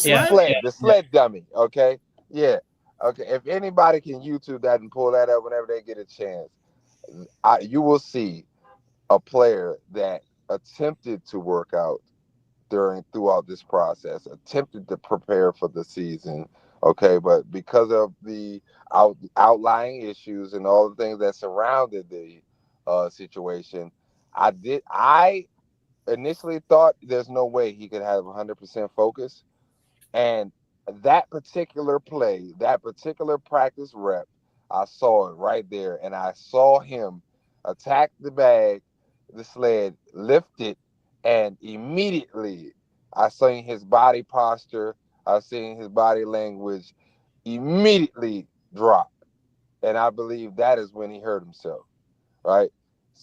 sled dummy, okay? Yeah. Okay. If anybody can YouTube that and pull that up whenever they get a chance, you will see a player that attempted to work out throughout this process, attempted to prepare for the season. Okay, but because of the outlying issues and all the things that surrounded the situation, I initially thought there's no way he could have 100% focus, and that particular play, that particular practice rep, I saw it right there, and I saw him attack the bag, the sled, lift it, and immediately I seen his body posture, I seen his body language immediately drop, and I believe that is when he hurt himself. Right,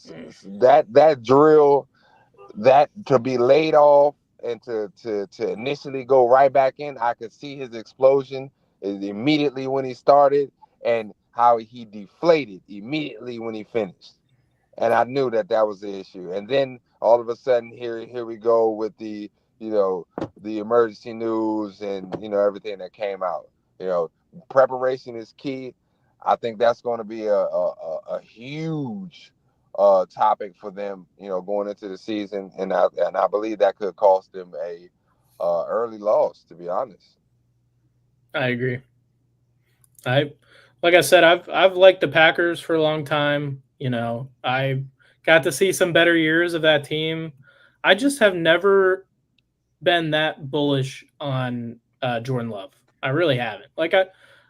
that drill, that to be laid off and to initially go right back in, I could see his explosion immediately when he started and how he deflated immediately when he finished. And I knew that that was the issue. And then all of a sudden, here we go with the the emergency news and everything that came out. Preparation is key. I think that's going to be a huge topic for them, going into the season, and I believe that could cost them a early loss. To be honest, I agree. Like I said, I've liked the Packers for a long time. I got to see some better years of that team. I just have never been that bullish on Jordan Love. I really haven't.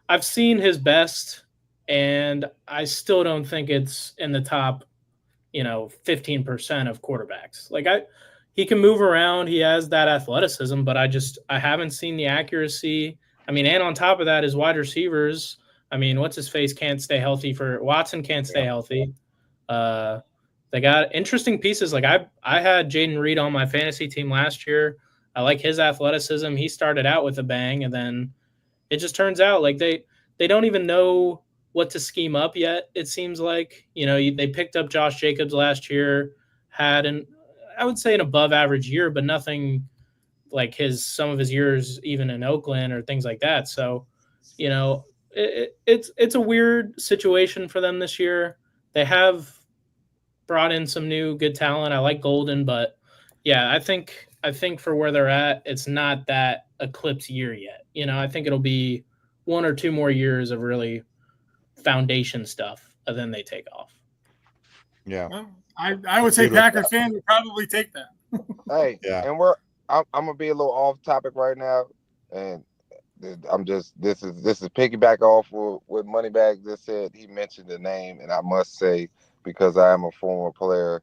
I've seen his best, and I still don't think it's in the top, 15% of quarterbacks. He can move around. He has that athleticism, but I haven't seen the accuracy. I mean, and on top of that, his wide receivers. I mean, what's his face can't stay healthy Watson can't stay healthy. They got interesting pieces. I had Jaden Reed on my fantasy team last year. I like his athleticism. He started out with a bang, and then it just turns out they don't even know what to scheme up yet. It seems like they picked up Josh Jacobs last year, had I would say an above average year, but nothing like some of his years even in Oakland or things like that. So, it's a weird situation for them this year. They have brought in some new good talent. I like Golden, but yeah, I think for where they're at, it's not that eclipse year yet. I think it'll be 1 or 2 more years of really foundation stuff, and then they take off. Yeah. Well, I would say Packer fans would probably take that. Hey, yeah. And I'm gonna be a little off topic right now, and this is piggyback off what Moneybag just said. He mentioned the name, and I must say, because I am a former player,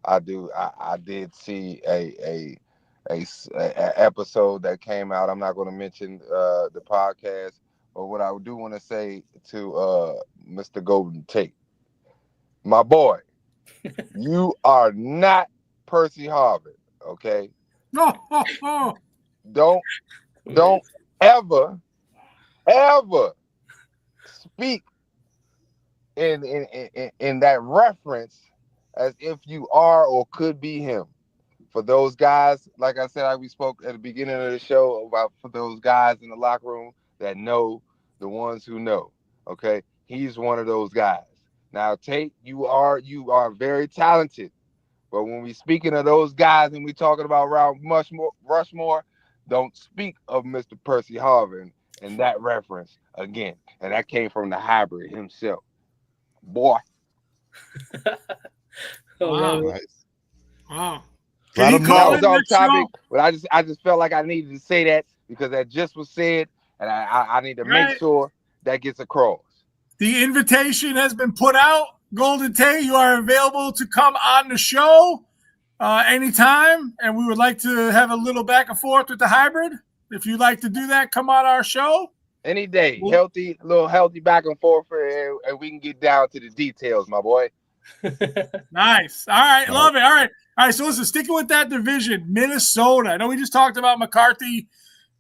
I did see a episode that came out. I'm not going to mention the podcast, but what I do want to say to Mr. Golden Tate, my boy, you are not Percy Harvin, okay? No. Don't ever speak in that reference as if you are or could be him. For those guys, like I said, we spoke at the beginning of the show about for those guys in the locker room that know the ones who know. Okay, he's one of those guys. Now, Tate, you are very talented, but when we speaking of those guys and we talking about Rushmore, don't speak of Mr. Percy Harvin in that reference again. And that came from the hybrid himself. Boy. Wow. Nice. Wow. That was off topic, but I just felt like I needed to say that because that just was said, and I need to make sure that gets across. The invitation has been put out. Golden Tate, you are available to come on the show anytime, and we would like to have a little back and forth with the hybrid. If you'd like to do that, come on our show. Any day. Little healthy back and forth, and we can get down to the details, my boy. Nice. All right. Love it. All right. So listen, sticking with that division, Minnesota. I know we just talked about McCarthy.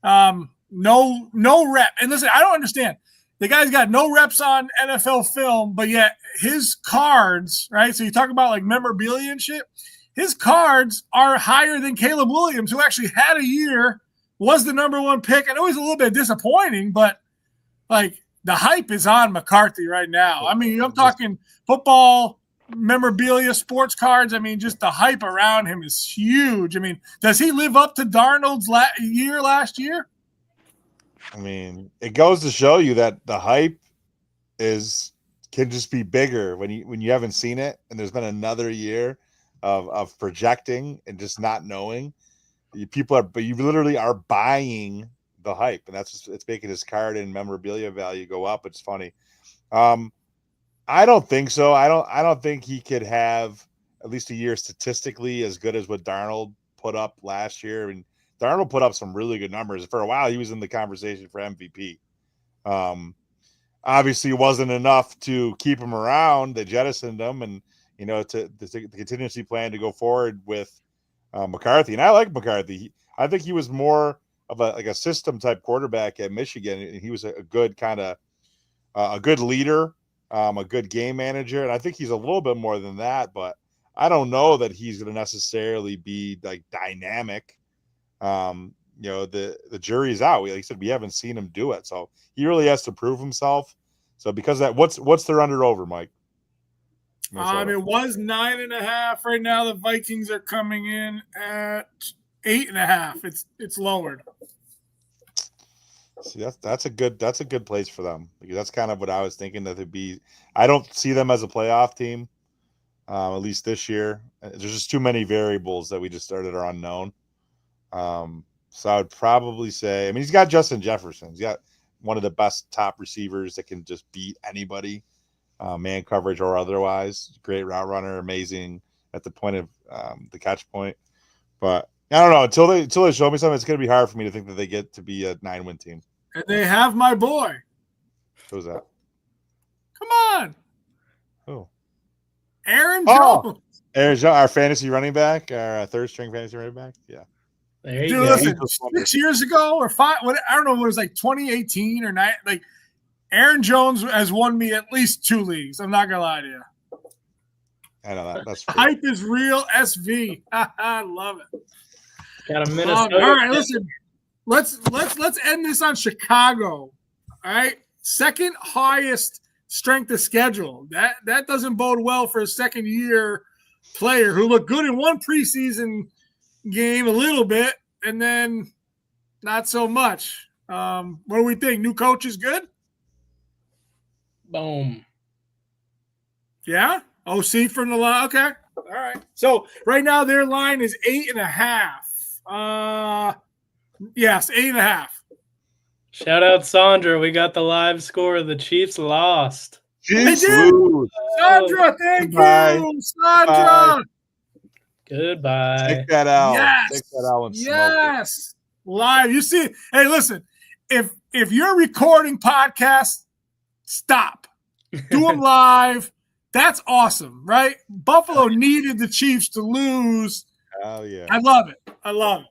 No rep. And listen, I don't understand. The guy's got no reps on NFL film, but yet his cards, right? So you talk about like memorabilia and shit. His cards are higher than Caleb Williams, who actually had a year, was the number 1 pick. I know he's a little bit disappointing, but like the hype is on McCarthy right now. I mean, I'm talking football memorabilia, sports cards. I mean, just the hype around him is huge. I mean, does he live up to Darnold's last year? I mean, it goes to show you that the hype can just be bigger when you haven't seen it, and there's been another year of projecting and just not knowing. You literally are buying the hype, and it's making his card and memorabilia value go up. It's funny. I don't think so. I don't think he could have at least a year statistically as good as what Darnold put up last year. I mean, Darnold put up some really good numbers. For a while, he was in the conversation for MVP. Obviously, it wasn't enough to keep him around. They jettisoned him, and to the contingency plan to go forward with McCarthy. And I like McCarthy. I think he was more of a system type quarterback at Michigan, and he was a good kind of a good leader, a good game manager, and I think he's a little bit more than that. But I don't know that he's going to necessarily be like dynamic. The jury's out. Like I said, we haven't seen him do it, so he really has to prove himself. So because of that, what's their under over, Mike? It was 9.5. Right now, the Vikings are coming in at 8.5. It's lowered. See, that's a good place for them, because that's kind of what I was thinking that they'd be. I don't see them as a playoff team, at least this year. There's just too many variables that we just started are unknown. So I would probably say, I mean, he's got Justin Jefferson. He's got one of the best top receivers that can just beat anybody, man coverage or otherwise. Great route runner, amazing at the point of the catch point. But I don't know, until they show me something, it's going to be hard for me to think that they get to be a 9-win team. And they have my boy. Who's that? Come on. Who? Aaron Jones. Aaron Jones, our fantasy running back, our third string fantasy running back. Yeah. There you Dude, go. listen, 6 years ago or 5, I don't know, what it was like 2018 or 9. Like, Aaron Jones has won me at least 2 leagues. I'm not gonna lie to you. I know that's true. Hype is real. SV. I love it. Got a Minnesota. All right, listen. Let's end this on Chicago. All right, second highest strength of schedule. That doesn't bode well for a second year player who looked good in one preseason game a little bit, and then not so much. What do we think? New coach is good? Boom. Yeah? OC from the line. Okay. All right. So right now their line is 8.5. Yes, 8.5. Shout out Sandra. We got the live score. The Chiefs lost. Chiefs lose. Sandra, thank you. Sandra. Goodbye. Take that out. Yes. Take that out and yes. Live. You see, hey, listen, if you're recording podcasts, stop. Do them live. That's awesome, right? Buffalo needed the Chiefs to lose. Oh, yeah. I love it. I love it.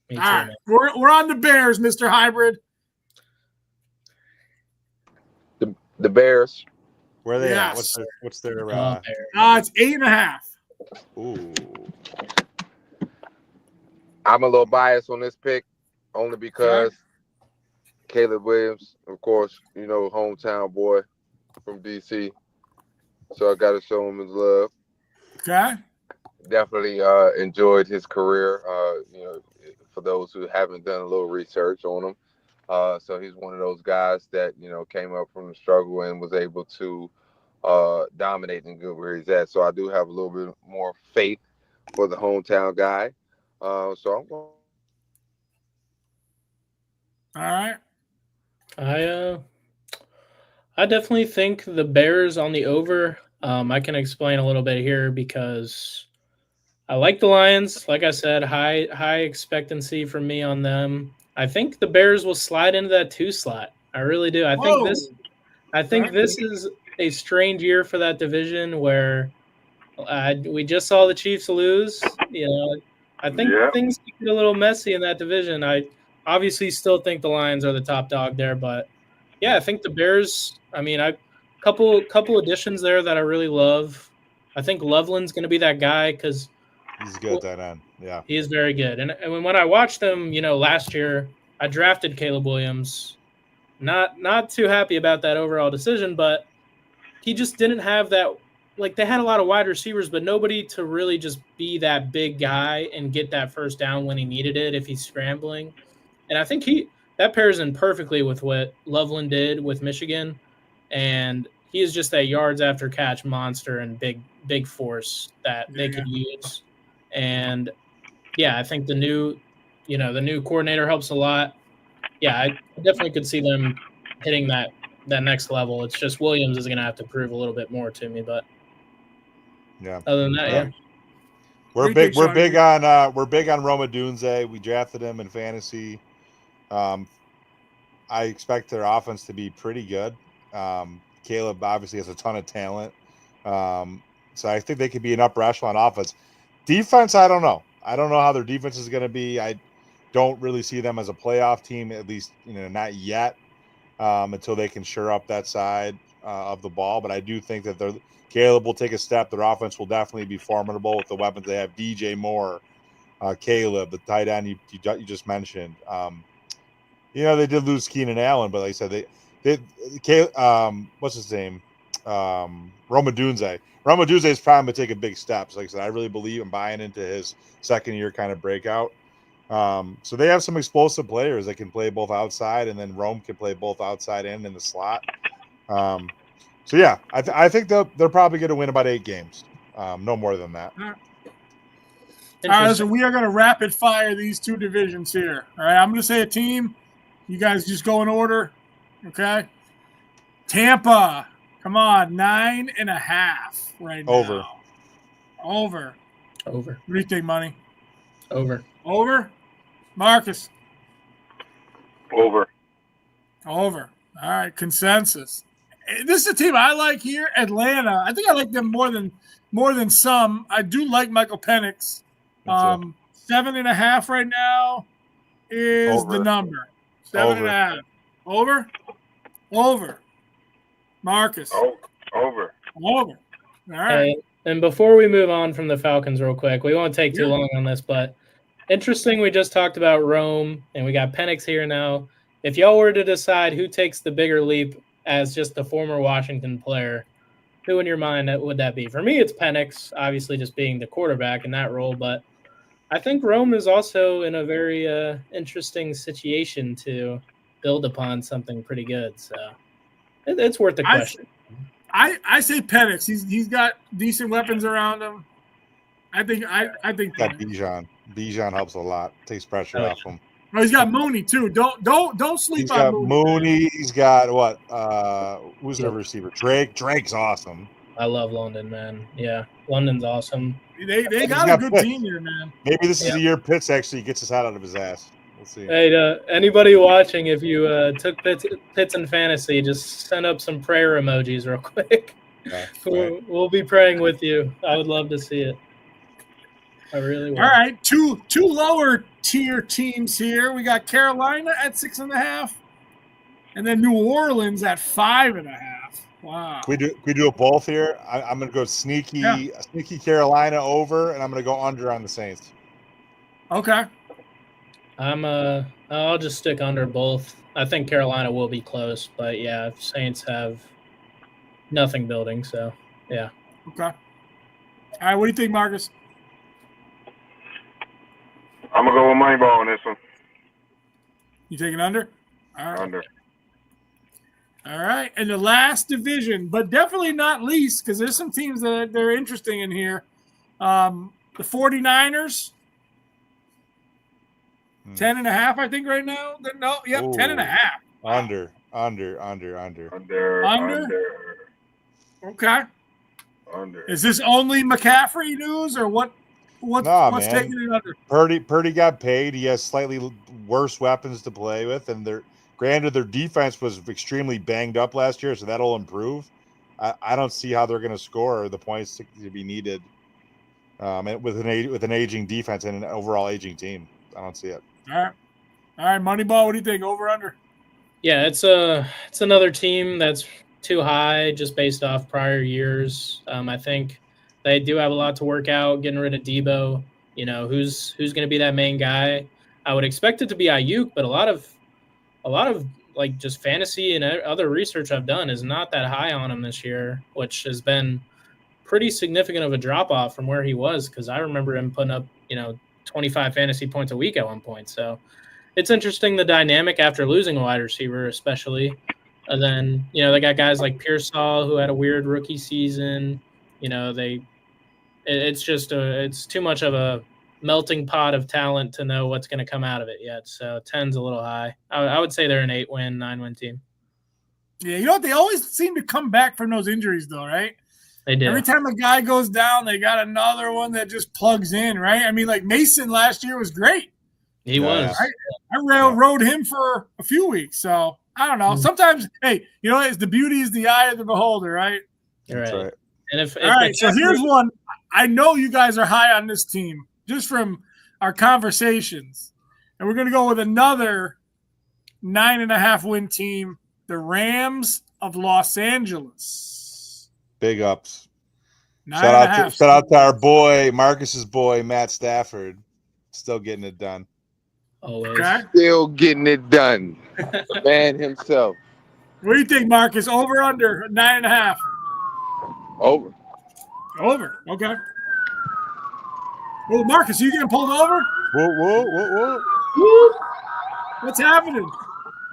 Me All too, right. man. We're on the Bears, Mr. Hybrid. The Bears. Where are they at? Yes. What's their It's 8.5. Ooh. I'm a little biased on this pick, only because Caleb Williams, of course, hometown boy from DC. So I got to show him his love. Okay. Definitely enjoyed his career. For those who haven't done a little research on him, so he's one of those guys that came up from the struggle and was able to dominate and get where he's at. So I do have a little bit more faith for the hometown guy. So I'm going. All right. I definitely think the Bears on the over. I can explain a little bit here because I like the Lions. Like I said, high expectancy from me on them. I think the Bears will slide into that 2 slot. I really do. I think this is a strange year for that division where we just saw the Chiefs lose. I think things get a little messy in that division. I obviously still think the Lions are the top dog there, but yeah, I think the Bears. I mean, couple additions there that I really love. I think Loveland's going to be that guy because he's good at that end. Yeah, he is very good. And when I watched him, last year, I drafted Caleb Williams. Not too happy about that overall decision, but he just didn't have that. Like, they had a lot of wide receivers, but nobody to really just be that big guy and get that first down when he needed it if he's scrambling. And I think that pairs in perfectly with what Loveland did with Michigan. And he is just that yards after catch monster and big force that they could use. And yeah, I think the new coordinator helps a lot. yeah, I definitely could see them hitting that next level. It's just Williams is going to have to prove a little bit more to me, but yeah. Other than that, yeah. We're big on Roma Dunze. We drafted him in fantasy. I expect their offense to be pretty good. Caleb obviously has a ton of talent. So I think they could be an upper echelon offense. Defense, I don't know. I don't know how their defense is going to be. I don't really see them as a playoff team, at least, not yet, until they can shore up that side of the ball. But I do think that Caleb will take a step. Their offense will definitely be formidable with the weapons they have. DJ Moore, Caleb, the tight end you just mentioned. They did lose Keenan Allen, but like I said, what's his name? Roma Dunze. Roma Dunze is probably going to take a big step. So like I said, I really believe in buying into his second year kind of breakout. So they have some explosive players that can play both outside, and then Rome can play both outside and in the slot. So yeah, I think they're probably going to win about 8 games. No more than that. All right, so we are going to rapid fire these two divisions here. All right, I'm going to say a team. You guys just go in order, okay? Tampa, come on, 9.5 right now. Over. What do you think, Money? Over. Marcus? Over. All right, consensus. This is a team I like here, Atlanta. I think I like them more than some. I do like Michael Penix. 7.5 right now is the number. 7.5. Over. Marcus. Over. All right. And before we move on from the Falcons real quick, we won't take too long on this, but interesting, we just talked about Rome, and we got Penix here now. If y'all were to decide who takes the bigger leap as just a former Washington player, who in your mind would that be? For me, it's Penix, obviously just being the quarterback in that role, but I think Rome is also in a very interesting situation to build upon something pretty good. So it's worth the question. I say Penix. He's got decent weapons around him. I think got Bijan. Bijan helps a lot. Takes pressure off him. Oh, he's got Mooney too. Don't sleep on Mooney. He's got what? Who's their receiver? Drake. Drake's awesome. I love London, man. Yeah, London's awesome. They got a good team here, man. Maybe this is the year Pitts actually gets his head out of his ass. We'll see. Hey, anybody watching, if you took Pitts in fantasy, just send up some prayer emojis real quick. We'll be praying with you. I would love to see it. I really would. All right, two lower tier teams here. We got Carolina at 6.5, and then New Orleans at 5.5. Wow. We do it both here. I'm going to go sneaky Carolina over, and I'm going to go under on the Saints. Okay. I'll just stick under both. I think Carolina will be close, but yeah, Saints have nothing building, so yeah. Okay. All right, what do you think, Marcus? I'm going to go with Moneyball on this one. You taking under? All right. Under. All right, and the last division, but definitely not least, because there's some teams that they're interesting in here. The 49ers, 10.5, I think, right now. No, yep, 10.5. Under. Okay. Under. Is this only McCaffrey news, or what? What's taking it under? Purdy got paid. He has slightly worse weapons to play with, and their defense was extremely banged up last year, so that'll improve. I don't see how they're going to score the points to be needed with an aging defense and an overall aging team. I don't see it. All right, Moneyball. What do you think? Over under? Yeah, it's another team that's too high just based off prior years. I think they do have a lot to work out. Getting rid of Debo, who's going to be that main guy? I would expect it to be Ayuk, but a lot of like just fantasy and other research I've done is not that high on him this year, which has been pretty significant of a drop off from where he was. Cause I remember him putting up, 25 fantasy points a week at one point. So it's interesting, the dynamic after losing a wide receiver, especially. And then, they got guys like Pearsall who had a weird rookie season. It's too much of a melting pot of talent to know what's going to come out of it yet. So 10's a little high. I would say they're an 8-win, 9-win team. Yeah, you know what? They always seem to come back from those injuries, though, right? They do. Every time a guy goes down, they got another one that just plugs in, right? I mean, like Mason last year was great. He was. I rode him for a few weeks, so I don't know. Sometimes, hey, you know, it's the beauty is the eye of the beholder, right? That's right. And if all right, so here's one. I know you guys are high on this team just from our conversations, and we're going to go with another 9.5-win team, the Rams of Los Angeles. Big ups. Shout out to our boy, Marcus's boy, Matt Stafford. Still getting it done. Always. Okay. Still getting it done. The man himself. What do you think, Marcus? Over, under 9.5? Over. Over. Okay. Well, Marcus, you getting pulled over? Whoa. What's happening?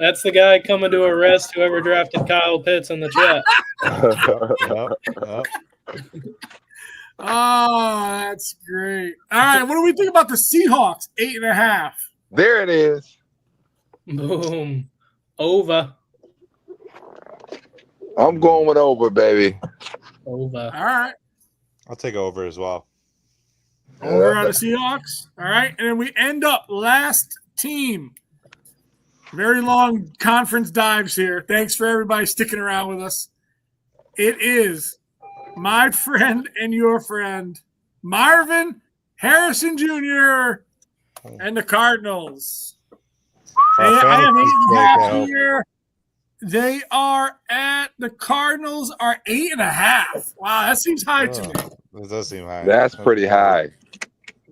That's the guy coming to arrest whoever drafted Kyle Pitts in the chat. Oh, that's great. All right, what do we think about the Seahawks? 8.5. There it is. Boom. Over. I'm going with over, baby. Over. All right. I'll take over as well. Over on the Seahawks. All right. And then we end up last team. Very long conference dives here. Thanks for everybody sticking around with us. It is my friend and your friend, Marvin Harrison Jr. and the Cardinals. I have 8.5 here. They are at the Cardinals are 8.5. Wow, that seems high to me. That does seem high. That's pretty high.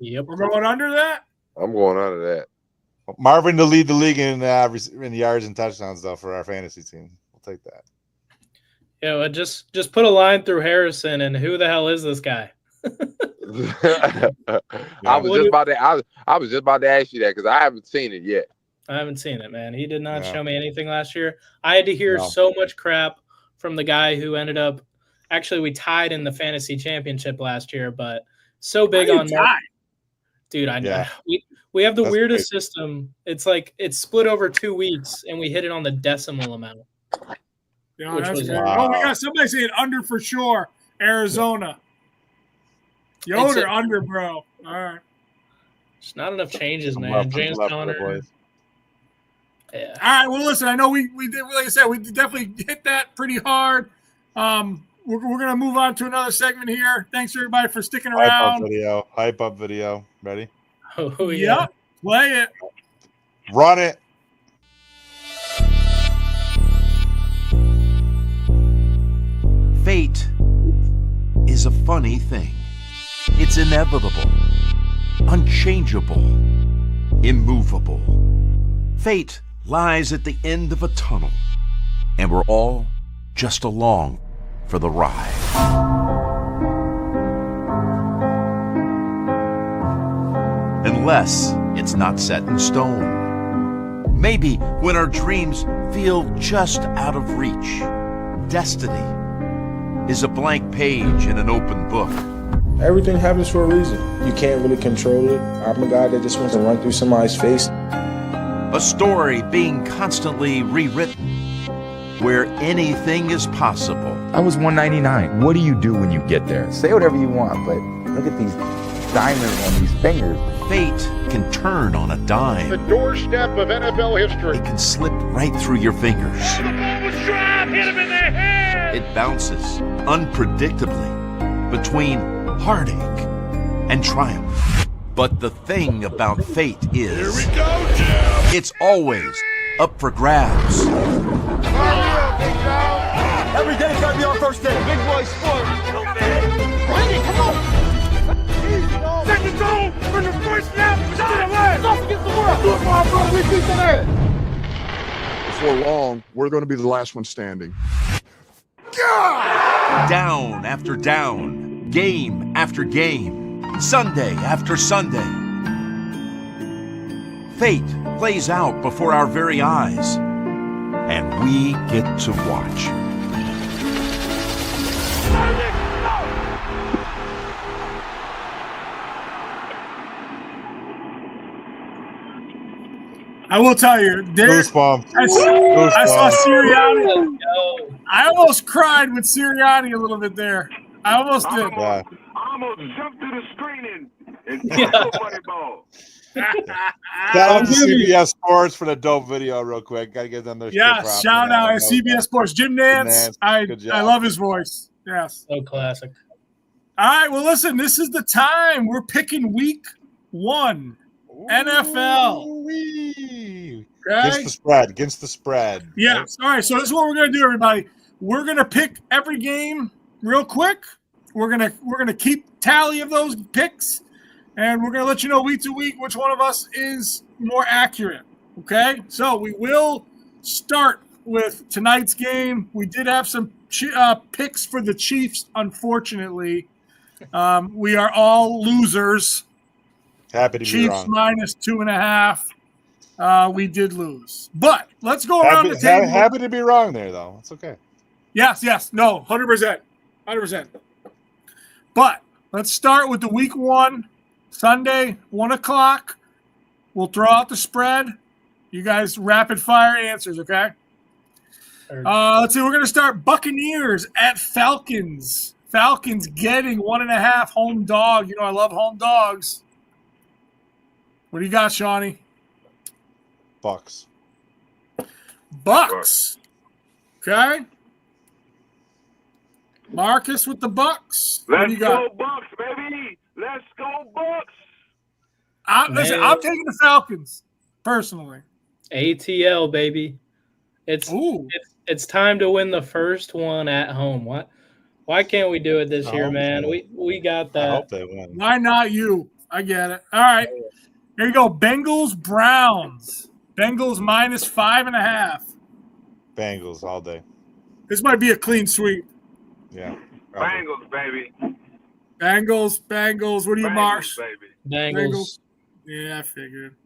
Yep. We're going under that? I'm going under that. Marvin to lead the league in yards and touchdowns, though, for our fantasy team. We'll take that. Yeah, well, just put a line through Harrison, and who the hell is this guy? I was just about to ask you that because I haven't seen it yet. I haven't seen it, man. He did not show me anything last year. I had to hear so much crap from the guy who ended up – actually, we tied in the fantasy championship last year, but so big on – dude, I know. Yeah. We have the weirdest system. It's like it's split over 2 weeks, and we hit it on the decimal amount. Yeah, that's good. Oh, we got somebody saying under for sure. Arizona. Yoder under, bro. All right. There's not enough changes, man. James Conner. Yeah. All right. Well, listen, I know we did, like I said, we definitely hit that pretty hard. We're going to move on to another segment here. Thanks, everybody, for sticking around. Hype up video. Ready? Oh, yeah. Yep. Play it. Run it. Fate is a funny thing. It's inevitable, unchangeable, immovable. Fate lies at the end of a tunnel, and we're all just along for the ride. Unless it's not set in stone. Maybe when our dreams feel just out of reach, destiny is a blank page in an open book. Everything happens for a reason. You can't really control it. I'm a guy that just wants to run through somebody's face. A story being constantly rewritten, where anything is possible. I was 199. What do you do when you get there? Say whatever you want, but look at these diamonds on these fingers. Fate can turn on a dime. The doorstep of NFL history. It can slip right through your fingers. Oh, the ball was dropped, hit him in the head. It bounces unpredictably between heartache and triumph. But the thing about fate is, here we go, Jim. It's always up for grabs. Every day's gotta be our first day. Big boy sport. Brandon, come on. Second zone from the first snap to the left. It's off against the world. Do it for our brother. We beat the Before long, we're going to be the last one standing. Down after down, game after game, Sunday after Sunday. Fate plays out before our very eyes, and we get to watch. I will tell you, Goosebumps. I saw Sirianni. Yo. I almost cried with Sirianni a little bit there. I almost did. I almost jumped through the screen and tackled Moneyball. Shout out to CBS Sports for the dope video, real quick. Got to give them their yes. Shout out to CBS Sports. Jim Nantz. I love his voice. Yes. So classic. All right. Well, listen. This is the time we're picking Week 1 NFL. Okay. Against the spread. Yes. All right. So this is what we're gonna do, everybody. We're gonna pick every game real quick. We're gonna keep tally of those picks, and we're gonna let you know week to week which one of us is more accurate. Okay. So we will start with tonight's game. We did have some picks for the Chiefs. Unfortunately, we are all losers. Happy to be wrong. Chiefs minus 2.5. We did lose, but let's go around the table. Happy to be wrong there, though. It's okay. Yes, no, 100%. But let's start with the Week 1 Sunday, 1 o'clock. We'll throw out the spread. You guys rapid fire answers, okay? Let's see. We're going to start Buccaneers at Falcons. Falcons getting 1.5 home dog. You know I love home dogs. What do you got, Shawnee? Bucks. Okay. Marcus with the Bucks. Let's go Bucks, baby. Let's go Bucks. Listen, I'm taking the Falcons personally. ATL, baby. It's time to win the first one at home. Why can't we do it this year, man? We got that. I hope they win. Why not you? I get it. All right. Here you go. Bengals, Browns. Bengals minus 5.5. Bengals all day. This might be a clean sweep. Yeah. Bengals, baby. Bengals. What do you, Marsh? Bengals. Yeah, I figured.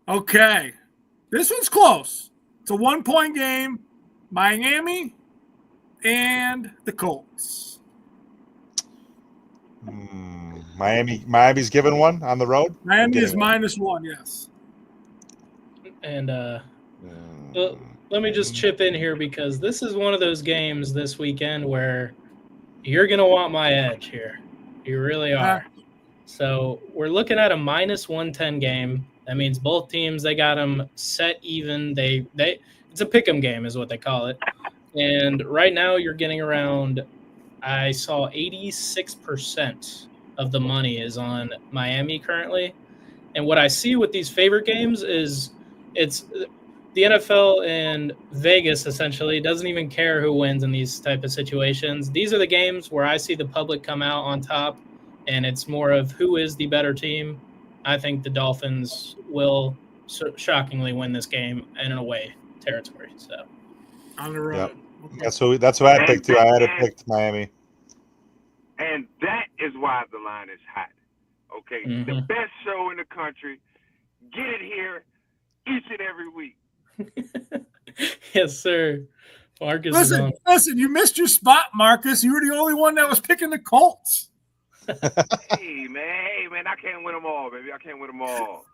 Okay. This one's close. It's a 1-point game. Miami and the Colts. Miami's given one on the road? Miami is -1, yes. And let me just chip in here because this is one of those games this weekend where you're going to want my edge here. You really are. So we're looking at a -110 game. That means both teams, they got them set even. It's a pick'em game is what they call it. And right now you're getting around, I saw 86% of the money is on Miami currently. And what I see with these favorite games is it's the NFL and Vegas essentially doesn't even care who wins in these type of situations. These are the games where I see the public come out on top, and it's more of who is the better team. I think the Dolphins will shockingly win this game in an away territory. So on the road. Yep. That's what I picked too. I had picked Miami. And that is why the line is hot. Okay, the best show in the country. Get it here each and every week. Yes, sir. Marcus Listen, you missed your spot, Marcus. You were the only one that was picking the Colts. Hey, man, I can't win them all, baby. I can't win them all.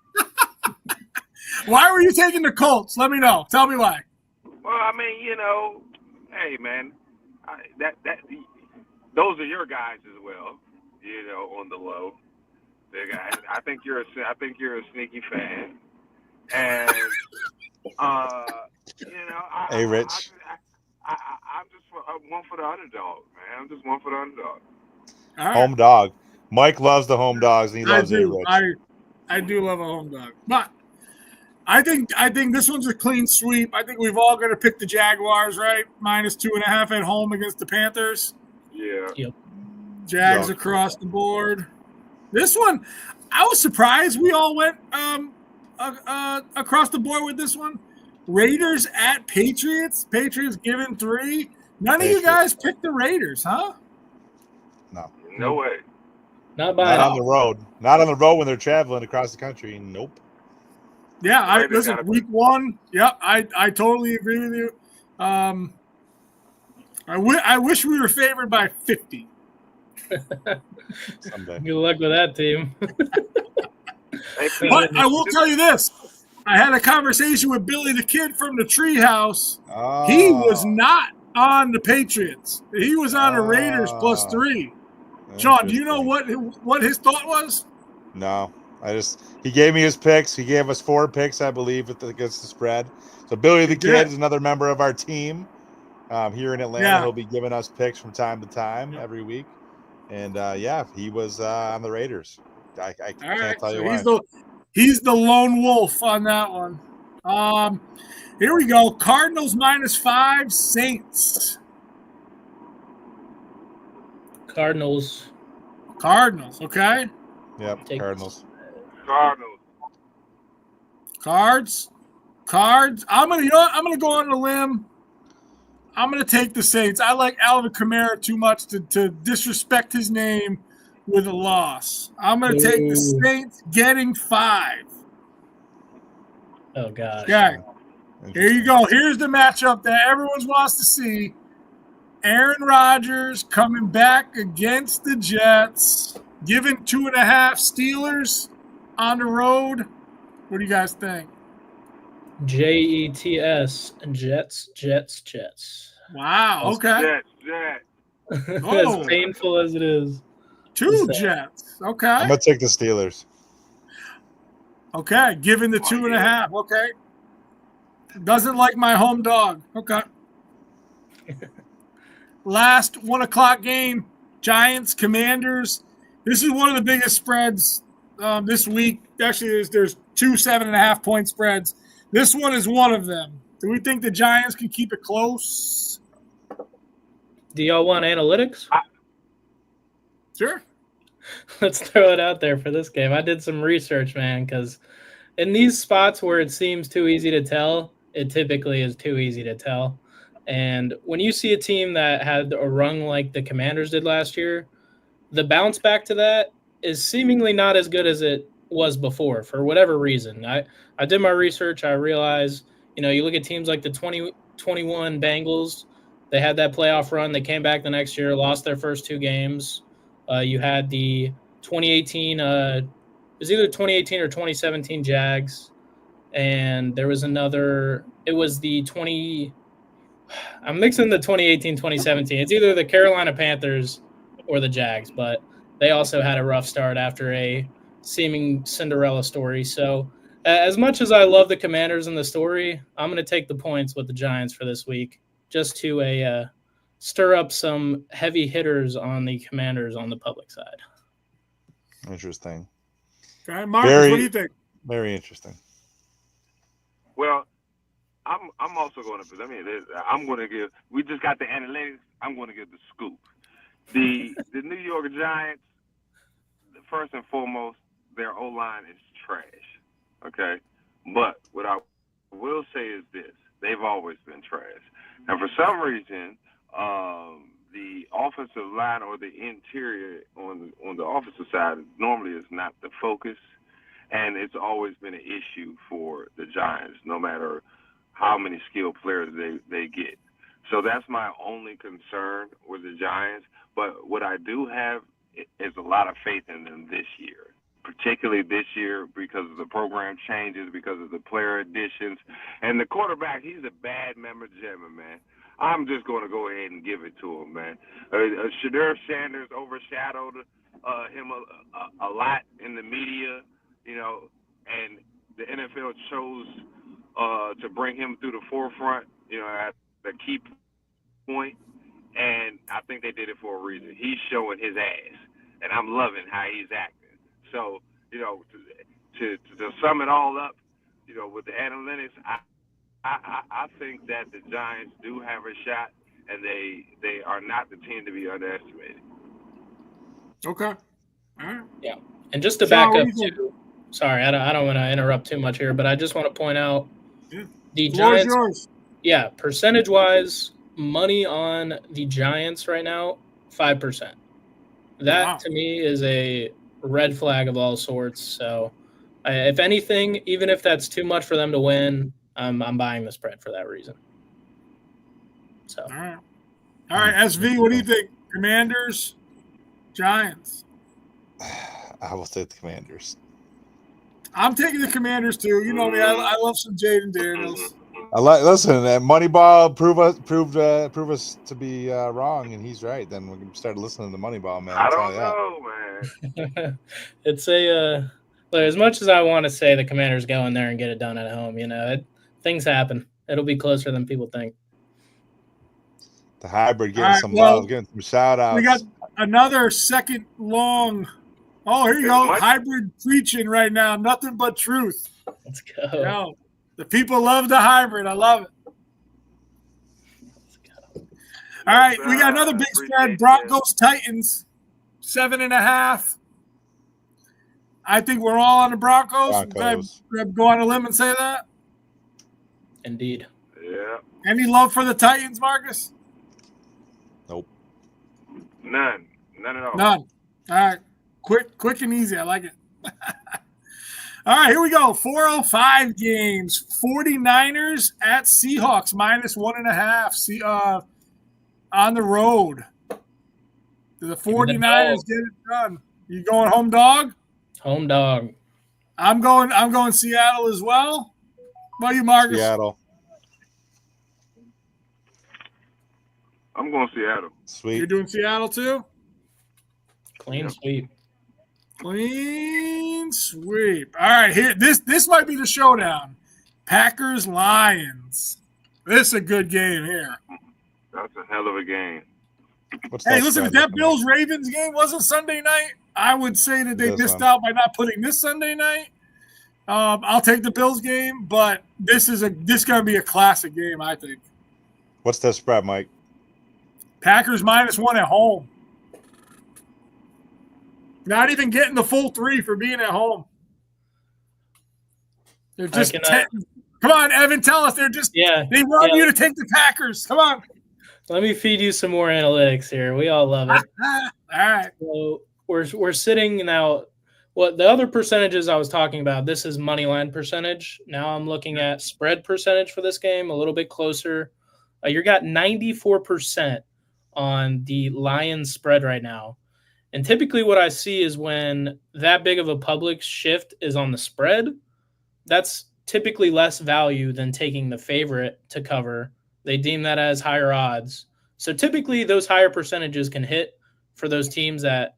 Why were you taking the Colts? Let me know. Tell me why. Well, I mean, hey, man, those are your guys as well. On the low. I think you're a sneaky fan, and hey, Rich. I'm just one for the underdog, man. I'm just one for the underdog. Right. Home dog. Mike loves the home dogs, and he loves it, Rich. I do love a home dog, but I think this one's a clean sweep. I think we've all got to pick the Jaguars, right? -2.5 at home against the Panthers. Yeah. Yep. Jags across the board. This one, I was surprised we all went across the board with this one. Raiders at Patriots. Patriots given 3. None of you guys picked the Raiders, huh? No way. Not on the road. Not on the road when they're traveling across the country. Nope. Yeah, listen, Week 1. Yep, I totally agree with you. I wish we were favored by 50. Someday. Good luck with that team. But I will tell you this. I had a conversation with Billy the Kid from the Treehouse. Oh. He was not on the Patriots. He was on the Raiders +3. Sean, do you know what his thought was? No. He gave me his picks. He gave us 4 picks, I believe, against the spread. So Billy the Kid is another member of our team here in Atlanta. Yeah. He'll be giving us picks from time to time every week. And he was on the Raiders. I can't tell you why. He's the lone wolf on that one. Here we go. Cardinals -5, Saints. Cardinals. Okay. Yep, Cardinals. Cards. I'm gonna go on a limb. I'm gonna take the Saints. I like Alvin Kamara too much to disrespect his name with a loss. I'm gonna take the Saints getting 5. Oh gosh. Okay. Here you go. Here's the matchup that everyone wants to see. Aaron Rodgers coming back against the Jets, giving 2.5 Steelers on the road. What do you guys think? Jets, Jets. Wow, okay. Jets. As painful as it is. 2 Jets. Okay. I'm going to take the Steelers. Okay, giving the 2.5. Okay. Doesn't like my home dog. Okay. Last 1:00 game, Giants, Commanders. This is one of the biggest spreads this week. Actually, there's 2 7.5-point spreads. This one is one of them. Do we think the Giants can keep it close? Do y'all want analytics? Sure. Let's throw it out there for this game. I did some research, man, because in these spots where it seems too easy to tell, it typically is too easy to tell. And when you see a team that had a run like the Commanders did last year, the bounce back to that is seemingly not as good as it was before for whatever reason. I did my research. I realized, you look at teams like the 2021 Bengals, they had that playoff run. They came back the next year, lost their first 2 games. You had the 2018, it was either 2018 or 2017 Jags. And there was another, it was the I'm mixing the 2018, 2017. It's either the Carolina Panthers or the Jags, but they also had a rough start after a seeming Cinderella story. So as much as I love the Commanders in the story, I'm going to take the points with the Giants for this week just to stir up some heavy hitters on the Commanders on the public side. Interesting. Okay, Marcus, what do you think? Very interesting. Well, I'm also going to. I'm going to give. We just got the analytics. I'm going to give the scoop. The New York Giants. First and foremost, their O-line is trash. Okay, but what I will say is this: they've always been trash. And for some reason, the offensive line or the interior on the offensive side normally is not the focus, and it's always been an issue for the Giants, no matter how many skilled players they get. So that's my only concern with the Giants. But what I do have is a lot of faith in them this year, particularly this year because of the program changes, because of the player additions. And the quarterback, he's a bad member jammer, man. I'm just going to go ahead and give it to him, man. Shadur Sanders overshadowed him a lot in the media, and the NFL chose to bring him through the forefront, at the key point, and I think they did it for a reason. He's showing his ass, and I'm loving how he's acting. So, to sum it all up, with the analytics, I think that the Giants do have a shot, and they are not the team to be underestimated. Okay. All right. Yeah, and just to back up too. Sorry, I don't want to interrupt too much here, but I just want to point out the Giants. Yeah, percentage-wise, money on the Giants right now, 5%. That to me is a red flag of all sorts. So, if anything, even if that's too much for them to win, I'm buying the spread for that reason. So, all right, SV, what do you think? Commanders, Giants. I will say the Commanders. I'm taking the Commanders too. You know me. I love some Jaden Daniels. Listen, Moneyball prove us to be wrong, and he's right. Then we can start listening to Moneyball, man. I don't know, man. It's as much as I want to say the Commanders go in there and get it done at home, things happen. It'll be closer than people think. The hybrid getting some love, getting some shout outs. We got another second long. Oh, here you go. Hybrid preaching right now. Nothing but truth. Let's go. The people love the hybrid. I love it. All right, we got another big spread. Broncos Titans, 7.5. I think we're all on the Broncos. Go on a limb and say that. Indeed. Yeah. Any love for the Titans, Marcus? Nope. None at all. None. All right. Quick and easy. I like it. All right, here we go. 4:05 games. 49ers at Seahawks, -1.5. On the road. The 49ers get it done. You going home dog? Home dog. I'm going Seattle as well. What about you, Marcus? Seattle. I'm going Seattle. Sweet. You're doing Seattle too? Clean sweep. Clean sweep. All right, here. This might be the showdown. Packers Lions. This is a good game here. That's a hell of a game. Hey, listen, if that Bills Ravens game wasn't Sunday night, I would say that they missed out by not putting this Sunday night. I'll take the Bills game, but this gonna be a classic game, I think. What's the spread, Mike? Packers -1 at home. Not even getting the full 3 for being at home. They're just 10. Come on, Evan, tell us. They want you to take the Packers. Come on. Let me feed you some more analytics here. We all love it. All right. So we're sitting now. What the other percentages I was talking about, this is money line percentage. Now I'm looking at spread percentage for this game, a little bit closer. You got 94% on the Lions spread right now. And typically what I see is when that big of a public shift is on the spread, that's typically less value than taking the favorite to cover. They deem that as higher odds. So typically those higher percentages can hit for those teams that,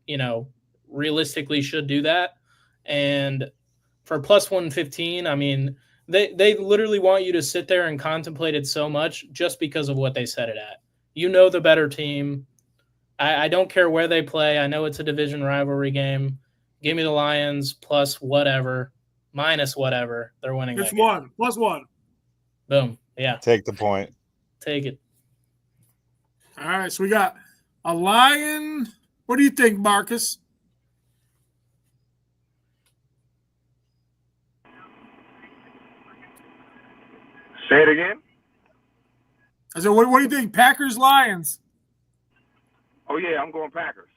realistically should do that. And for +115, I mean, they literally want you to sit there and contemplate it so much just because of what they set it at. The better team. I don't care where they play. I know it's a division rivalry game. Give me the Lions plus whatever, minus whatever. They're winning. It's +1. Boom. Yeah. Take the point. Take it. All right. So we got a Lion. What do you think, Marcus? Say it again. I said, what do you think? Packers, Lions. Oh, yeah, I'm going Packers.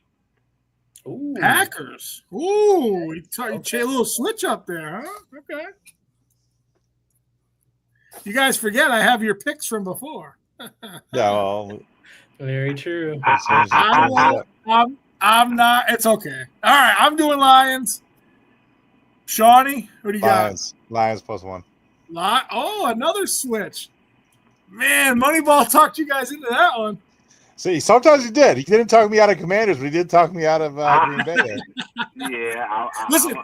Ooh. Packers. Ooh, you a little switch up there, huh? Okay. You guys forget I have your picks from before. Yeah, very true. I'm not. It's okay. All right, I'm doing Lions. Shawnee, what do you got? Lions +1. Oh, another switch. Man, Moneyball talked you guys into that one. See, sometimes he did. He didn't talk me out of Commanders, but he did talk me out of Green Bay. Yeah, listen,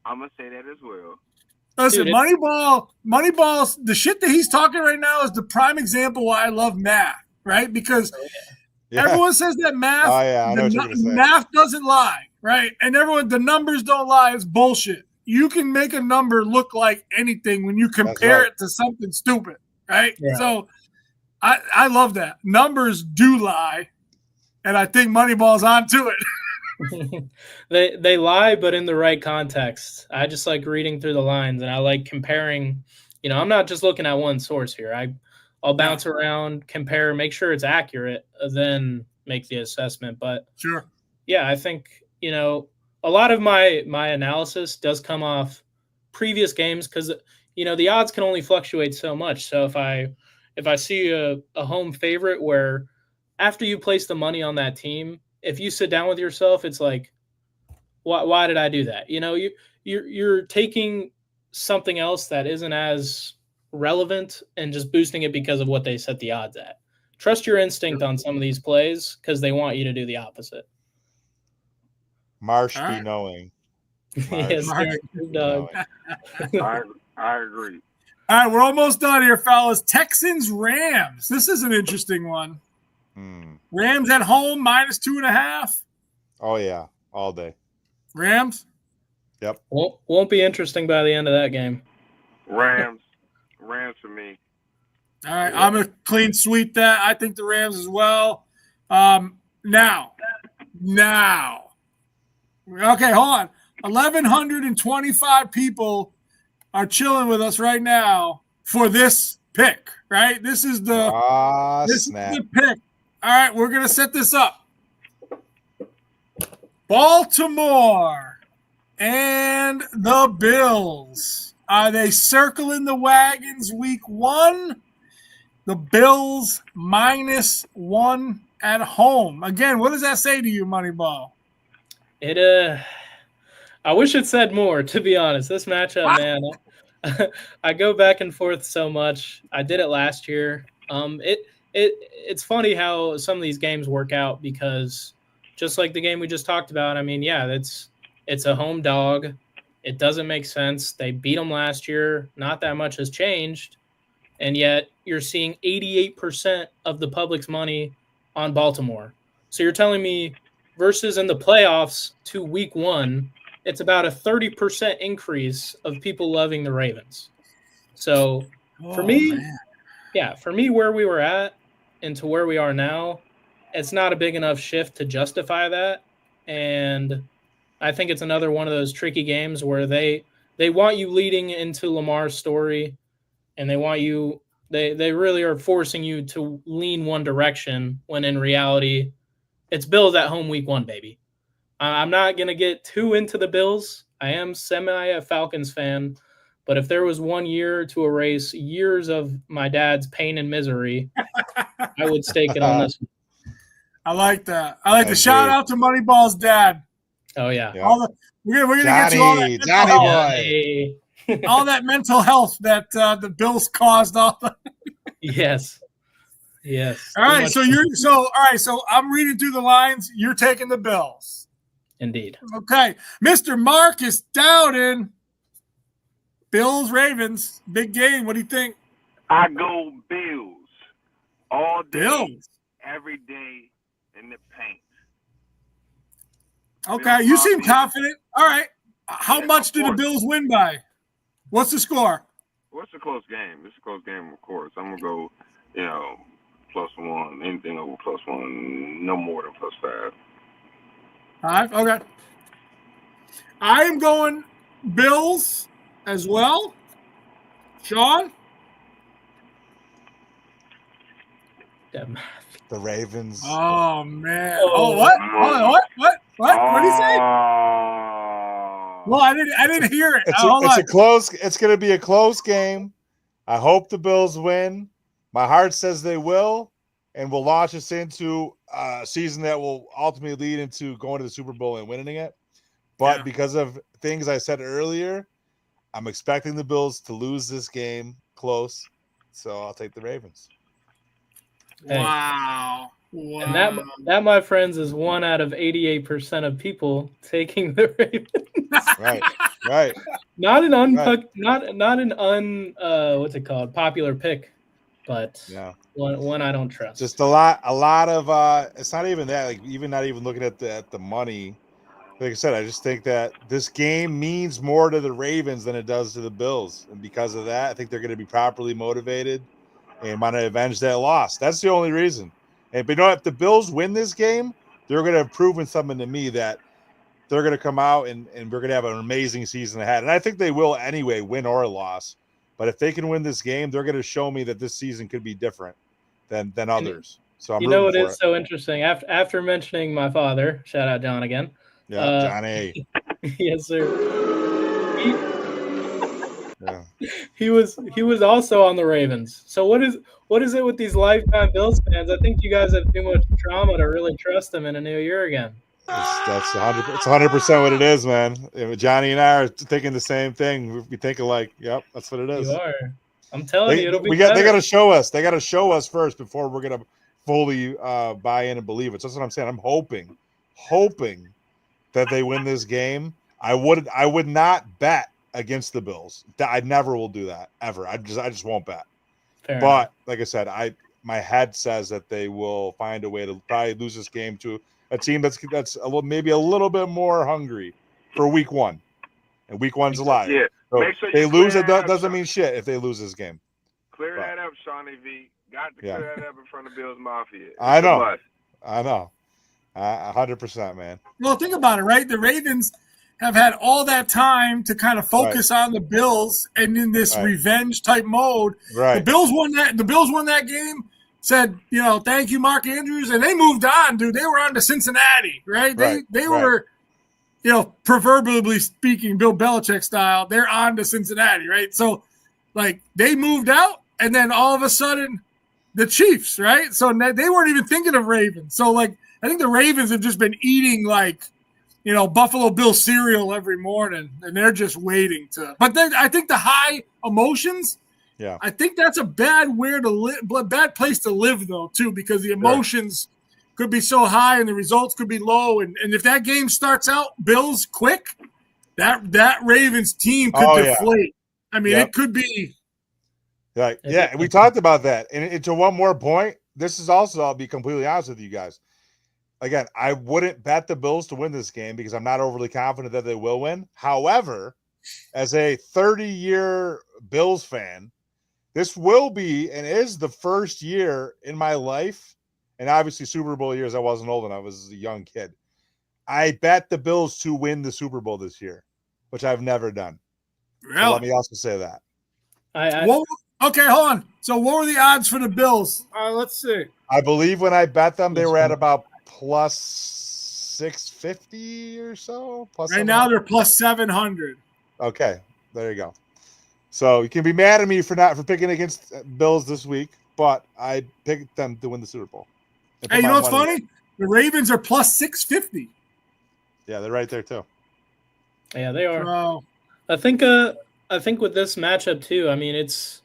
I'm going to say that as well. Listen, Moneyball, the shit that he's talking right now is the prime example why I love math, right? Because everyone says that math, math doesn't lie, right? And the numbers don't lie. It's bullshit. You can make a number look like anything when you compare it to something stupid, right? Yeah. So I love that. Numbers do lie, and I think Moneyball's onto it. They lie, but in the right context. I just like reading through the lines, and I like comparing. I'm not just looking at one source here. I'll bounce around, compare, make sure it's accurate, then make the assessment. But sure, yeah, I think a lot of my analysis does come off previous games because the odds can only fluctuate so much. So if I see a home favorite where after you place the money on that team, if you sit down with yourself, it's like, why did I do that? you're taking something else that isn't as relevant and just boosting it because of what they set the odds at. Trust your instinct on some of these plays because they want you to do the opposite. Marsh be knowing. Yes, Marsh. Dog. I agree. All right, we're almost done here, fellas. Texans Rams. This is an interesting one. Rams at home -2.5. Oh yeah, all day. Rams. Yep. Won't be interesting by the end of that game. Rams for me. All right, I'm gonna clean sweep that. I think the Rams as well. Now. Okay, hold on. 1,125 people are chilling with us right now for this pick. Right? This is the is the pick. All right, we're gonna set this up. Baltimore and the Bills. Are they circling the wagons week 1? The Bills -1 at home. Again, what does that say to you, Moneyball? I wish it said more, to be honest. This matchup, man, I go back and forth so much. I did it last year. It's funny how some of these games work out because just like the game we just talked about, I mean, yeah, it's a home dog. It doesn't make sense. They beat them last year. Not that much has changed. And yet you're seeing 88% of the public's money on Baltimore. So you're telling me versus in the playoffs to week 1, it's about a 30% increase of people loving the Ravens. So for me, for me, where we were at and to where we are now, it's not a big enough shift to justify that. And I think it's another one of those tricky games where they want you leading into Lamar's story, and they want you they really are forcing you to lean one direction when in reality it's Bills at home week 1, baby. I'm not going to get too into the Bills. I am semi a Falcons fan, but if there was 1 year to erase years of my dad's pain and misery, I would stake it on this one. I like that. I like the shout out to Moneyball's dad. Oh yeah. We're gonna get you all that Johnny boy. All that mental health that the Bills caused. Yes. All right. So I'm reading through the lines. You're taking the Bills. Indeed. Okay, Mr. Marcus Dowden. Bills Ravens big game. What do you think? I go Bills all day, Bills every day in the paint. Okay, you seem confident. All right. How much do the Bills win by? What's the score? Well, it's a close game. It's a close game, of course. I'm going to go, +1, anything over +1, no more than +5. 5? Okay. I am going Bills as well. Sean? The Ravens. Oh, man. Oh, what? What? What did he say? Well, I didn't hear it. It's going to be a close game. I hope the Bills win. My heart says they will, and will launch us into a season that will ultimately lead into going to the Super Bowl and winning it. But because of things I said earlier, I'm expecting the Bills to lose this game close. So I'll take the Ravens. Hey. Wow. And that, my friends, is 1 out of 88% of people taking the Ravens. Right. Not an what's it called? Popular pick, but one I don't trust. Just a lot of it's not even that, not even looking at the money. Like I said, I just think that this game means more to the Ravens than it does to the Bills. And because of that, I think they're going to be properly motivated and want to avenge that loss. That's the only reason. But if the Bills win this game, they're going to have proven something to me that they're going to come out and we're going to have an amazing season ahead. And I think they will anyway, win or loss. But if they can win this game, they're going to show me that this season could be different than others. So I'm what is so interesting? After mentioning my father, shout out John again. Yeah, Johnny. Yes, sir. He was also on the Ravens. So what is it with these lifetime Bills fans? I think you guys have too much trauma to really trust them in a new year again. That's 100%. It's 100% what it is, man. Johnny and I are thinking the same thing. We thinking like, yep, that's what it is. You are. I'm telling you, it'll be. They got to show us. They got to show us first before we're gonna fully buy in and believe it. So that's what I'm saying. I'm hoping that they win this game. I would not bet against the Bills. I never will do that ever. I just won't bet. Fair but enough. like I said, my head says that they will find a way to probably lose this game to a team that's maybe a little bit more hungry for week 1, and week 1's live. Yeah, so make sure they lose. It that doesn't mean shit if they lose this game. Clear that up, Shawnee V. Got to clear that up in front of Bills Mafia. I know. 100%, man. Well, think about it, right? The Ravens have had all that time to kind of focus on the Bills and in this revenge type mode. Right. The Bills won that game. Said, thank you, Mark Andrews, and they moved on, dude. They were on to Cincinnati, right? They were, proverbially speaking, Bill Belichick style, they're on to Cincinnati, right? So, like, they moved out, and then all of a sudden, the Chiefs, right? So they weren't even thinking of Ravens. So, like, I think the Ravens have just been eating, like, Buffalo Bill cereal every morning, and they're just waiting to. But I think the high emotions. Yeah, I think that's a bad bad place to live, though, too, because the emotions could be so high and the results could be low. And if that game starts out Bills quick, that Ravens team could deflate. Yeah. I mean, it could be. Right. Yeah, we talked about that. And to one more point, this is also, I'll be completely honest with you guys. Again, I wouldn't bet the Bills to win this game because I'm not overly confident that they will win. However, as a 30-year Bills fan, this will be and is the first year in my life, and obviously Super Bowl years, I wasn't old and I was a young kid. I bet the Bills to win the Super Bowl this year, which I've never done. Really? So let me also say that. Okay, hold on. So what were the odds for the Bills? Let's see. I believe when I bet them, they were at about plus 650 or so. Right now they're plus 700. Okay, there you go. So you can be mad at me for picking against Bills this week, but I picked them to win the Super Bowl. Hey, you know what's funny? The Ravens are plus 650. Yeah, they're right there too. Yeah, they are. Wow. I think with this matchup too, I mean, it's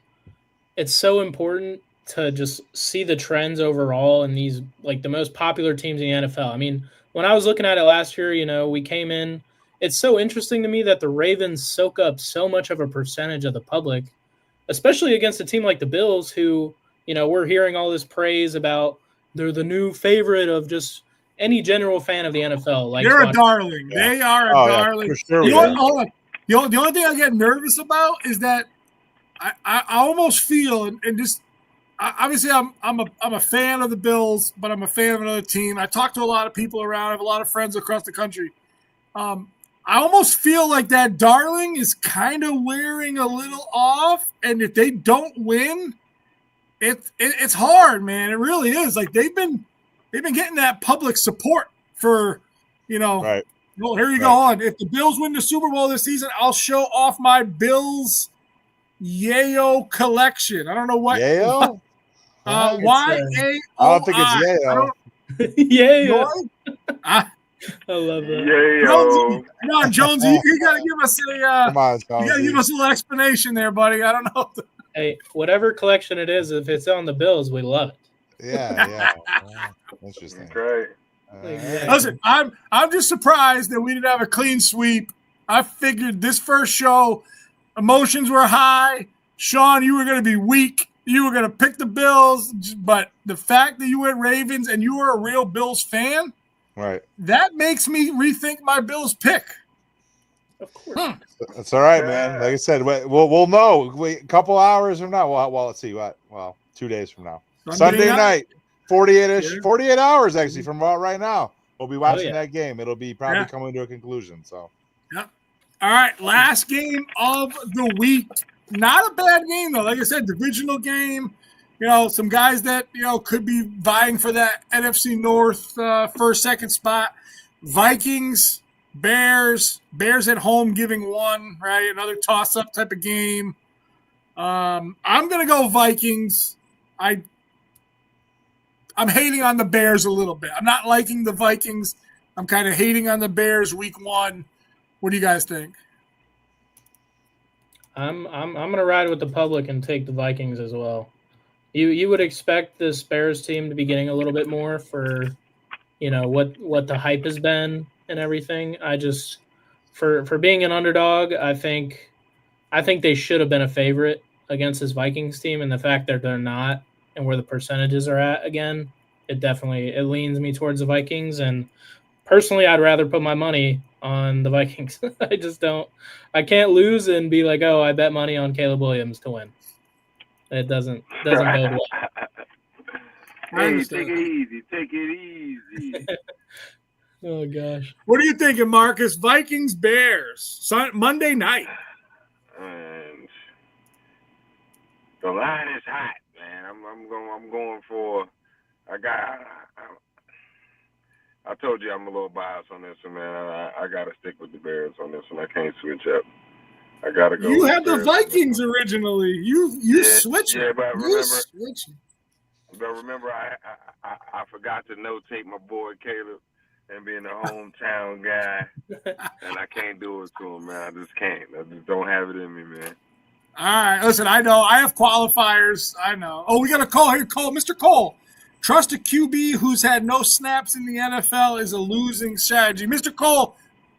so important to just see the trends overall in these, like, the most popular teams in the NFL. I mean, when I was looking at it last year, we came in. It's so interesting to me that the Ravens soak up so much of a percentage of the public, especially against a team like the Bills, who, we're hearing all this praise about. They're the new favorite of just any general fan of the NFL. Like, they're a darling. Yeah. They are a darling. For sure. Hold on. The only thing I get nervous about is that I almost feel, and just obviously I'm a fan of the Bills, but I'm a fan of another team. I talk to a lot of people around. I have a lot of friends across the country. I almost feel like that darling is kind of wearing a little off, and if they don't win, it's hard, man. It really is. Like, they've been getting that public support for, Right. Well, here you go on. If the Bills win the Super Bowl this season, I'll show off my Bills Yayo collection. I don't know what. Yayo? Y-A-O-I. I don't think it's Yayo. I love that. Jonesy, come on, Jonesy. You got to give us Come on, you got to give us a little explanation there, buddy. I don't know. Hey, whatever collection it is, if it's on the Bills, we love it. Yeah. Interesting. Great. Listen, I'm just surprised that we didn't have a clean sweep. I figured this first show, emotions were high. Sean, you were going to be weak. You were going to pick the Bills, but the fact that you went Ravens and you were a real Bills fan, right? That makes me rethink my Bills pick. Of course. That's all right, man. Like I said, we'll know. A couple hours from now. Well, let's see. What? Well, 2 days from now. Sunday night. 48 hours actually from right now. We'll be watching that game. It'll be probably coming to a conclusion. So, yeah. All right, last game of the week. Not a bad game though. Like I said, divisional game. Some guys that could be vying for that NFC North first, second spot. Vikings, Bears at home giving one. Right, another toss-up type of game. I'm gonna go Vikings. I'm hating on the Bears a little bit. I'm not liking the Vikings I'm kind of hating on the Bears week 1. What do you guys think? I'm gonna ride with the public and take the Vikings as well. You would expect this Bears team to be getting a little bit more for, what the hype has been and everything. I just for being an underdog, I think they should have been a favorite against this Vikings team, and the fact that they're not and where the percentages are at again, it leans me towards the Vikings. And personally, I'd rather put my money on the Vikings. I can't lose and be like, oh, I bet money on Caleb Williams to win. It doesn't bode well. Hey, take it easy. Oh gosh. What are you thinking, Marcus? Vikings Bears Monday night. And the line is hot, man. I'm going for. I told you I'm a little biased on this one, man. I gotta stick with the Bears on this one. I can't switch up. I gotta go. You had the Vikings originally. You switched. Yeah, but remember, I forgot to notate my boy Caleb and being a hometown guy, and I can't do it to him, man. I just can't. I just don't have it in me, man. All right, listen. I know I have qualifiers. I know. Oh, we got a call here. Mr. Cole. Trust a QB who's had no snaps in the NFL is a losing strategy. Mr. Cole,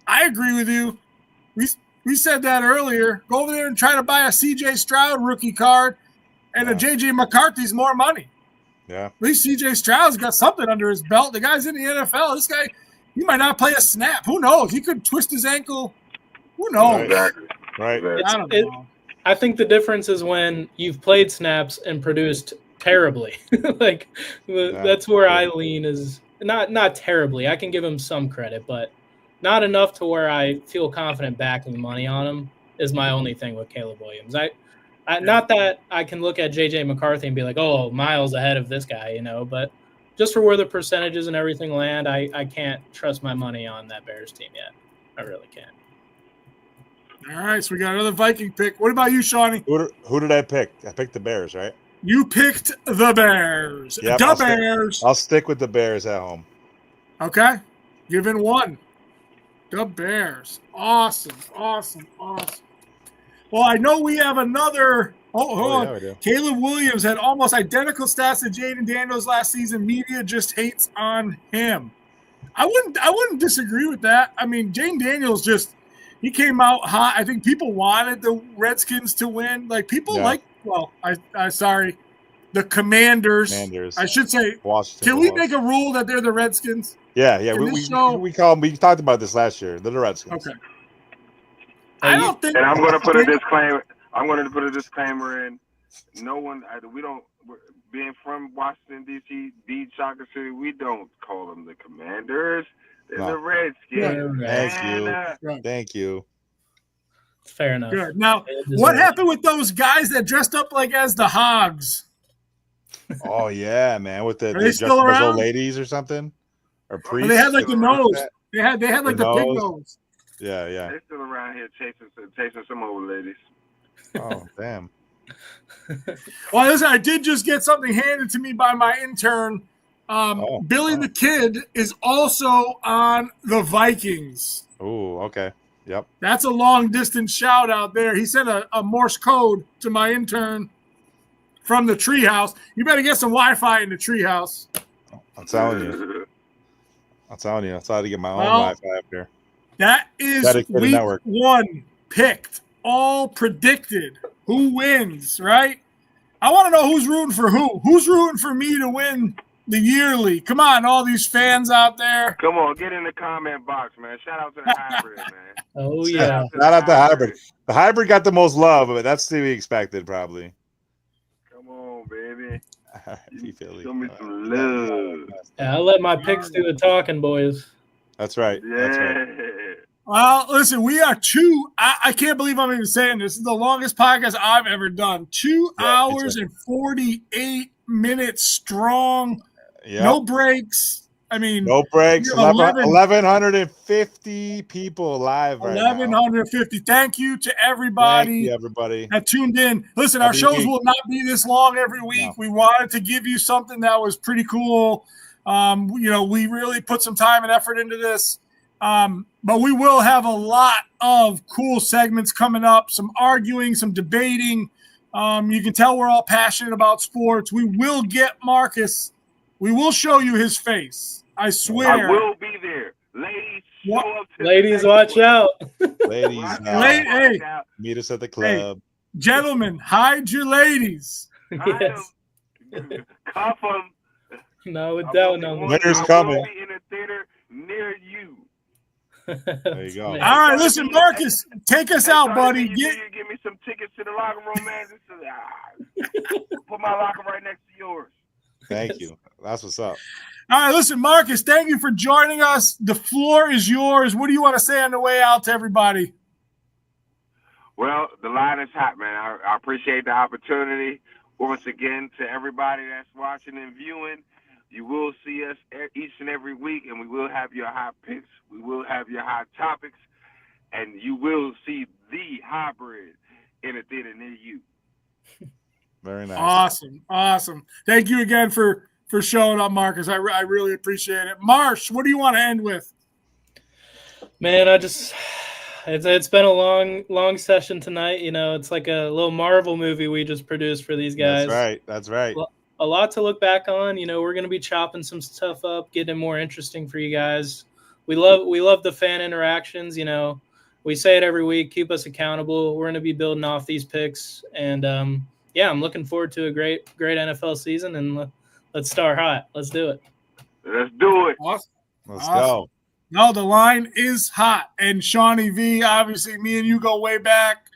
I agree with you. We said that earlier. Go over there and try to buy a C.J. Stroud rookie card, and a J.J. McCarthy's more money. Yeah. At least C.J. Stroud's got something under his belt. The guy's in the NFL. This guy, he might not play a snap. Who knows? He could twist his ankle. Who knows? Exactly. Right. I don't know. I think the difference is when you've played snaps and produced terribly. That's where I lean is not terribly. I can give him some credit, but not enough to where I feel confident backing money on him is my only thing with Caleb Williams. Not that I can look at J.J. McCarthy and be like, oh, miles ahead of this guy, but just for where the percentages and everything land, I can't trust my money on that Bears team yet. I really can't. All right, so we got another Viking pick. What about you, Shawnee? Who did I pick? I picked the Bears, right? You picked the Bears. Yep, Bears. I'll stick with the Bears at home. Okay. Given one. The Bears. Awesome. Well, I know we have another. Hold on. Caleb Williams had almost identical stats to Jaden Daniels last season. Media just hates on him. I wouldn't disagree with that. I mean, Jaden Daniels he came out hot. I think people wanted the Redskins to win. Like people the Commanders. I should say. Washington. Can we make a rule that they're the Redskins? Yeah. We call them. We talked about this last year. They're the Redskins. Okay. I don't think. And I'm going to put a disclaimer. I'm going to put a disclaimer in. No one. We don't. Being from Washington D.C., Beach Soccer City, we don't call them the Commanders. They're the Redskins. Thank you. Fair enough. Good. Now, what happened with those guys that dressed up like as the Hogs? Oh yeah, man! With they still dressed up as around? old ladies or something, or priests. They had like the nose. They had like the pig nose. Yeah. They're still around here chasing some old ladies. Oh damn! Well, listen, I did just get something handed to me by my intern. Billy the Kid is also on the Vikings. Oh, okay. Yep. That's a long distance shout out there. He sent a Morse code to my intern from the treehouse. You better get some Wi-Fi in the treehouse. I'm telling you. That's how to get my own Wi-Fi up here. That is week network. 1 picked, all predicted. Who wins, right? I want to know who's rooting for who. Who's rooting for me to win the yearly? Come on, all these fans out there. Come on, get in the comment box, man. Shout out to the hybrid, man. Oh, yeah. Shout out to the hybrid. The hybrid got the most love, but that's to be expected, probably. Come on, baby. Show me some love. Yeah, I'll let my picks do the talking, boys. That's right. Yeah. That's right. Well, listen, we are I can't believe I'm even saying this. This is the longest podcast I've ever done. 2 hours and 48 minutes strong. Yep. No breaks. I mean, no breaks. 1,150 people live right 1,150. Thank you to everybody. That tuned in. Listen, our shows will not be this long every week. No. We wanted to give you something that was pretty cool. We really put some time and effort into this. But we will have a lot of cool segments coming up, some arguing, some debating. You can tell we're all passionate about sports. We will get Marcus. We will show you his face. I swear. I will be there. Ladies, show up to Ladies, watch out. Ladies, hey, meet us at the club. Hey, gentlemen, hide your ladies. Yes. Cuff them. No doubt. No. Winter's coming. Be in a theater near you. There you go. All right, listen, Marcus, take us out, buddy. You give me some tickets to the locker room, man. Put my locker right next to yours. Thank you. That's what's up. All right, listen, Marcus, thank you for joining us. The floor is yours. What do you want to say on the way out to everybody? Well, the line is hot, man. I appreciate the opportunity. Once again, to everybody that's watching and viewing, you will see us each and every week, and we will have your hot picks. We will have your hot topics, and you will see the hybrid in a theater near you. Very nice. Awesome. Thank you again for showing up, Marcus. I really appreciate it. Marsh, what do you want to end with? Man, it's been a long session tonight. It's like a little Marvel movie we just produced for these guys. That's right. A lot to look back on. We're going to be chopping some stuff up, getting it more interesting for you guys. We love the fan interactions. We say it every week. Keep us accountable. We're going to be building off these picks, and I'm looking forward to a great NFL season. And let's start hot. Let's do it. Let's do it. Awesome. Let's go. No, the line is hot, and Shawnee V. Obviously, me and you go way back,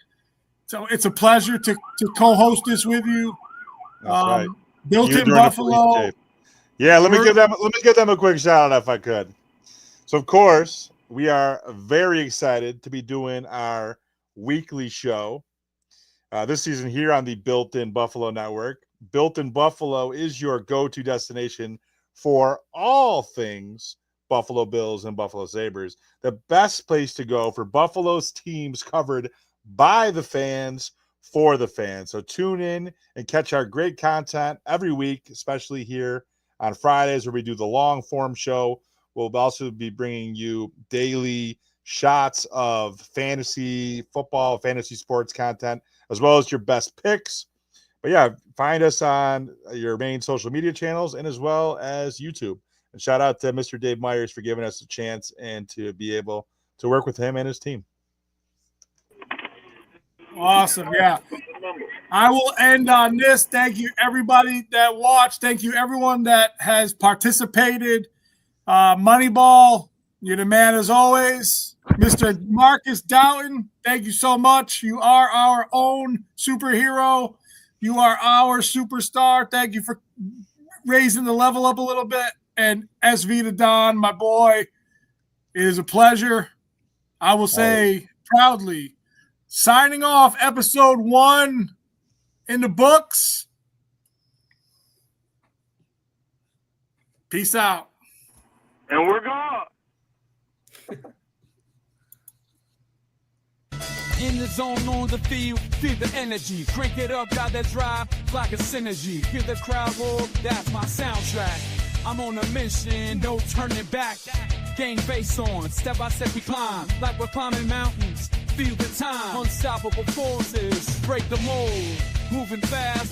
so it's a pleasure to co-host this with you. That's right. Built in Buffalo. Yeah, let me give them a quick shout out if I could. So of course, we are very excited to be doing our weekly show this season here on the Built in Buffalo Network. Built in Buffalo is your go-to destination for all things Buffalo Bills and Buffalo Sabres. The best place to go for Buffalo's teams covered by the fans, for the fans. So tune in and catch our great content every week, especially here on Fridays where we do the long form show. We'll also be bringing you daily shots of fantasy football, fantasy sports content, as well as your best picks. But yeah, find us on your main social media channels and as well as YouTube. And shout out to Mr. Dave Myers for giving us a chance and to be able to work with him and his team. Awesome. Yeah. I will end on this. Thank you, everybody that watched. Thank you, everyone that has participated. Moneyball, you're the man as always. Mr. Marcus Doughton, thank you so much. You are our own superhero. You are our superstar. Thank you for raising the level up a little bit. And SV to Don, my boy, it is a pleasure. I will say proudly, signing off episode 1 in the books. Peace out. And we're gone. In the zone, on the field, feel the energy. Crank it up, got that drive, like a synergy. Hear the crowd roar, that's my soundtrack. I'm on a mission, no turning back. Gain face on, step by step we climb. Like we're climbing mountains, feel the time. Unstoppable forces, break the mold. Moving fast.